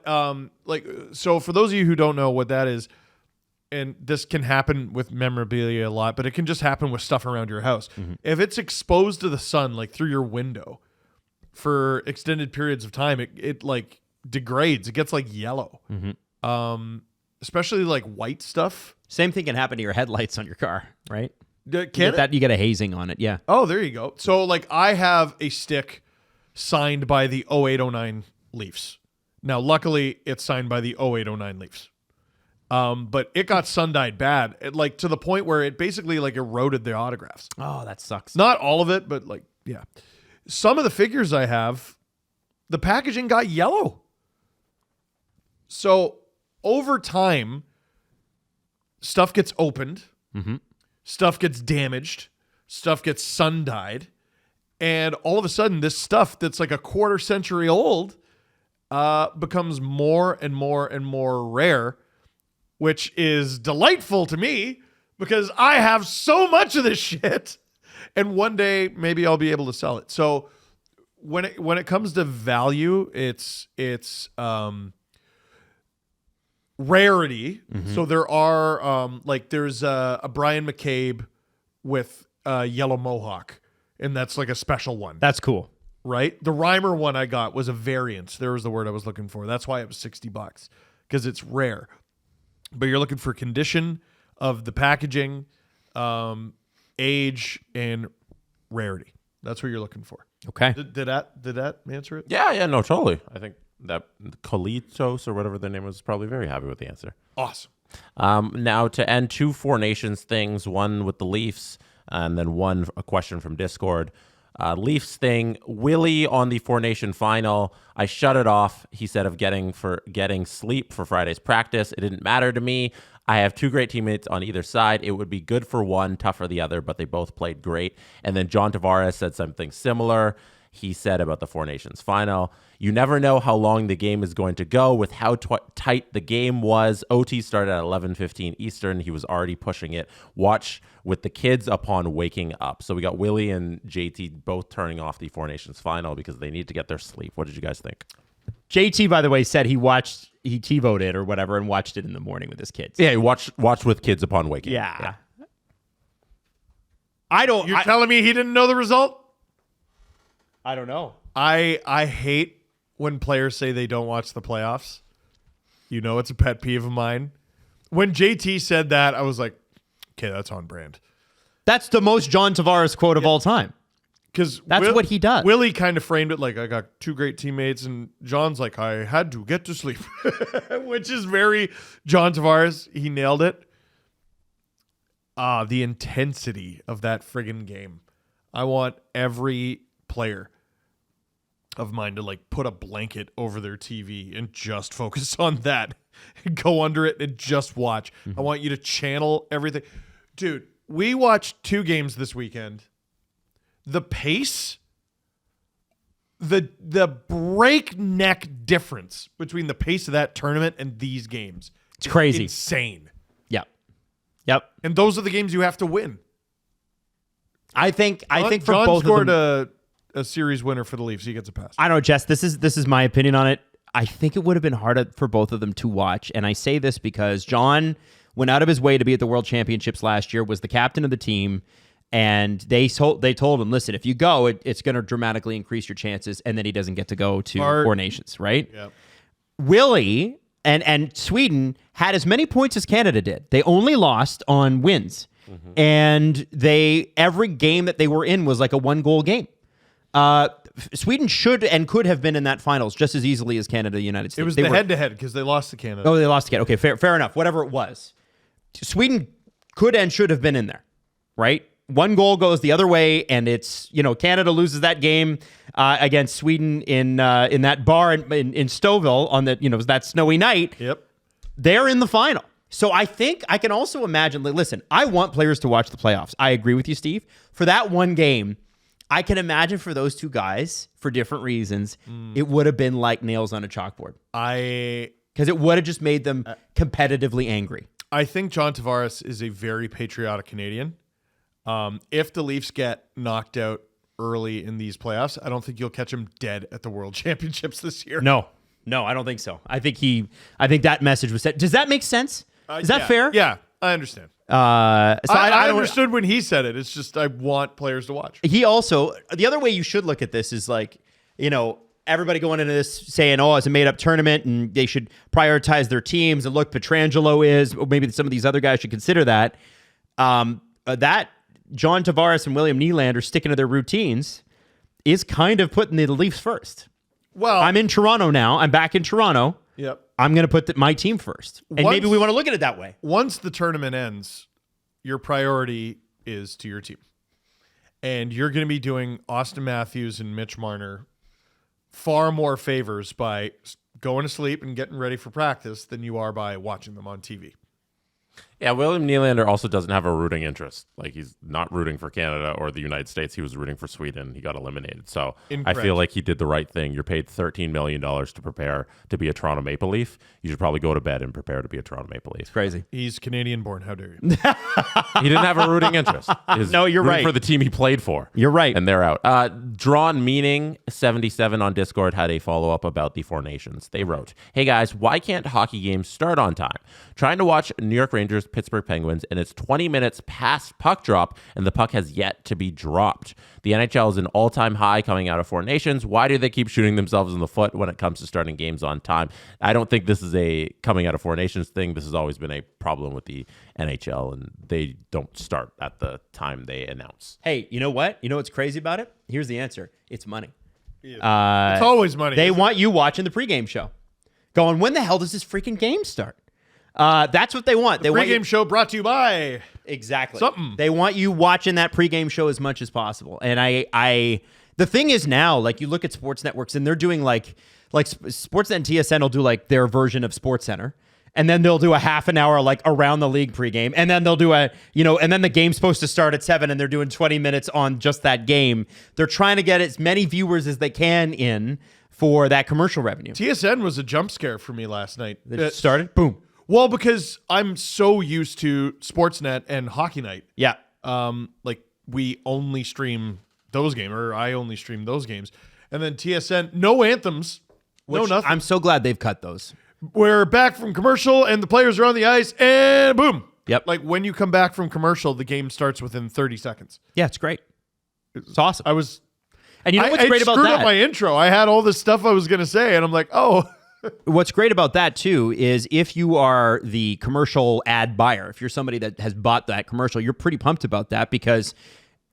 Speaker 2: so for those of you who don't know what that is, and this can happen with memorabilia a lot, but it can just happen with stuff around your house. Mm-hmm. If it's exposed to the sun, like through your window, for extended periods of time, it degrades. It gets yellow. Mm-hmm. Especially white stuff.
Speaker 1: Same thing can happen to your headlights on your car, right?
Speaker 2: You get
Speaker 1: a hazing on it, yeah.
Speaker 2: Oh, there you go. So I have a stick signed by the 0809 Leafs. Now, luckily, it's signed by the 0809 Leafs. But it got sun-dyed bad, to the point where it basically eroded the autographs.
Speaker 1: Oh, that sucks.
Speaker 2: Not all of it, but yeah. Some of the figures I have, the packaging got yellow. So over time, stuff gets opened, mm-hmm. stuff gets damaged, stuff gets sun-dyed, and all of a sudden this stuff that's a quarter century old becomes more and more and more rare, which is delightful to me because I have so much of this shit. And one day maybe I'll be able to sell it. So when it comes to value, it's rarity. Mm-hmm. So there are there's a Brian McCabe with yellow mohawk, and that's a special one.
Speaker 1: That's cool.
Speaker 2: Right? The Reimer one I got was a variant. There was the word I was looking for. That's why it was $60 because it's rare. But you're looking for condition of the packaging, age, and rarity. That's what you're looking for.
Speaker 1: Okay.
Speaker 2: Did that answer it?
Speaker 3: Yeah, no, totally. I think that Colitos or whatever their name was probably very happy with the answer.
Speaker 2: Awesome.
Speaker 3: Now to end 2 Four Nations things, one with the Leafs, and then a question from Discord. Leafs thing, Willie on the Four Nation final. I shut it off, he said, of getting sleep for Friday's practice. It didn't matter to me. I have 2 great teammates on either side. It would be good for one, tough for the other, but they both played great. And then John Tavares said something similar. He said about the Four Nations final, you never know how long the game is going to go with how tight the game was. OT started at 11:15 Eastern. He was already pushing it. Watch with the kids upon waking up. So we got Willie and JT both turning off the Four Nations final because they need to get their sleep. What did you guys think?
Speaker 1: JT, by the way, said he TiVoed it or whatever and watched it in the morning with his kids.
Speaker 3: Yeah, he watched with kids upon waking.
Speaker 1: Yeah.
Speaker 2: You're telling me he didn't know the result?
Speaker 1: I don't know.
Speaker 2: I hate when players say they don't watch the playoffs. It's a pet peeve of mine. When JT said that, I was like, okay, that's on brand.
Speaker 1: That's the most John Tavares quote of all time.
Speaker 2: Because
Speaker 1: that's what he does.
Speaker 2: Willie kind of framed it like, I got 2 great teammates, and John's like, I had to get to sleep, which is very John Tavares. He nailed it. The intensity of that friggin' game. I want every player of mine to put a blanket over their TV and just focus on that. Go under it and just watch. Mm-hmm. I want you to channel everything. Dude, we watched 2 games this weekend. The pace the breakneck difference between the pace of that tournament and these games.
Speaker 1: It's crazy.
Speaker 2: Insane.
Speaker 1: Yep.
Speaker 2: And those are the games you have to win.
Speaker 1: I think for
Speaker 2: John
Speaker 1: both
Speaker 2: scored
Speaker 1: of them,
Speaker 2: a series winner for the Leafs. He gets a pass.
Speaker 1: I don't know, Jess. This is my opinion on it. I think it would have been harder for both of them to watch, and I say this because John went out of his way to be at the World Championships last year, was the captain of the team, and they told him, listen, if you go, it's going to dramatically increase your chances, and then he doesn't get to go to Four Nations, right?
Speaker 2: Yep.
Speaker 1: Willie and Sweden had as many points as Canada did. They only lost on wins. And every game that they were in was like a 1-goal game. Sweden should and could have been in that finals just as easily as Canada, the United States.
Speaker 2: It was the head-to-head because they lost to Canada.
Speaker 1: Oh, they lost to Canada. Okay, fair enough. Whatever it was. Sweden could and should have been in there, right? 1 goal goes the other way, and it's, Canada loses that game against Sweden in that bar in Stouffville on that snowy night.
Speaker 2: Yep.
Speaker 1: They're in the final. So I think I can also imagine, listen, I want players to watch the playoffs. I agree with you, Steve. For that one game, I can imagine for those two guys, for different reasons, it would have been like nails on a chalkboard. Because it would have just made them competitively angry.
Speaker 2: I think John Tavares is a very patriotic Canadian. If the Leafs get knocked out early in these playoffs, I don't think you'll catch him dead at the World Championships this year.
Speaker 1: No, I don't think so. I think that message was set. Does that make sense? Is that fair?
Speaker 2: Yeah, I understand.
Speaker 1: So
Speaker 2: I understood when he said it. It's just I want players to watch.
Speaker 1: He also, the other way you should look at this is like, everybody going into this saying, oh, it's a made-up tournament and they should prioritize their teams. And look, Pietrangelo is, or maybe some of these other guys should consider that. That John Tavares and William Nylander sticking to their routines is kind of putting the Leafs first.
Speaker 2: Well,
Speaker 1: I'm in Toronto now. I'm back in Toronto.
Speaker 2: Yep.
Speaker 1: I'm going to put my team first. And maybe we want to look at it that way.
Speaker 2: Once the tournament ends, your priority is to your team. And you're going to be doing Austin Matthews and Mitch Marner far more favors by going to sleep and getting ready for practice than you are by watching them on TV.
Speaker 3: Yeah, William Nylander also doesn't have a rooting interest. Like, he's not rooting for Canada or the United States. He was rooting for Sweden. He got eliminated. So
Speaker 2: Incorrect.
Speaker 3: I feel like he did the right thing. You're paid $13 million to prepare to be a Toronto Maple Leaf. You should probably go to bed and prepare to be a Toronto Maple Leaf.
Speaker 1: Crazy.
Speaker 2: He's Canadian born. How dare you?
Speaker 3: He didn't have a rooting interest.
Speaker 1: No, you're right.
Speaker 3: For the team he played for.
Speaker 1: You're right.
Speaker 3: And they're out. Drawn Meaning 77 on Discord had a follow-up about the Four Nations. They wrote, hey guys, why can't hockey games start on time? Trying to watch New York Rangers, Pittsburgh Penguins, and it's 20 minutes past puck drop, and the puck has yet to be dropped. The NHL is an all-time high coming out of Four Nations. Why do they keep shooting themselves in the foot when it comes to starting games on time? I don't think this is a coming out of Four Nations thing. This has always been a problem with the NHL, and they don't start at the time they announce.
Speaker 1: Hey, you know what? You know what's crazy about it? Here's the answer. It's money.
Speaker 2: Yeah. It's always money.
Speaker 1: They want you watching the pregame show. Going, when the hell does this freaking game start? That's what they want.
Speaker 2: The pregame show brought to you by
Speaker 1: exactly
Speaker 2: something.
Speaker 1: They want you watching that pregame show as much as possible. And the thing is now, like, you look at sports networks and they're doing like Sportsnet and TSN will do like their version of SportsCenter, and then they'll do a half an hour like around the league pregame, and then they'll do and then the game's supposed to start at 7 and they're doing 20 minutes on just that game. They're trying to get as many viewers as they can in for that commercial revenue.
Speaker 2: TSN was a jump scare for me last night.
Speaker 1: It started, boom.
Speaker 2: Well, because I'm so used to Sportsnet and Hockey Night.
Speaker 1: Yeah.
Speaker 2: Like we only stream those games, or I only stream those games. And then TSN, no anthems, no nothing.
Speaker 1: I'm so glad they've cut those.
Speaker 2: We're back from commercial and the players are on the ice and boom.
Speaker 1: Yep.
Speaker 2: Like when you come back from commercial, the game starts within 30 seconds.
Speaker 1: Yeah, it's great. It's awesome. And you know what's great about that?
Speaker 2: I screwed up my intro. I had all this stuff I was going to say, and I'm like, oh.
Speaker 1: What's great about that, too, is if you are the commercial ad buyer, if you're somebody that has bought that commercial, you're pretty pumped about that because...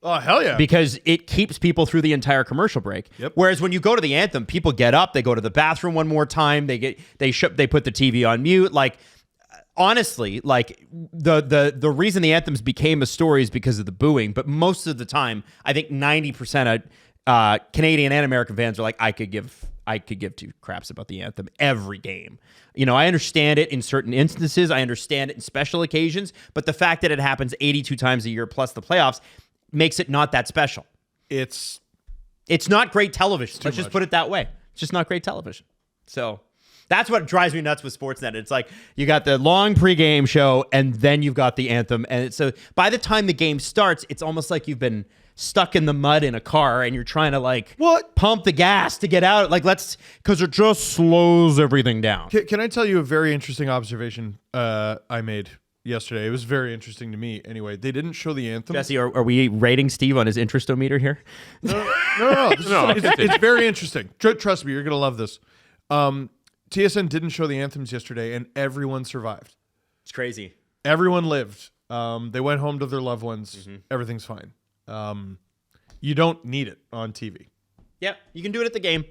Speaker 2: Oh, hell yeah.
Speaker 1: Because it keeps people through the entire commercial break.
Speaker 2: Yep.
Speaker 1: Whereas when you go to the anthem, people get up, they go to the bathroom one more time, they put the TV on mute. Like, honestly, like the reason the anthems became a story is because of the booing. But most of the time, I think 90% of Canadian and American fans are like, I could give two craps about the anthem every game. I understand it in certain instances. I understand it in special occasions. But the fact that it happens 82 times a year plus the playoffs makes it not that special.
Speaker 2: It's
Speaker 1: It's not great television. Let's just
Speaker 2: much.
Speaker 1: put it that way. It's just not great television. So that's what drives me nuts with Sportsnet. It's like you got the long pregame show and then you've got the anthem. And so by the time the game starts, it's almost like you've been stuck in the mud in a car and you're trying to like pump the gas to get out. Like because it just slows everything down.
Speaker 2: Can I tell you a very interesting observation I made yesterday? It was very interesting to me. Anyway, they didn't show the anthem.
Speaker 1: Jesse, are we rating Steve on his interestometer here?
Speaker 2: No. It's very interesting. Trust me, you're going to love this. TSN didn't show the anthems yesterday, and everyone survived.
Speaker 1: It's crazy.
Speaker 2: Everyone lived. They went home to their loved ones. Everything's fine. You don't need it on TV.
Speaker 1: Yep, you can do it at the game.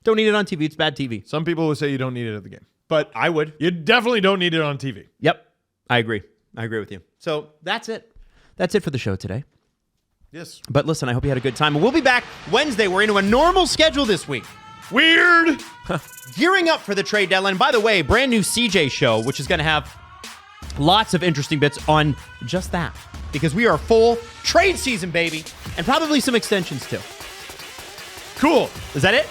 Speaker 1: Don't need it on TV. It's bad TV.
Speaker 2: Some people would say you don't need it at the game, but
Speaker 1: I would.
Speaker 2: You definitely don't need it on TV.
Speaker 1: Yep, I agree. I agree with you. So that's it. That's it for the show today.
Speaker 2: Yes.
Speaker 1: But listen, I hope you had a good time. We'll be back Wednesday. We're into a normal schedule this week.
Speaker 2: Weird.
Speaker 1: Gearing up for the trade deadline. By the way, brand new CJ show, which is going to have lots of interesting bits on just that. Because we are full trade season, baby. And probably some extensions, too.
Speaker 2: Cool.
Speaker 1: Is that it?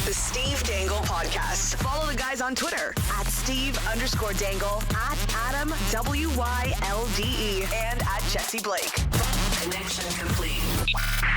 Speaker 4: The Steve Dangle Podcast. Follow the guys on Twitter at Steve_Dangle, at Adam WYLDE, and at Jesse Blake. Connection complete.